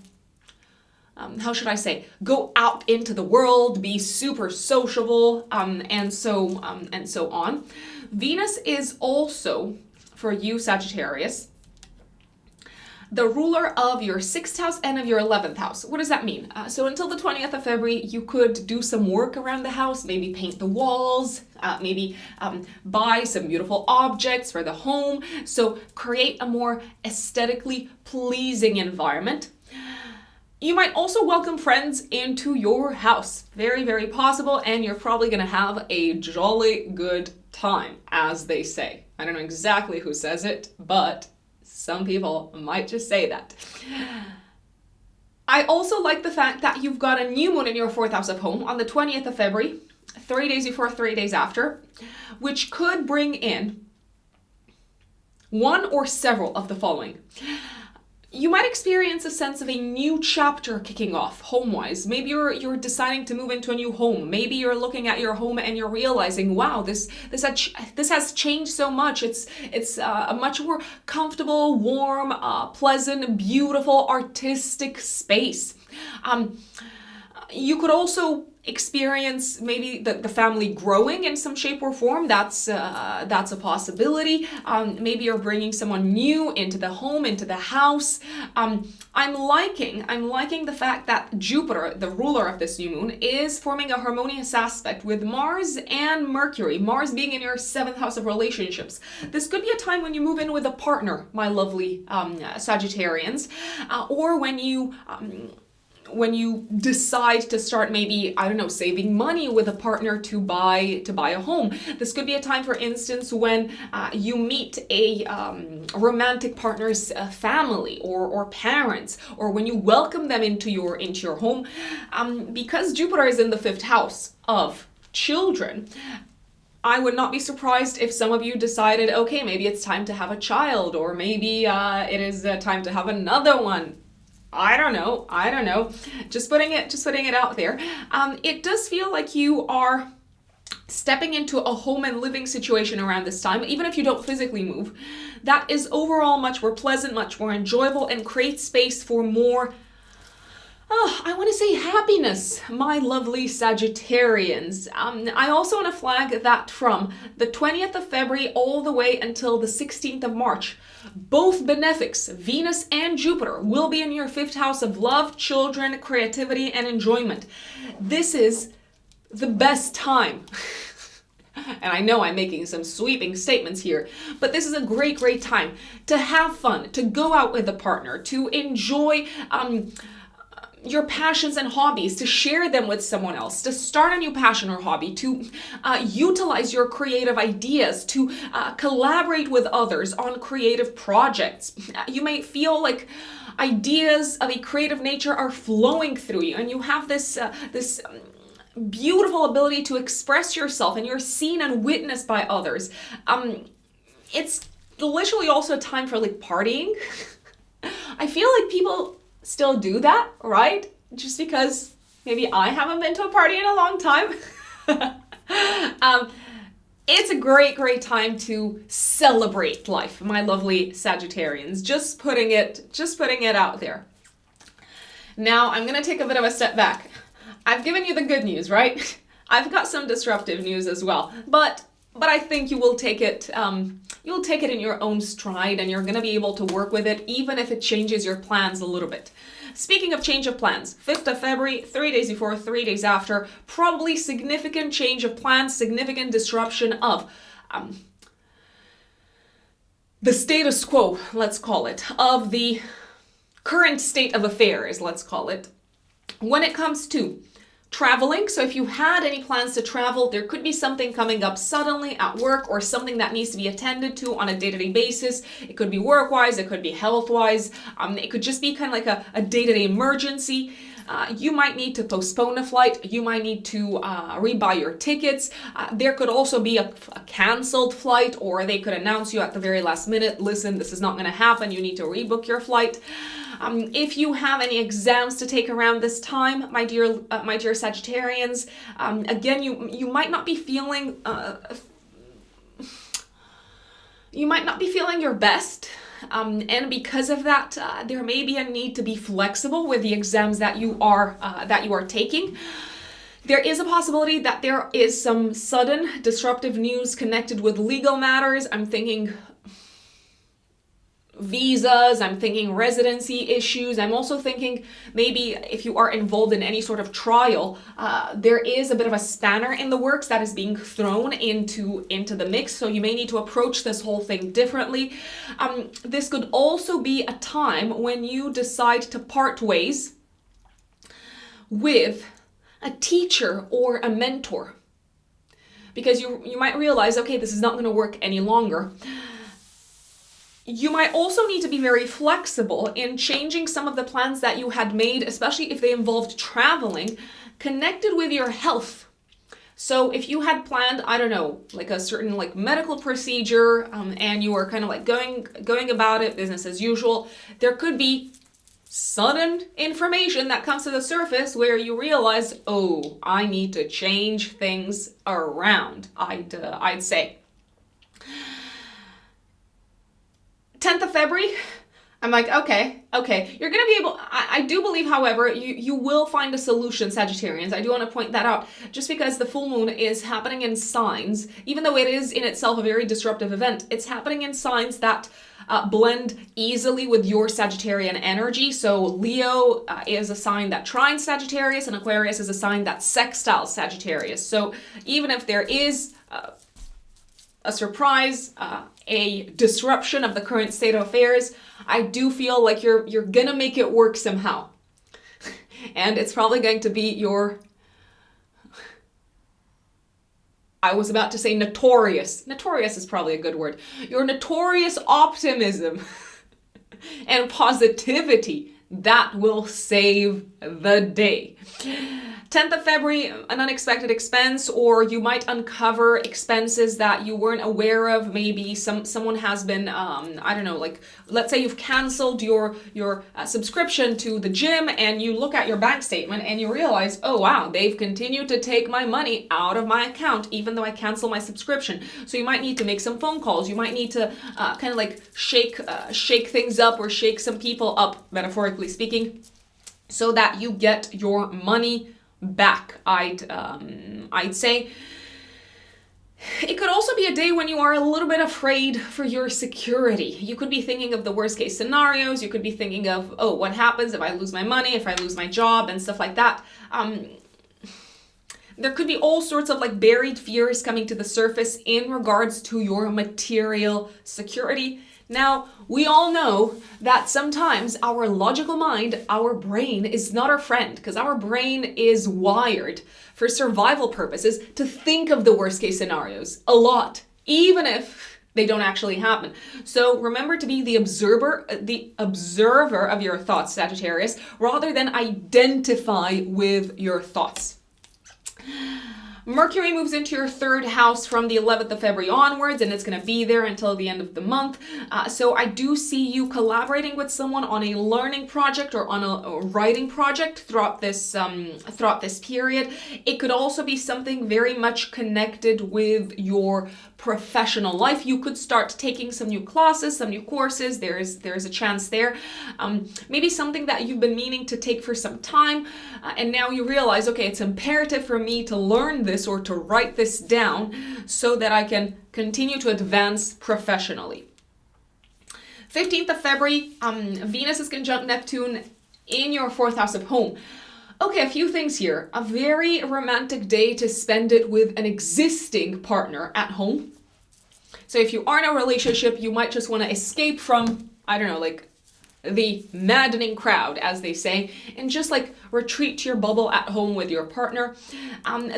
go out into the world, be super sociable, and so on. Venus is also, for you, Sagittarius, the ruler of your 6th house and of your 11th house. What does that mean? So until the 20th of February, you could do some work around the house, maybe paint the walls, maybe buy some beautiful objects for the home. So create a more aesthetically pleasing environment. You might also welcome friends into your house. Very, very possible, and you're probably going to have a jolly good time, as they say. I don't know exactly who says it, but some people might just say that. I also like the fact that you've got a new moon in your 4th house of home on the 20th of February, 3 days before, 3 days after, which could bring in one or several of the following. You might experience a sense of a new chapter kicking off home-wise. Maybe you're deciding to move into a new home. Maybe you're looking at your home and you're realizing, wow, this has changed so much. It's a much more comfortable, warm, pleasant, beautiful, artistic space. You could also experience maybe the family growing in some shape or form. That's a possibility. Maybe you're bringing someone new into the home, into the house. I'm liking the fact that Jupiter, the ruler of this new moon, is forming a harmonious aspect with Mars and Mercury. Mars being in your 7th house of relationships. This could be a time when you move in with a partner, my lovely Sagittarians, or when you decide to start maybe, I don't know, saving money with a partner to buy a home. This could be a time, for instance, when you meet a romantic partner's family or parents, or when you welcome them into your home. Because Jupiter is in the 5th house of children, I would not be surprised if some of you decided, okay, maybe it's time to have a child, or maybe it is time to have another one. I don't know. Just putting it out there. It does feel like you are stepping into a home and living situation around this time, even if you don't physically move. That is overall much more pleasant, much more enjoyable, and creates space for more, I want to say happiness, my lovely Sagittarians. I also want to flag that from the 20th of February all the way until the 16th of March, both benefics, Venus and Jupiter, will be in your 5th house of love, children, creativity, and enjoyment. This is the best time. And I know I'm making some sweeping statements here, but this is a great, great time to have fun, to go out with a partner, to enjoy your passions and hobbies, to share them with someone else, to start a new passion or hobby, to utilize your creative ideas, to collaborate with others on creative projects. You may feel like ideas of a creative nature are flowing through you, and you have this beautiful ability to express yourself, and you're seen and witnessed by others. It's literally also a time for like partying. I feel like people still do that, right? Just because maybe I haven't been to a party in a long time. It's a great, great time to celebrate life, my lovely Sagittarians. Just putting it out there. Now, I'm going to take a bit of a step back. I've given you the good news, right? I've got some disruptive news as well, but I think you will take it, you'll take it in your own stride, and you're going to be able to work with it, even if it changes your plans a little bit. Speaking of change of plans, 5th of February, 3 days before, 3 days after, probably significant change of plans, significant disruption of the status quo, let's call it, of the current state of affairs, let's call it, when it comes to traveling. So if you had any plans to travel, there could be something coming up suddenly at work or something that needs to be attended to on a day-to-day basis. It could be work-wise, it could be health-wise. It could just be kind of like a day-to-day emergency. You might need to postpone a flight. You might need to rebuy your tickets. There could also be a canceled flight, or they could announce you at the very last minute, listen, this is not going to happen. You need to rebook your flight. If you have any exams to take around this time, my dear Sagittarians, again, you might not be feeling your best. And because of that, there may be a need to be flexible with the exams that you are taking. There is a possibility that there is some sudden disruptive news connected with legal matters. I'm thinking visas, I'm thinking residency issues. I'm also thinking maybe if you are involved in any sort of trial, there is a bit of a spanner in the works that is being thrown into the mix. So you may need to approach this whole thing differently. This could also be a time when you decide to part ways with a teacher or a mentor, because you might realize, okay, this is not going to work any longer. You might also need to be very flexible in changing some of the plans that you had made, especially if they involved traveling, connected with your health. So if you had planned, I don't know, like a certain like medical procedure, and you were kind of like going about it business as usual, there could be sudden information that comes to the surface where you realize, oh, I need to change things around, I'd say. 10th of February, I'm like, okay, you're going to be able, I do believe, however, you will find a solution, Sagittarians. I do want to point that out, just because the full moon is happening in signs, even though it is in itself a very disruptive event, it's happening in signs that blend easily with your Sagittarian energy. So Leo is a sign that trines Sagittarius, and Aquarius is a sign that sextiles Sagittarius. So even if there is a surprise, a disruption of the current state of affairs, I do feel like you're gonna make it work somehow. And it's probably going to be your, I was about to say notorious is probably a good word, your notorious optimism and positivity that will save the day. 10th of February, an unexpected expense, or you might uncover expenses that you weren't aware of. Maybe someone has been, I don't know, like, let's say you've canceled your subscription to the gym, and you look at your bank statement and you realize, oh wow, they've continued to take my money out of my account even though I canceled my subscription. So you might need to make some phone calls. You might need to kind of like shake things up, or shake some people up, metaphorically speaking, so that you get your money back. I'd say it could also be a day when you are a little bit afraid for your security. You could be thinking of the worst case scenarios. You could be thinking of, oh, what happens if I lose my money, if I lose my job, and stuff like that. There could be all sorts of like buried fears coming to the surface in regards to your material security. Now, we all know that sometimes our logical mind, our brain, is not our friend, because our brain is wired for survival purposes to think of the worst case scenarios a lot, even if they don't actually happen. So remember to be the observer of your thoughts, Sagittarius, rather than identify with your thoughts. Mercury moves into your third house from the 11th of February onwards, and it's going to be there until the end of the month. So I do see you collaborating with someone on a learning project or on a writing project throughout this period. It could also be something very much connected with your professional life. You could start taking some new classes, some new courses. There's a chance there. Maybe something that you've been meaning to take for some time, and now you realize, okay, it's imperative for me to learn this or to write this down so that I can continue to advance professionally. 15th of February, Venus is conjunct Neptune in your fourth house of home. Okay, a few things here. A very romantic day to spend it with an existing partner at home. So if you are in a relationship, you might just want to escape from, I don't know, like the maddening crowd, as they say, and just like retreat to your bubble at home with your partner.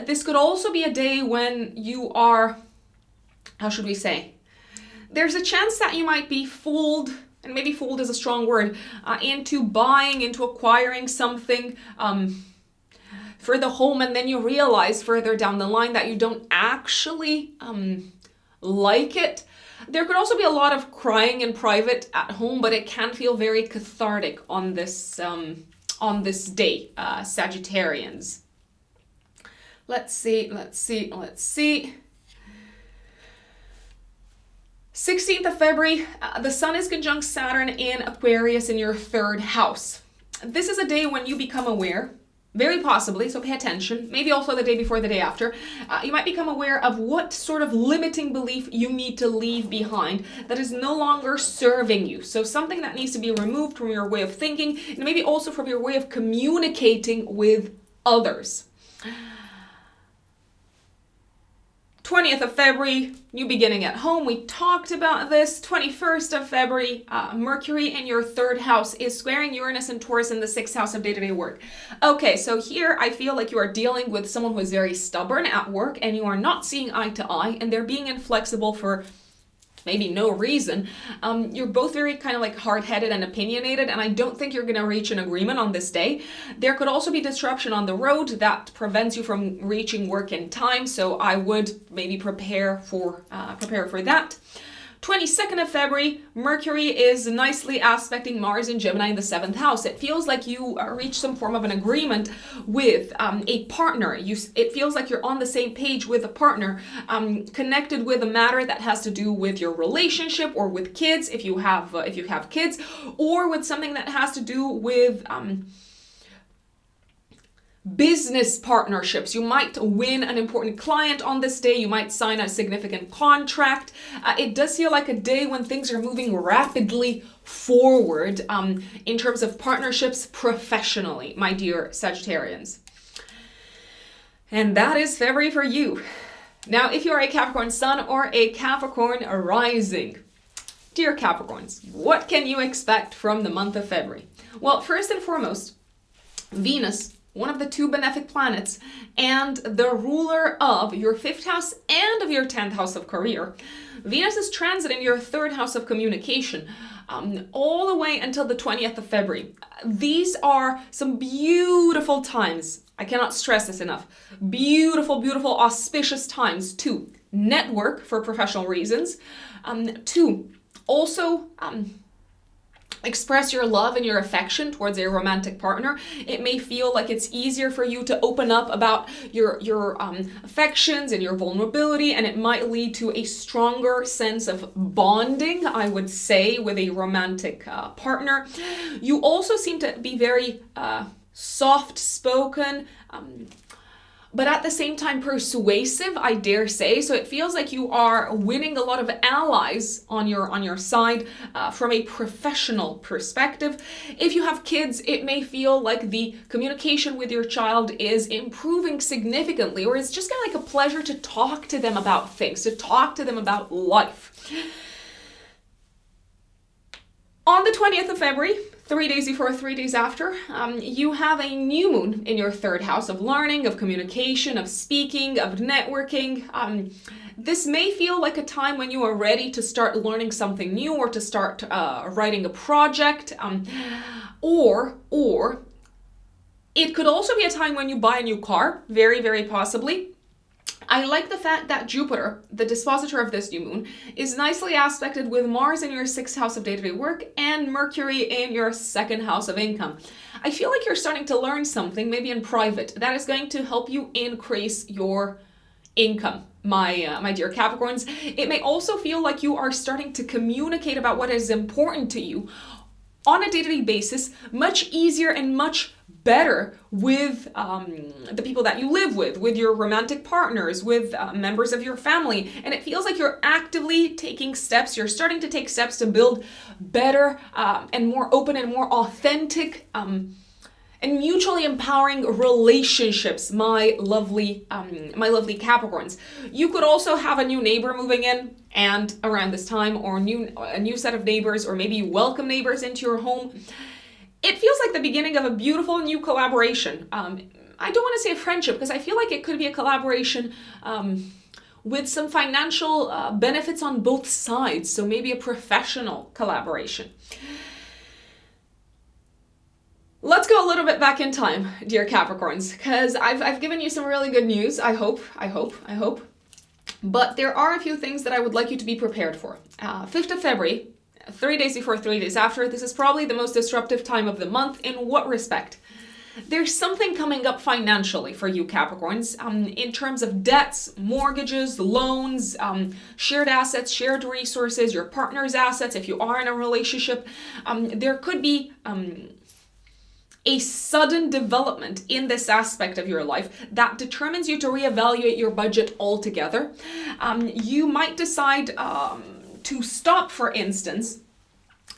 This could also be a day when you are, how should we say? There's a chance that you might be fooled, and maybe fooled is a strong word, into acquiring something for the home, and then you realize further down the line that you don't actually like it. There could also be a lot of crying in private at home, but it can feel very cathartic on this day, Sagittarians. Let's see. 16th of February, the Sun is conjunct Saturn in Aquarius in your 3rd house. This is a day when you become aware, very possibly, so pay attention, maybe also the day before, the day after, you might become aware of what sort of limiting belief you need to leave behind that is no longer serving you. So something that needs to be removed from your way of thinking, and maybe also from your way of communicating with others. 20th of February, new beginning at home. We talked about this. 21st of February, Mercury in your 3rd house is squaring Uranus and Taurus in the 6th house of day-to-day work. Okay, so here I feel like you are dealing with someone who is very stubborn at work and you are not seeing eye to eye and they're being inflexible for maybe no reason. You're both very kind of like hard-headed and opinionated, and I don't think you're going to reach an agreement on this day. There could also be disruption on the road that prevents you from reaching work in time, so I would maybe prepare for that. 22nd of February, Mercury is nicely aspecting Mars and Gemini in the 7th house. It feels like you reach some form of an agreement with a partner. It feels like you're on the same page with a partner, connected with a matter that has to do with your relationship or with kids, if you have kids, or with something that has to do with business partnerships. You might win an important client on this day. You might sign a significant contract. It does feel like a day when things are moving rapidly forward in terms of partnerships professionally, my dear Sagittarians. And that is February for you. Now, if you are a Capricorn Sun or a Capricorn Rising, dear Capricorns, what can you expect from the month of February? Well, first and foremost, Venus, one of the 2 benefic planets, and the ruler of your 5th house and of your 10th house of career. Venus is transiting your 3rd house of communication all the way until the 20th of February. These are some beautiful times. I cannot stress this enough. Beautiful, beautiful, auspicious times to network for professional reasons, to also express your love and your affection towards a romantic partner. It may feel like it's easier for you to open up about your affections and your vulnerability, and it might lead to a stronger sense of bonding, I would say, with a romantic partner. You also seem to be very soft-spoken, but at the same time persuasive, I dare say. So it feels like you are winning a lot of allies on your side from a professional perspective. If you have kids, it may feel like the communication with your child is improving significantly, or it's just kind of like a pleasure to talk to them about things, to talk to them about life. On the 20th of February, 3 days before, 3 days after, you have a new moon in your 3rd house of learning, of communication, of speaking, of networking. This may feel like a time when you are ready to start learning something new or to start writing a project, or it could also be a time when you buy a new car, very, very possibly. I like the fact that Jupiter, the dispositor of this new moon, is nicely aspected with Mars in your 6th house of day-to-day work and Mercury in your 2nd house of income. I feel like you're starting to learn something, maybe in private, that is going to help you increase your income, my dear Capricorns. It may also feel like you are starting to communicate about what is important to you on a day-to-day basis, much easier and much better with the people that you live with your romantic partners, with members of your family. And it feels like you're actively taking steps, you're starting to take steps to build better and more open and more authentic and mutually empowering relationships, my lovely Capricorns. You could also have a new neighbor moving in and around this time, or a new set of neighbors, or maybe you welcome neighbors into your home. It feels like the beginning of a beautiful new collaboration. I don't want to say a friendship, because I feel like it could be a collaboration with some financial benefits on both sides. So maybe a professional collaboration. Let's go a little bit back in time, dear Capricorns, because I've given you some really good news. I hope. But there are a few things that I would like you to be prepared for. 5th of February, 3 days before, 3 days after, this is probably the most disruptive time of the month. In what respect? There's something coming up financially for you Capricorns, in terms of debts, mortgages, loans, shared assets, shared resources, your partner's assets. If you are in a relationship, there could be a sudden development in this aspect of your life that determines you to reevaluate your budget altogether. You might decide to stop, for instance,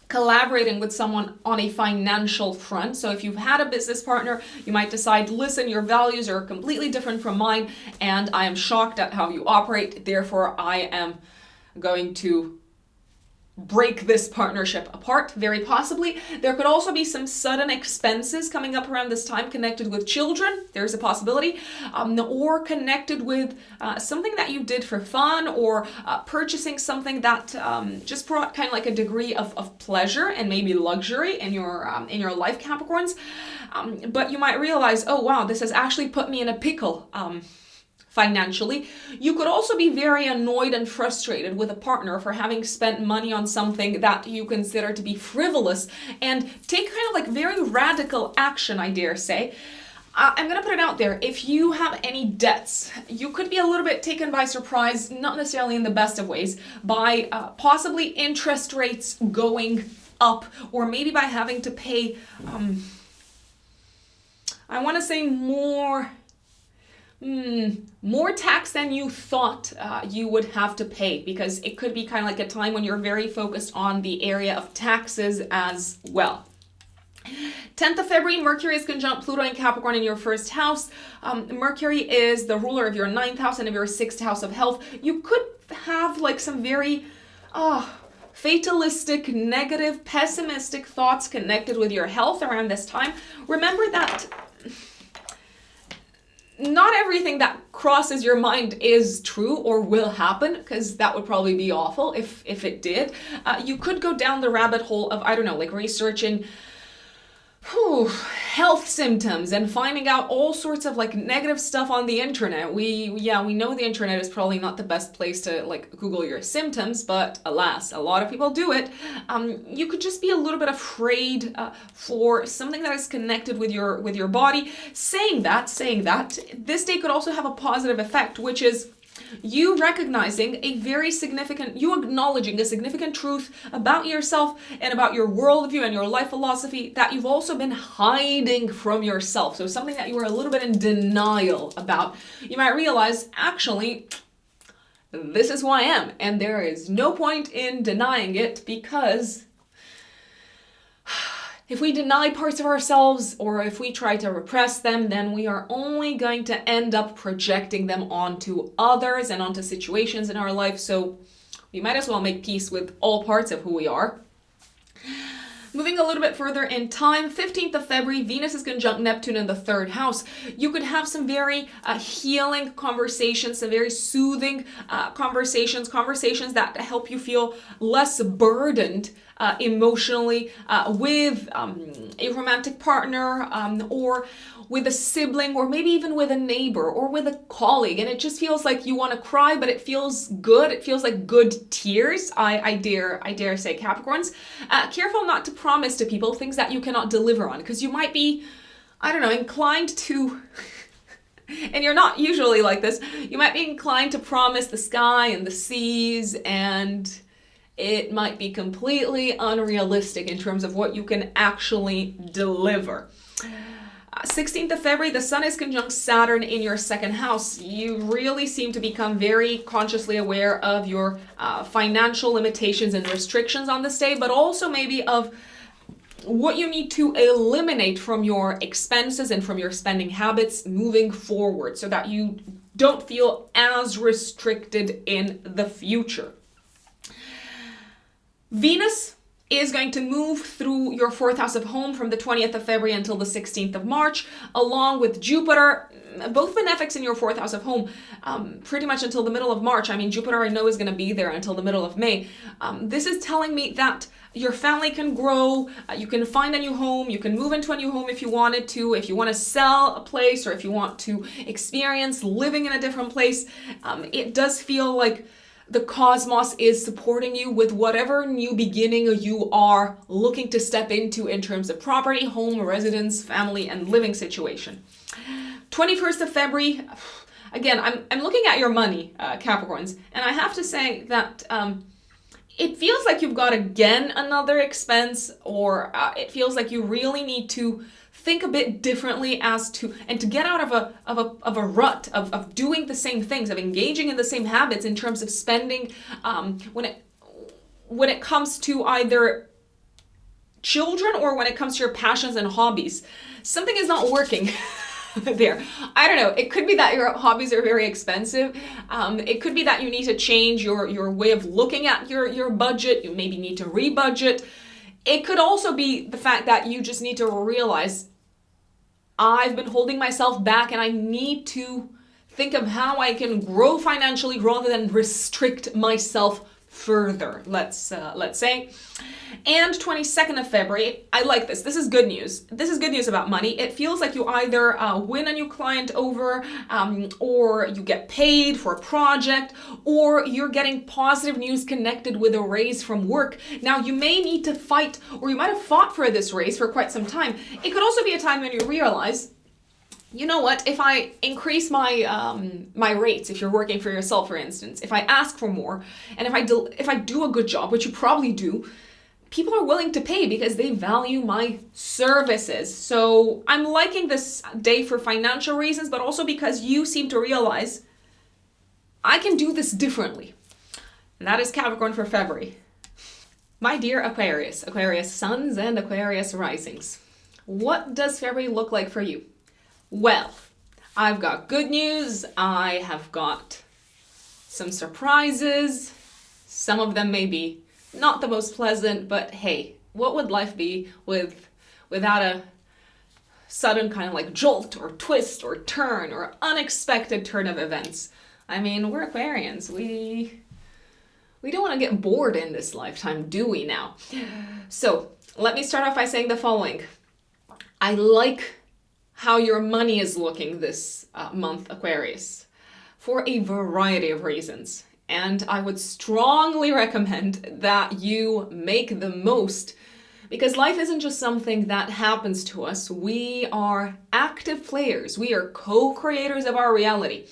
collaborating with someone on a financial front. So if you've had a business partner, you might decide, listen, your values are completely different from mine, and I am shocked at how you operate. Therefore, I am going to break this partnership apart, very possibly. There could also be some sudden expenses coming up around this time connected with children. There's a possibility. Or connected with something that you did for fun, or purchasing something that just brought kind of like a degree of pleasure and maybe luxury in your life, Capricorns. But you might realize, oh wow, this has actually put me in a pickle. Financially. You could also be very annoyed and frustrated with a partner for having spent money on something that you consider to be frivolous, and take kind of like very radical action, I dare say. I'm going to put it out there. If you have any debts, you could be a little bit taken by surprise, not necessarily in the best of ways, by possibly interest rates going up, or maybe by having to pay, I want to say more tax than you thought you would have to pay, because it could be kind of like a time when you're very focused on the area of taxes as well. 10th of February, Mercury is conjunct Pluto and Capricorn in your first house. Mercury is the ruler of your 9th house and of your 6th house of health. You could have like some very fatalistic, negative, pessimistic thoughts connected with your health around this time. Remember that not everything that crosses your mind is true or will happen, because that would probably be awful if it did. You could go down the rabbit hole of, I don't know, like researching health symptoms and finding out all sorts of like negative stuff on the internet. We know the internet is probably not the best place to like Google your symptoms, but alas, a lot of people do it. You could just be a little bit afraid for something that is connected with your body. Saying that, this day could also have a positive effect, which is you recognizing you acknowledging a significant truth about yourself and about your worldview and your life philosophy that you've also been hiding from yourself. So something that you were a little bit in denial about. You might realize, actually, this is who I am, and there is no point in denying it, because if we deny parts of ourselves, or if we try to repress them, then we are only going to end up projecting them onto others and onto situations in our life. So we might as well make peace with all parts of who we are. Moving a little bit further in time, 15th of February, Venus is conjunct Neptune in the 3rd house. You could have some very healing conversations, some very soothing conversations that help you feel less burdened emotionally with a romantic partner, or with a sibling, or maybe even with a neighbor or with a colleague, and it just feels like you want to cry, but it feels good. It feels like good tears. I dare say, Capricorns, careful not to promise to people things that you cannot deliver on, because you might be, I don't know, inclined to and you're not usually like this, you might be inclined to promise the sky and the seas, and it might be completely unrealistic in terms of what you can actually deliver. 16th of February, the Sun is conjunct Saturn in your 2nd house. You really seem to become very consciously aware of your financial limitations and restrictions on this day, but also maybe of what you need to eliminate from your expenses and from your spending habits moving forward so that you don't feel as restricted in the future. Venus is going to move through your 4th house of home from the 20th of February until the 16th of March, along with Jupiter, both benefics in your 4th house of home, pretty much until the middle of March. I mean, Jupiter I know is going to be there until the middle of May. This is telling me that your family can grow, you can find a new home, you can move into a new home if you wanted to, if you want to sell a place, or if you want to experience living in a different place. It does feel like the cosmos is supporting you with whatever new beginning you are looking to step into in terms of property, home, residence, family, and living situation. 21st of February, again, I'm looking at your money, Capricorns, and I have to say that it feels like you've got again another expense, or it feels like you really need to think a bit differently and to get out of a rut of doing the same things, of engaging in the same habits in terms of spending when it comes to either children or when it comes to your passions and hobbies. Something is not working there. I don't know. It could be that your hobbies are very expensive. It could be that you need to change your way of looking at your budget. You maybe need to rebudget. It could also be the fact that you just need to realize, I've been holding myself back and I need to think of how I can grow financially rather than restrict myself further, let's say. And 22nd of February, I like this. This is good news. This is good news about money. It feels like you either win a new client over, or you get paid for a project, or you're getting positive news connected with a raise from work. Now, you may need to fight, or you might have fought for this raise for quite some time. It could also be a time when you realize, you know what, if I increase my rates, if you're working for yourself, for instance, if I ask for more, and if I do a good job, which you probably do, people are willing to pay because they value my services. So I'm liking this day for financial reasons, but also because you seem to realize I can do this differently. And that is Capricorn for February. My dear Aquarius, Aquarius suns and Aquarius risings. What does February look like for you? Well, I've got good news. I have got some surprises. Some of them may be not the most pleasant, but hey, what would life be without a sudden kind of like jolt or twist or turn or unexpected turn of events? I mean, we're Aquarians. We don't want to get bored in this lifetime, do we now? So let me start off by saying the following. I like how your money is looking this month, Aquarius, for a variety of reasons. And I would strongly recommend that you make the most, because life isn't just something that happens to us. We are active players. We are co-creators of our reality.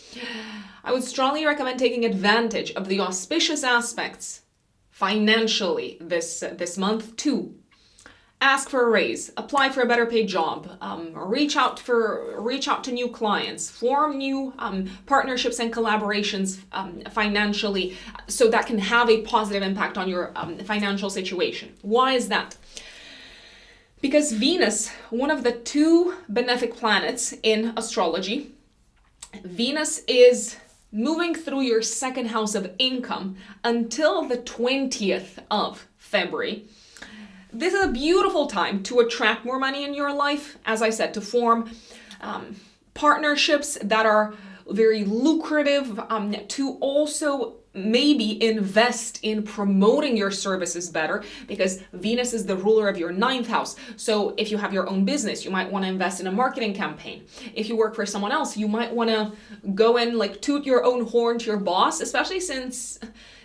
I would strongly recommend taking advantage of the auspicious aspects financially this month too. Ask for a raise, apply for a better paid job, reach out to new clients, form new partnerships and collaborations financially, so that can have a positive impact on your financial situation. Why is that? Because Venus, one of the 2 benefic planets in astrology, Venus is moving through your 2nd house of income until the 20th of February. This is a beautiful time to attract more money in your life, as I said, to form partnerships that are very lucrative, to also maybe invest in promoting your services better, because Venus is the ruler of your 9th house. So if you have your own business, you might want to invest in a marketing campaign. If you work for someone else, you might want to go and like toot your own horn to your boss, especially since,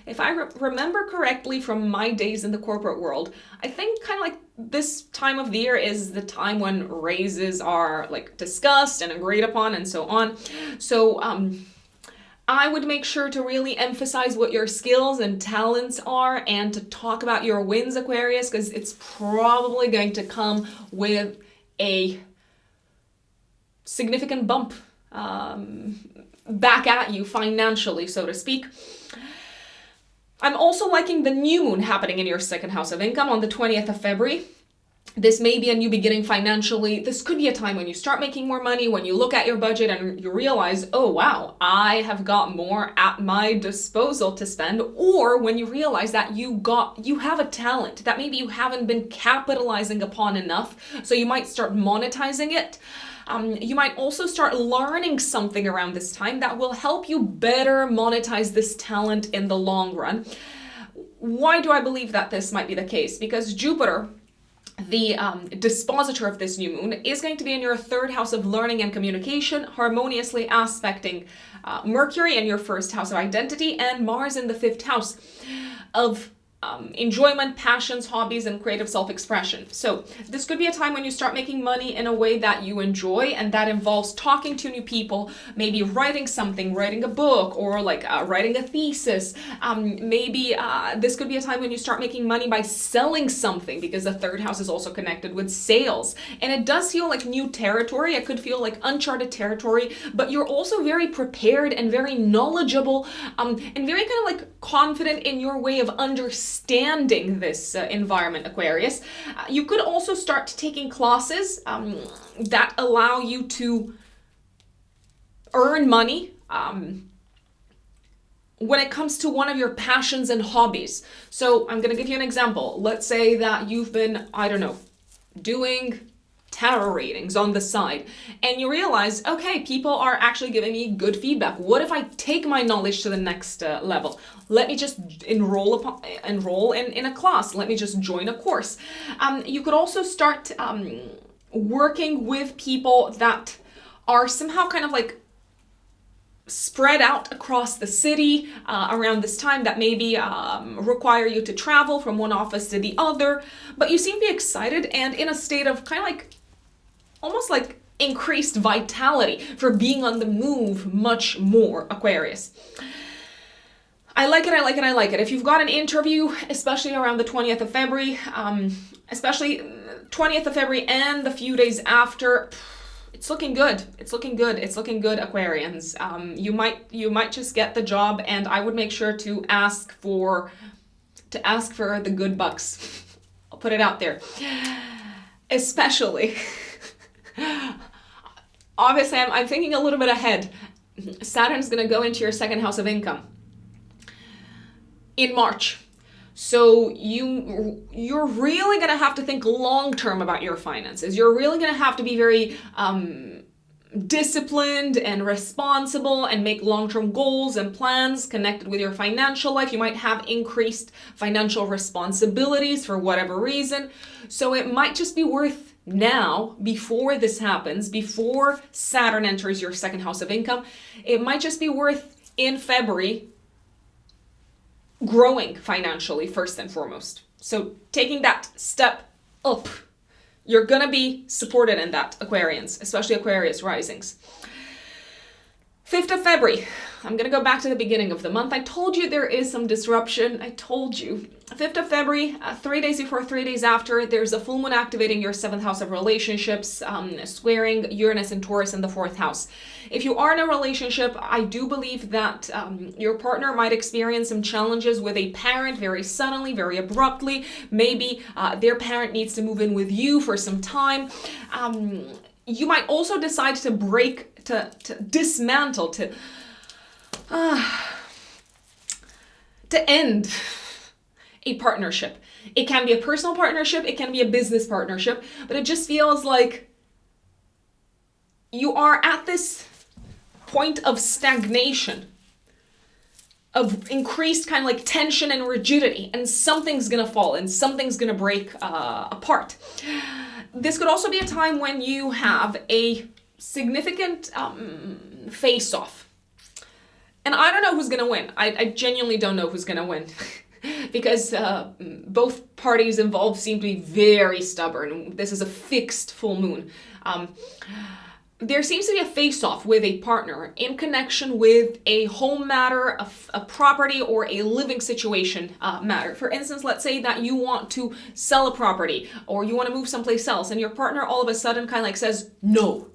if I remember correctly from my days in the corporate world, I think kind of like this time of the year is the time when raises are like discussed and agreed upon and so on. So I would make sure to really emphasize what your skills and talents are and to talk about your wins, Aquarius, because it's probably going to come with a significant bump back at you financially, so to speak. I'm also liking the new moon happening in your 2nd house of income on the 20th of February. This may be a new beginning financially. This could be a time when you start making more money, when you look at your budget and you realize, oh wow, I have got more at my disposal to spend, or when you realize that you have a talent that maybe you haven't been capitalizing upon enough, so you might start monetizing it. You might also start learning something around this time that will help you better monetize this talent in the long run. Why do I believe that this might be the case? Because Jupiter, the dispositor of this new moon, is going to be in your third house of learning and communication, harmoniously aspecting Mercury in your first house of identity and Mars in the fifth house of enjoyment, passions, hobbies, and creative self-expression. So this could be a time when you start making money in a way that you enjoy, and that involves talking to new people, maybe writing something, writing a book, or like writing a thesis. Maybe this could be a time when you start making money by selling something, because the third house is also connected with sales. And it does feel like new territory. It could feel like uncharted territory, but you're also very prepared and very knowledgeable and very kind of like confident in your way of understanding this environment, Aquarius. You could also start taking classes that allow you to earn money when it comes to one of your passions and hobbies. So I'm going to give you an example. Let's say that you've been, I don't know, doing tarot readings on the side, and you realize, okay, people are actually giving me good feedback. What if I take my knowledge to the next level? Let me just enroll in a class. Let me just join a course. You could also start working with people that are somehow kind of like spread out across the city around this time, that maybe require you to travel from one office to the other, but you seem to be excited and in a state of kind of like almost like increased vitality for being on the move much more, Aquarius. I like it, I like it, I like it. If you've got an interview, especially around the 20th of February, especially 20th of February and the few days after, it's looking good. It's looking good. It's looking good, Aquarians. You might just get the job, and I would make sure to ask for the good bucks. I'll put it out there. Especially, obviously, I'm thinking a little bit ahead. Saturn's going to go into your second house of income in March. So you're really going to have to think long-term about your finances. You're really going to have to be very disciplined and responsible and make long-term goals and plans connected with your financial life. You might have increased financial responsibilities for whatever reason. So it might just be worth now, before this happens, before Saturn enters your second house of income, it might just be worth in February growing financially first and foremost. So taking that step up, you're gonna be supported in that, Aquarians, especially Aquarius risings. 5th of February, I'm gonna go back to the beginning of the month. I told you there is some disruption. I told you. 5th of February, 3 days before, 3 days after, there's a full moon activating your 7th house of relationships, squaring Uranus and Taurus in the 4th house. If you are in a relationship, I do believe that your partner might experience some challenges with a parent very suddenly, very abruptly. Maybe their parent needs to move in with you for some time. You might also decide to break, to dismantle, to end a partnership. It can be a personal partnership, it can be a business partnership, but it just feels like you are at this point of stagnation, of increased kind of like tension and rigidity, and something's gonna fall and something's gonna break apart. This could also be a time when you have a significant face-off. And I don't know who's gonna win. I genuinely don't know who's gonna win. Because both parties involved seem to be very stubborn. This is a fixed full moon. There seems to be a face-off with a partner in connection with a home matter, a property, or a living situation matter. For instance, let's say that you want to sell a property or you want to move someplace else, and your partner all of a sudden kind of like says no.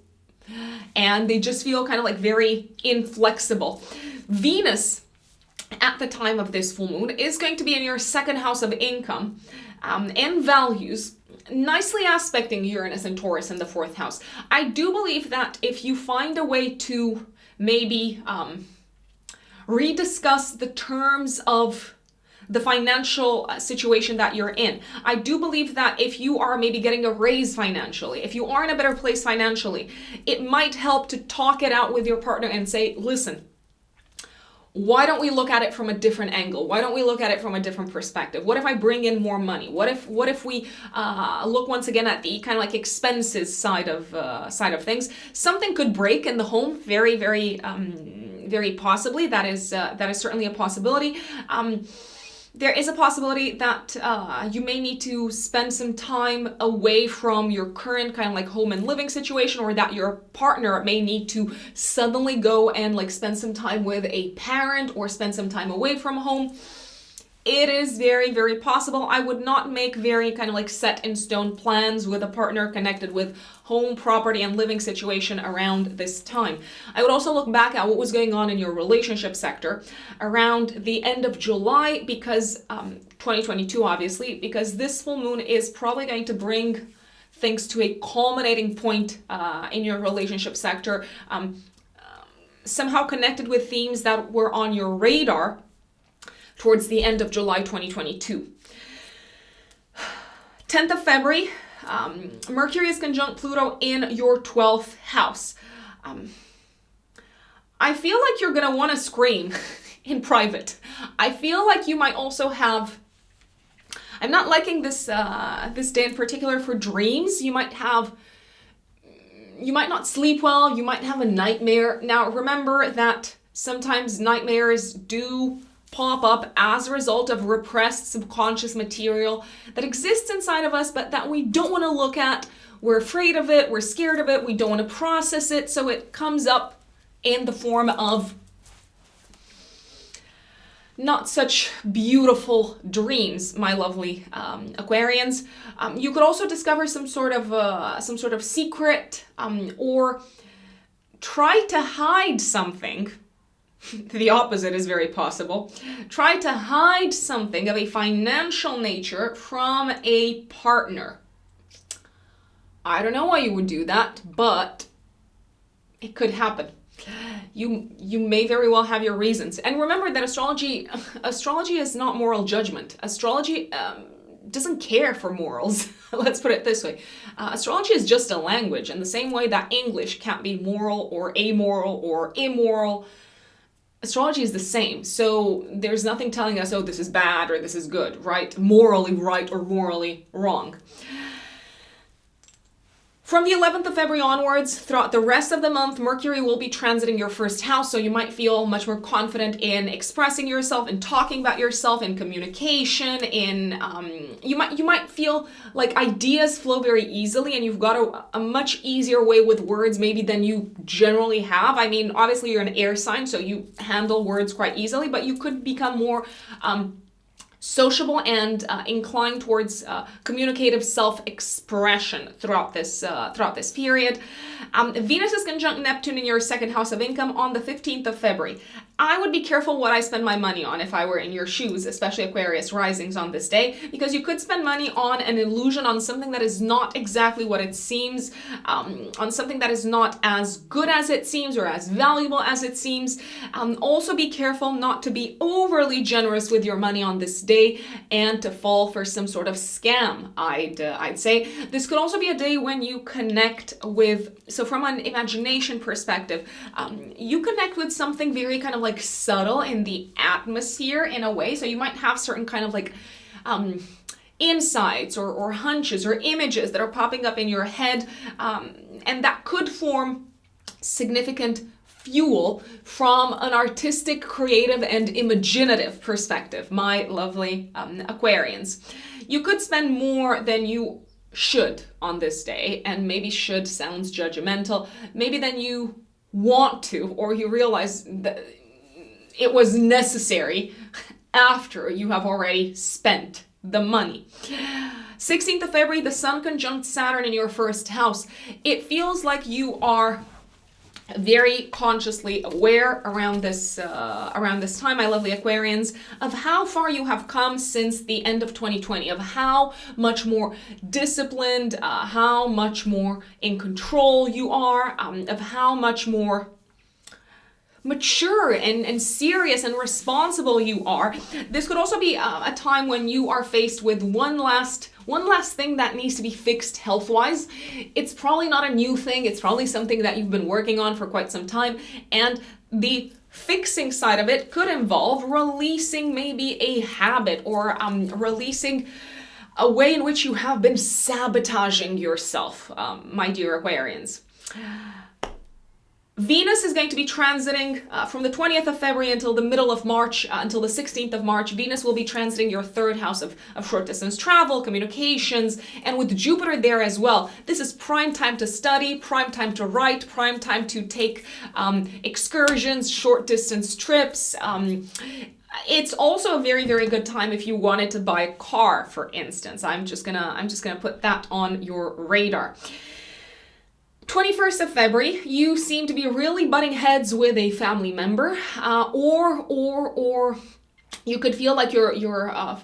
And they just feel kind of like very inflexible. Venus, at the time of this full moon, is going to be in your second house of income and values. nicely aspecting Uranus and Taurus in the 4th house. I do believe that if you find a way to maybe rediscuss the terms of the financial situation that you're in. I do believe that if you are maybe getting a raise financially, if you are in a better place financially, it might help to talk it out with your partner and say, listen, why don't we look at it from a different angle? Why don't we look at it from a different perspective? What if I bring in more money? What if we look once again at the kind of like expenses side of things? Something could break in the home, very, very, very possibly. That is certainly a possibility. There is a possibility that you may need to spend some time away from your current kind of like home and living situation, or that your partner may need to suddenly go and like spend some time with a parent or spend some time away from home. It is very, very possible. I would not make very kind of like set in stone plans with a partner connected with home, property, and living situation around this time. I would also look back at what was going on in your relationship sector around the end of July, because 2022, obviously, because this full moon is probably going to bring things to a culminating point in your relationship sector, somehow connected with themes that were on your radar towards the end of July 2022. 10th of February, Mercury is conjunct Pluto in your 12th house. I feel like you're going to want to scream in private. I feel like you might also have, I'm not liking this day in particular for dreams. You might not sleep well. You might have a nightmare. Now, remember that sometimes nightmares do pop up as a result of repressed subconscious material that exists inside of us, but that we don't want to look at. We're afraid of it, we're scared of it, we don't want to process it, so it comes up in the form of not such beautiful dreams, my lovely Aquarians. You could also discover some sort of secret, or try to hide something. The opposite is very possible. Try to hide something of a financial nature from a partner. I don't know why you would do that, but it could happen. You may very well have your reasons. And remember that astrology is not moral judgment. Astrology doesn't care for morals. Let's put it this way. Astrology is just a language, in the same way that English can't be moral or amoral or immoral. Astrology is the same, so there's nothing telling us, oh, this is bad or this is good, right? Morally right or morally wrong. From the 11th of February onwards, throughout the rest of the month, Mercury will be transiting your 1st house, so you might feel much more confident in expressing yourself, in talking about yourself, in communication, you might feel like ideas flow very easily, and you've got a much easier way with words maybe than you generally have. I mean, obviously you're an air sign, so you handle words quite easily, but you could become more sociable and inclined towards communicative self-expression throughout this period. Venus is conjunct Neptune in your 2nd house of income on the 15th of February. I would be careful what I spend my money on if I were in your shoes, especially Aquarius risings on this day, because you could spend money on an illusion, on something that is not exactly what it seems, on something that is not as good as it seems or as valuable as it seems. Also be careful not to be overly generous with your money on this day and to fall for some sort of scam, I'd say. This could also be a day when you connect with, so from an imagination perspective, you connect with something very kind of like subtle in the atmosphere in a way. So you might have certain kind of like insights or hunches or images that are popping up in your head, and that could form significant fuel from an artistic, creative, and imaginative perspective, my lovely Aquarians. You could spend more than you should on this day, and maybe should sounds judgmental, maybe than you want to, or you realize that it was necessary after you have already spent the money. 16th of February, the Sun conjunct Saturn in your 1st house. It feels like you are very consciously aware around this time, my lovely Aquarians, of how far you have come since the end of 2020, of how much more disciplined, how much more in control you are, of how much more mature and serious and responsible you are. This could also be a time when you are faced with one last thing that needs to be fixed health-wise. It's probably not a new thing. It's probably something that you've been working on for quite some time. And the fixing side of it could involve releasing maybe a habit or releasing a way in which you have been sabotaging yourself, my dear Aquarians. Venus is going to be transiting from the 20th of February until the middle of March, until the 16th of March. Venus will be transiting your third house of short distance travel, communications, and with Jupiter there as well. This is prime time to study, prime time to write, prime time to take excursions, short distance trips. It's also a very, very good time if you wanted to buy a car, for instance. I'm just gonna put that on your radar. 21st of February, you seem to be really butting heads with a family member, or you could feel like your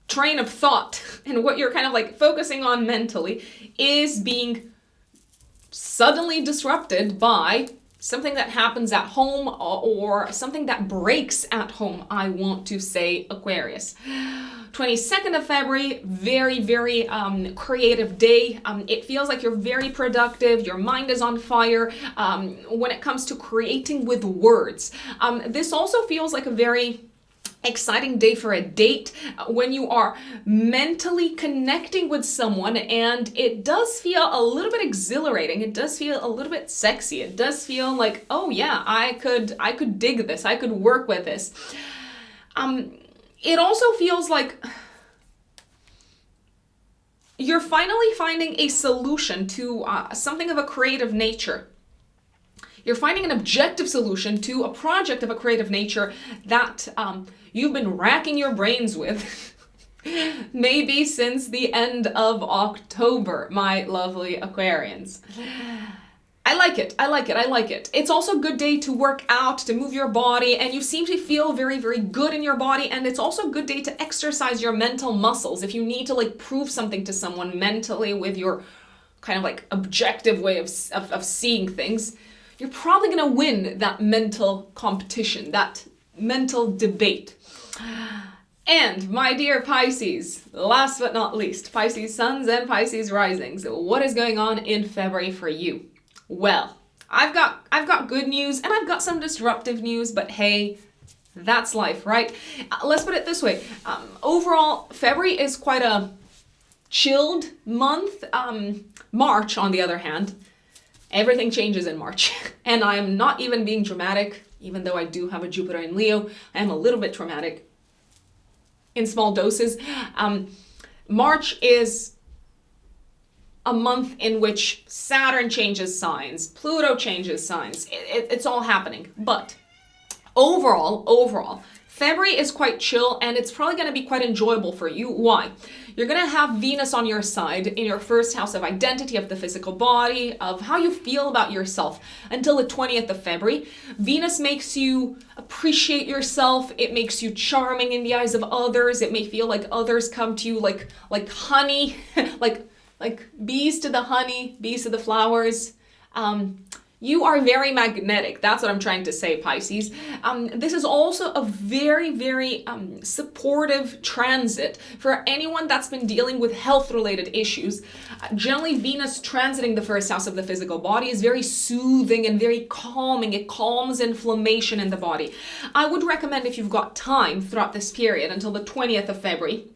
train of thought and what you're kind of like focusing on mentally is being suddenly disrupted by something that happens at home or something that breaks at home, I want to say, Aquarius. 22nd of February, very, very creative day. It feels like you're very productive. Your mind is on fire when it comes to creating with words. This also feels like a very exciting day for a date when you are mentally connecting with someone, and it does feel a little bit exhilarating. It does feel a little bit sexy. It does feel like, oh yeah, I could dig this. I could work with this. It also feels like you're finally finding a solution to something of a creative nature. You're finding an objective solution to a project of a creative nature that you've been racking your brains with maybe since the end of October, my lovely Aquarians. I like it. I like it. I like it. It's also a good day to work out, to move your body, and you seem to feel very, very good in your body. And it's also a good day to exercise your mental muscles. If you need to like prove something to someone mentally with your kind of like objective way of seeing things, you're probably going to win that mental competition, that mental debate. And my dear Pisces, last but not least, Pisces suns and Pisces risings. What is going on in February for you? Well, I've got good news and I've got some disruptive news, but hey, that's life, right? Let's put it this way. Overall, February is quite a chilled month. March, on the other hand, everything changes in March. And I'm not even being dramatic, even though I do have a Jupiter in Leo. I am a little bit dramatic in small doses. March is a month in which Saturn changes signs, Pluto changes signs. It's all happening. But overall, February is quite chill and it's probably going to be quite enjoyable for you. Why? You're going to have Venus on your side in your first house of identity, of the physical body, of how you feel about yourself until the 20th of February. Venus makes you appreciate yourself. It makes you charming in the eyes of others. It may feel like others come to you like honey, like bees to the honey, bees to the flowers. You are very magnetic. That's what I'm trying to say, Pisces. This is also a very, very supportive transit for anyone that's been dealing with health-related issues. Generally, Venus transiting the first house of the physical body is very soothing and very calming. It calms inflammation in the body. I would recommend, if you've got time throughout this period until the 20th of February,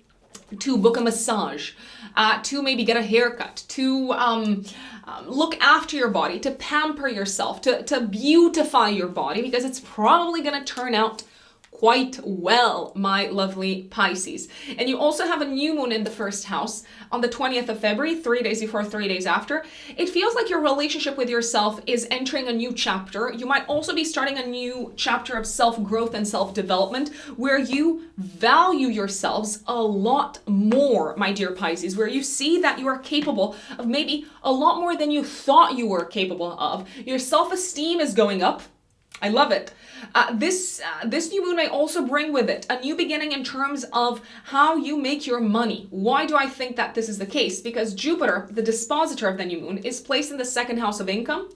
to book a massage, to maybe get a haircut, to look after your body, to pamper yourself, to beautify your body, because it's probably going to turn out quite well, my lovely Pisces. And you also have a new moon in the first house on the 20th of February, 3 days before, 3 days after. It feels like your relationship with yourself is entering a new chapter. You might also be starting a new chapter of self-growth and self-development where you value yourselves a lot more, my dear Pisces, where you see that you are capable of maybe a lot more than you thought you were capable of. Your self-esteem is going up. I love it. This new moon may also bring with it a new beginning in terms of how you make your money. Why do I think that this is the case? Because Jupiter, the dispositor of the new moon, is placed in the second house of income.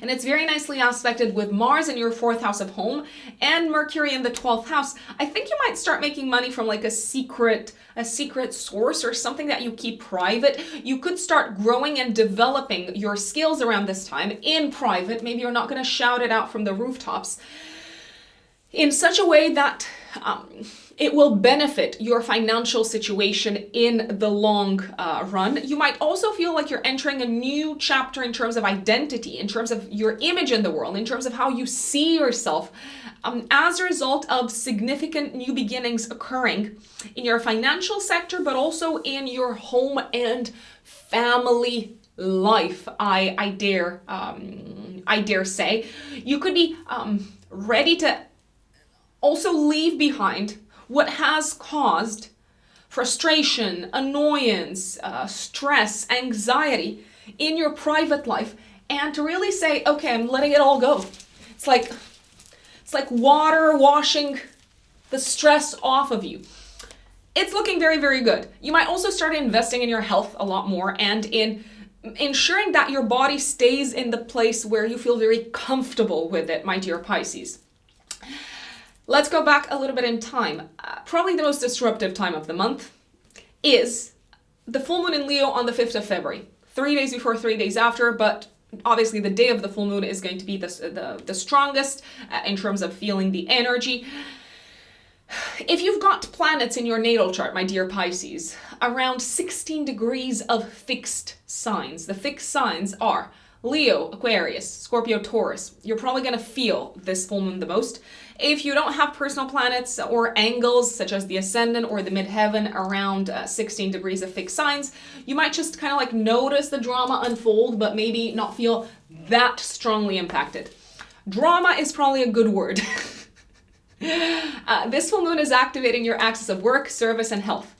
And it's very nicely aspected with Mars in your fourth house of home and Mercury in the 12th house. I think you might start making money from like a secret source or something that you keep private. You could start growing and developing your skills around this time in private. Maybe you're not going to shout it out from the rooftops in such a way that it will benefit your financial situation in the long run. You might also feel like you're entering a new chapter in terms of identity, in terms of your image in the world, in terms of how you see yourself, as a result of significant new beginnings occurring in your financial sector, but also in your home and family life. I dare say you could be ready to also leave behind what has caused frustration, annoyance, stress, anxiety in your private life, and to really say, okay, I'm letting it all go. It's like water washing the stress off of you. It's looking very, very good. You might also start investing in your health a lot more and in ensuring that your body stays in the place where you feel very comfortable with it, my dear Pisces. Let's go back a little bit in time. Probably the most disruptive time of the month is the full moon in Leo on the 5th of February. 3 days before, 3 days after, but obviously the day of the full moon is going to be the strongest in terms of feeling the energy. If you've got planets in your natal chart, my dear Pisces, around 16 degrees of fixed signs. The fixed signs are Leo, Aquarius, Scorpio, Taurus. You're probably going to feel this full moon the most. If you don't have personal planets or angles such as the ascendant or the midheaven around 16 degrees of fixed signs, you might just kind of like notice the drama unfold, but maybe not feel that strongly impacted. Drama is probably a good word. This full moon is activating your axis of work, service, and health.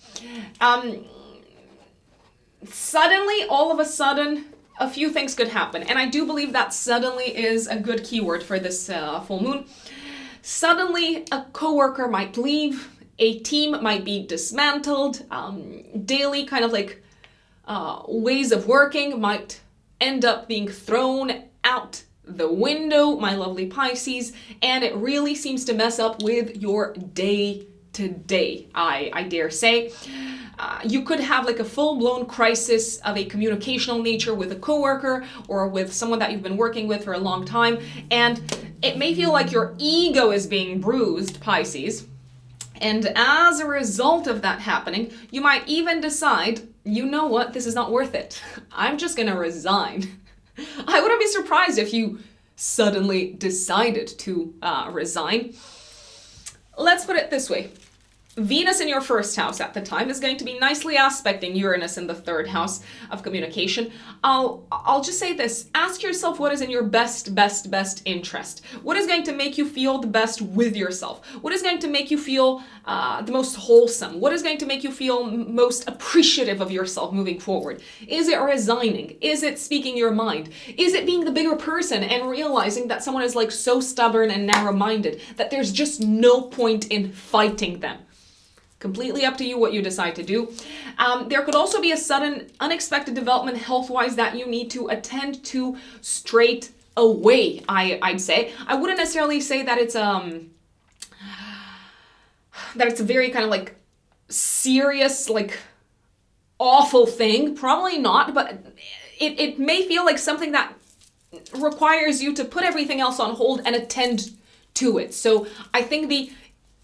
Suddenly, all of a sudden, a few things could happen. And I do believe that suddenly is a good keyword for this full moon. Suddenly, a coworker might leave, a team might be dismantled, daily kind of like ways of working might end up being thrown out the window, my lovely Pisces, and it really seems to mess up with your day-to-day, I dare say. You could have like a full-blown crisis of a communicational nature with a coworker or with someone that you've been working with for a long time, and it may feel like your ego is being bruised, Pisces, and as a result of that happening, you might even decide, you know what, this is not worth it. I'm just gonna resign. I wouldn't be surprised if you suddenly decided to resign. Let's put it this way. Venus in your first house at the time is going to be nicely aspecting Uranus in the third house of communication. I'll just say this. Ask yourself what is in your best interest. What is going to make you feel the best with yourself? What is going to make you feel the most wholesome? What is going to make you feel most appreciative of yourself moving forward? Is it resigning? Is it speaking your mind? Is it being the bigger person and realizing that someone is like so stubborn and narrow-minded that there's just no point in fighting them? Completely up to you what you decide to do. There could also be a sudden, unexpected development health-wise that you need to attend to straight away, I'd say. I wouldn't necessarily say that it's a very kind of like serious, like awful thing. Probably not, but it may feel like something that requires you to put everything else on hold and attend to it. So I think the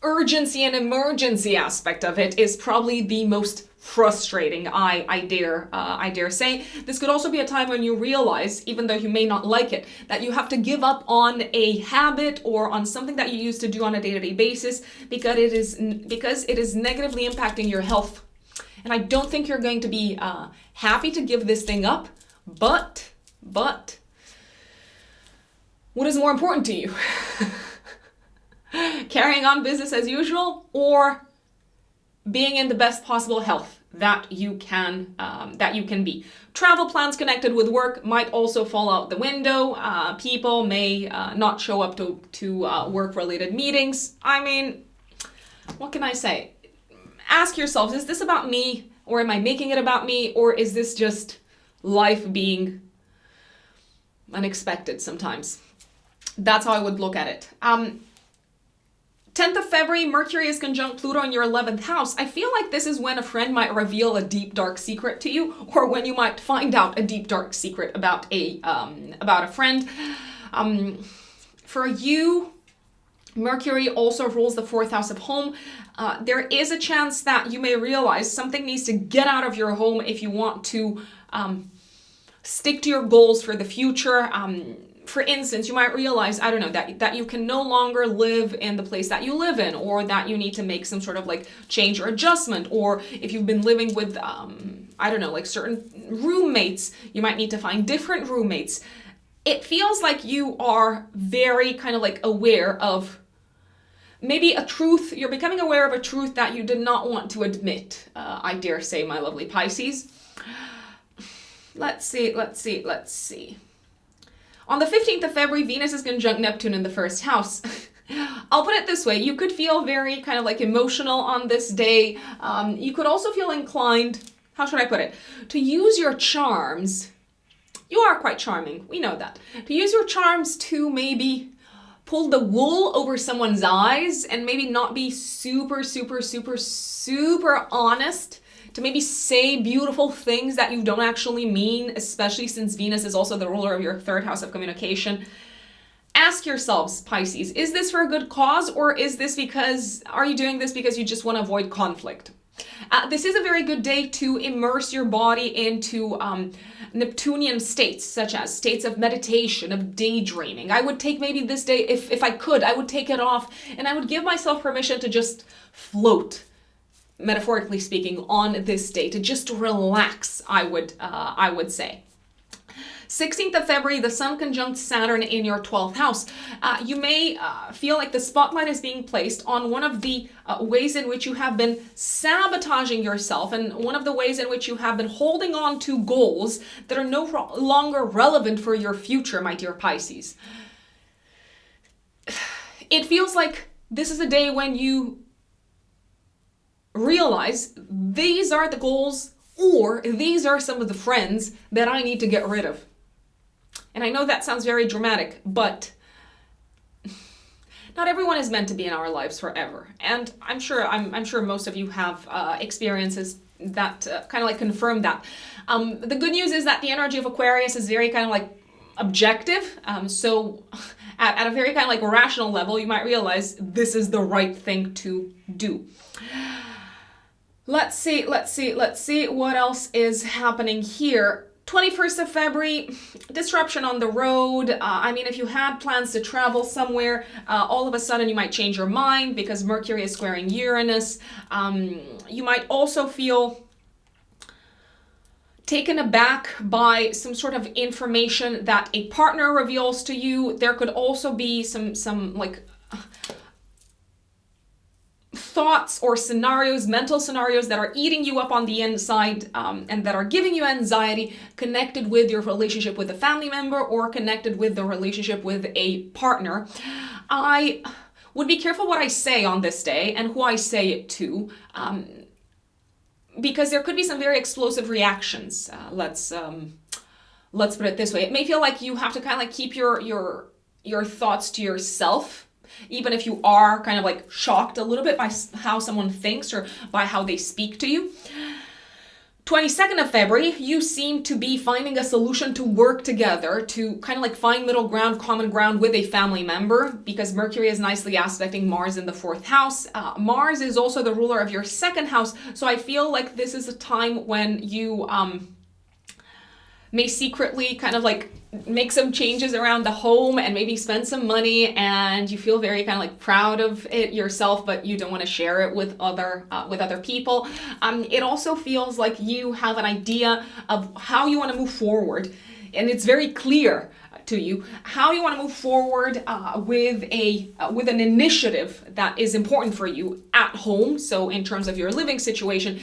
urgency and emergency aspect of it is probably the most frustrating, I dare say. This could also be a time when you realize, even though you may not like it, that you have to give up on a habit or on something that you used to do on a day-to-day basis because it is negatively impacting your health. And I don't think you're going to be happy to give this thing up, but what is more important to you? Carrying on business as usual, or being in the best possible health that you can be. Travel plans connected with work might also fall out the window. People may not show up to work-related meetings. I mean, what can I say? Ask yourselves, is this about me, or am I making it about me, or is this just life being unexpected sometimes? That's how I would look at it. 10th of February, Mercury is conjunct Pluto in your 11th house. I feel like this is when a friend might reveal a deep, dark secret to you, or when you might find out a deep, dark secret about a friend. For you, Mercury also rules the 4th house of home. There is a chance that you may realize something needs to get out of your home if you want to stick to your goals for the future. For instance, you might realize, I don't know, that you can no longer live in the place that you live in, or that you need to make some sort of like change or adjustment, or if you've been living with, I don't know, like certain roommates, you might need to find different roommates. It feels like you are very kind of like aware of maybe a truth, you're becoming aware of a truth that you did not want to admit, I dare say, my lovely Pisces. Let's see. On the 15th of February, Venus is conjunct Neptune in the 1st house. I'll put it this way. You could feel very kind of like emotional on this day. You could also feel inclined, how should I put it, to use your charms. You are quite charming. We know that. To use your charms to maybe pull the wool over someone's eyes and maybe not be super honest, to maybe say beautiful things that you don't actually mean, especially since Venus is also the ruler of your 3rd house of communication. Ask yourselves, Pisces, is this for a good cause, or are you doing this because you just want to avoid conflict? This is a very good day to immerse your body into Neptunian states, such as states of meditation, of daydreaming. I would take maybe this day, if I could, I would take it off and I would give myself permission to just float, metaphorically speaking, on this day, to just relax, I would say. 16th of February, the Sun conjunct Saturn in your 12th house. You may feel like the spotlight is being placed on one of the ways in which you have been sabotaging yourself, and one of the ways in which you have been holding on to goals that are no longer relevant for your future, my dear Pisces. It feels like this is a day when you realize these are the goals, or these are some of the friends that I need to get rid of. And I know that sounds very dramatic, but not everyone is meant to be in our lives forever. And I'm sure most of you have experiences that kind of like confirm that. The good news is that the energy of Aquarius is very kind of like objective. So at a very kind of like rational level, you might realize this is the right thing to do. Let's see what else is happening here. 21st of February, disruption on the road. I mean, if you had plans to travel somewhere, all of a sudden you might change your mind because Mercury is squaring Uranus. You might also feel taken aback by some sort of information that a partner reveals to you. There could also be some like thoughts or scenarios, mental scenarios that are eating you up on the inside and that are giving you anxiety, connected with your relationship with a family member or connected with the relationship with a partner. I would be careful what I say on this day and who I say it to, because there could be some very explosive reactions. Let's put it this way. It may feel like you have to kind of like keep your thoughts to yourself, even if you are kind of like shocked a little bit by how someone thinks or by how they speak to you. 22nd of February, you seem to be finding a solution to work together, to kind of like find middle ground, common ground with a family member, because Mercury is nicely aspecting Mars in the 4th house. Mars is also the ruler of your 2nd house, so I feel like this is a time when you may secretly kind of like make some changes around the home and maybe spend some money, and you feel very kind of like proud of it yourself, but you don't want to share it with other people. It also feels like you have an idea of how you want to move forward, and it's very clear to you how you want to move forward with an initiative that is important for you at home. So in terms of your living situation,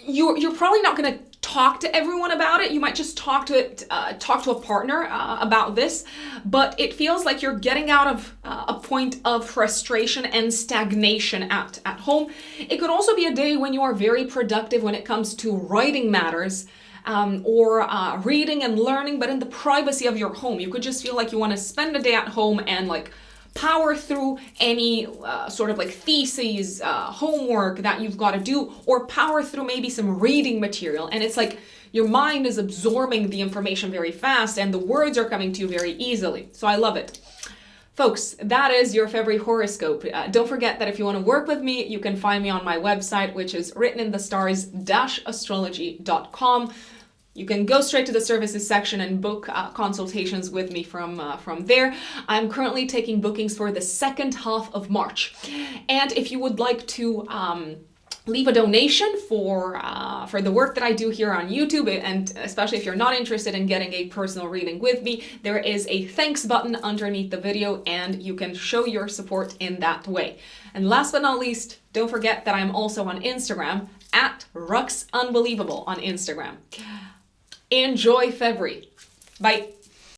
you're probably not going to talk to everyone about it. You might just talk to a partner about this, but it feels like you're getting out of a point of frustration and stagnation at home. It could also be a day when you are very productive when it comes to writing matters, or reading and learning, but in the privacy of your home. You could just feel like you want to spend a day at home and like power through any sort of like theses, homework that you've got to do, or power through maybe some reading material. And it's like your mind is absorbing the information very fast and the words are coming to you very easily. So I love it. Folks, that is your February horoscope. Don't forget that if you want to work with me, you can find me on my website, which is writteninthestars-astrology.com. You can go straight to the services section and book consultations with me from there. I'm currently taking bookings for the 2nd half of March. And if you would like to leave a donation for the work that I do here on YouTube, and especially if you're not interested in getting a personal reading with me, there is a thanks button underneath the video, and you can show your support in that way. And last but not least, don't forget that I'm also on Instagram at RuxUnbelievable on Instagram. Enjoy February. Bye.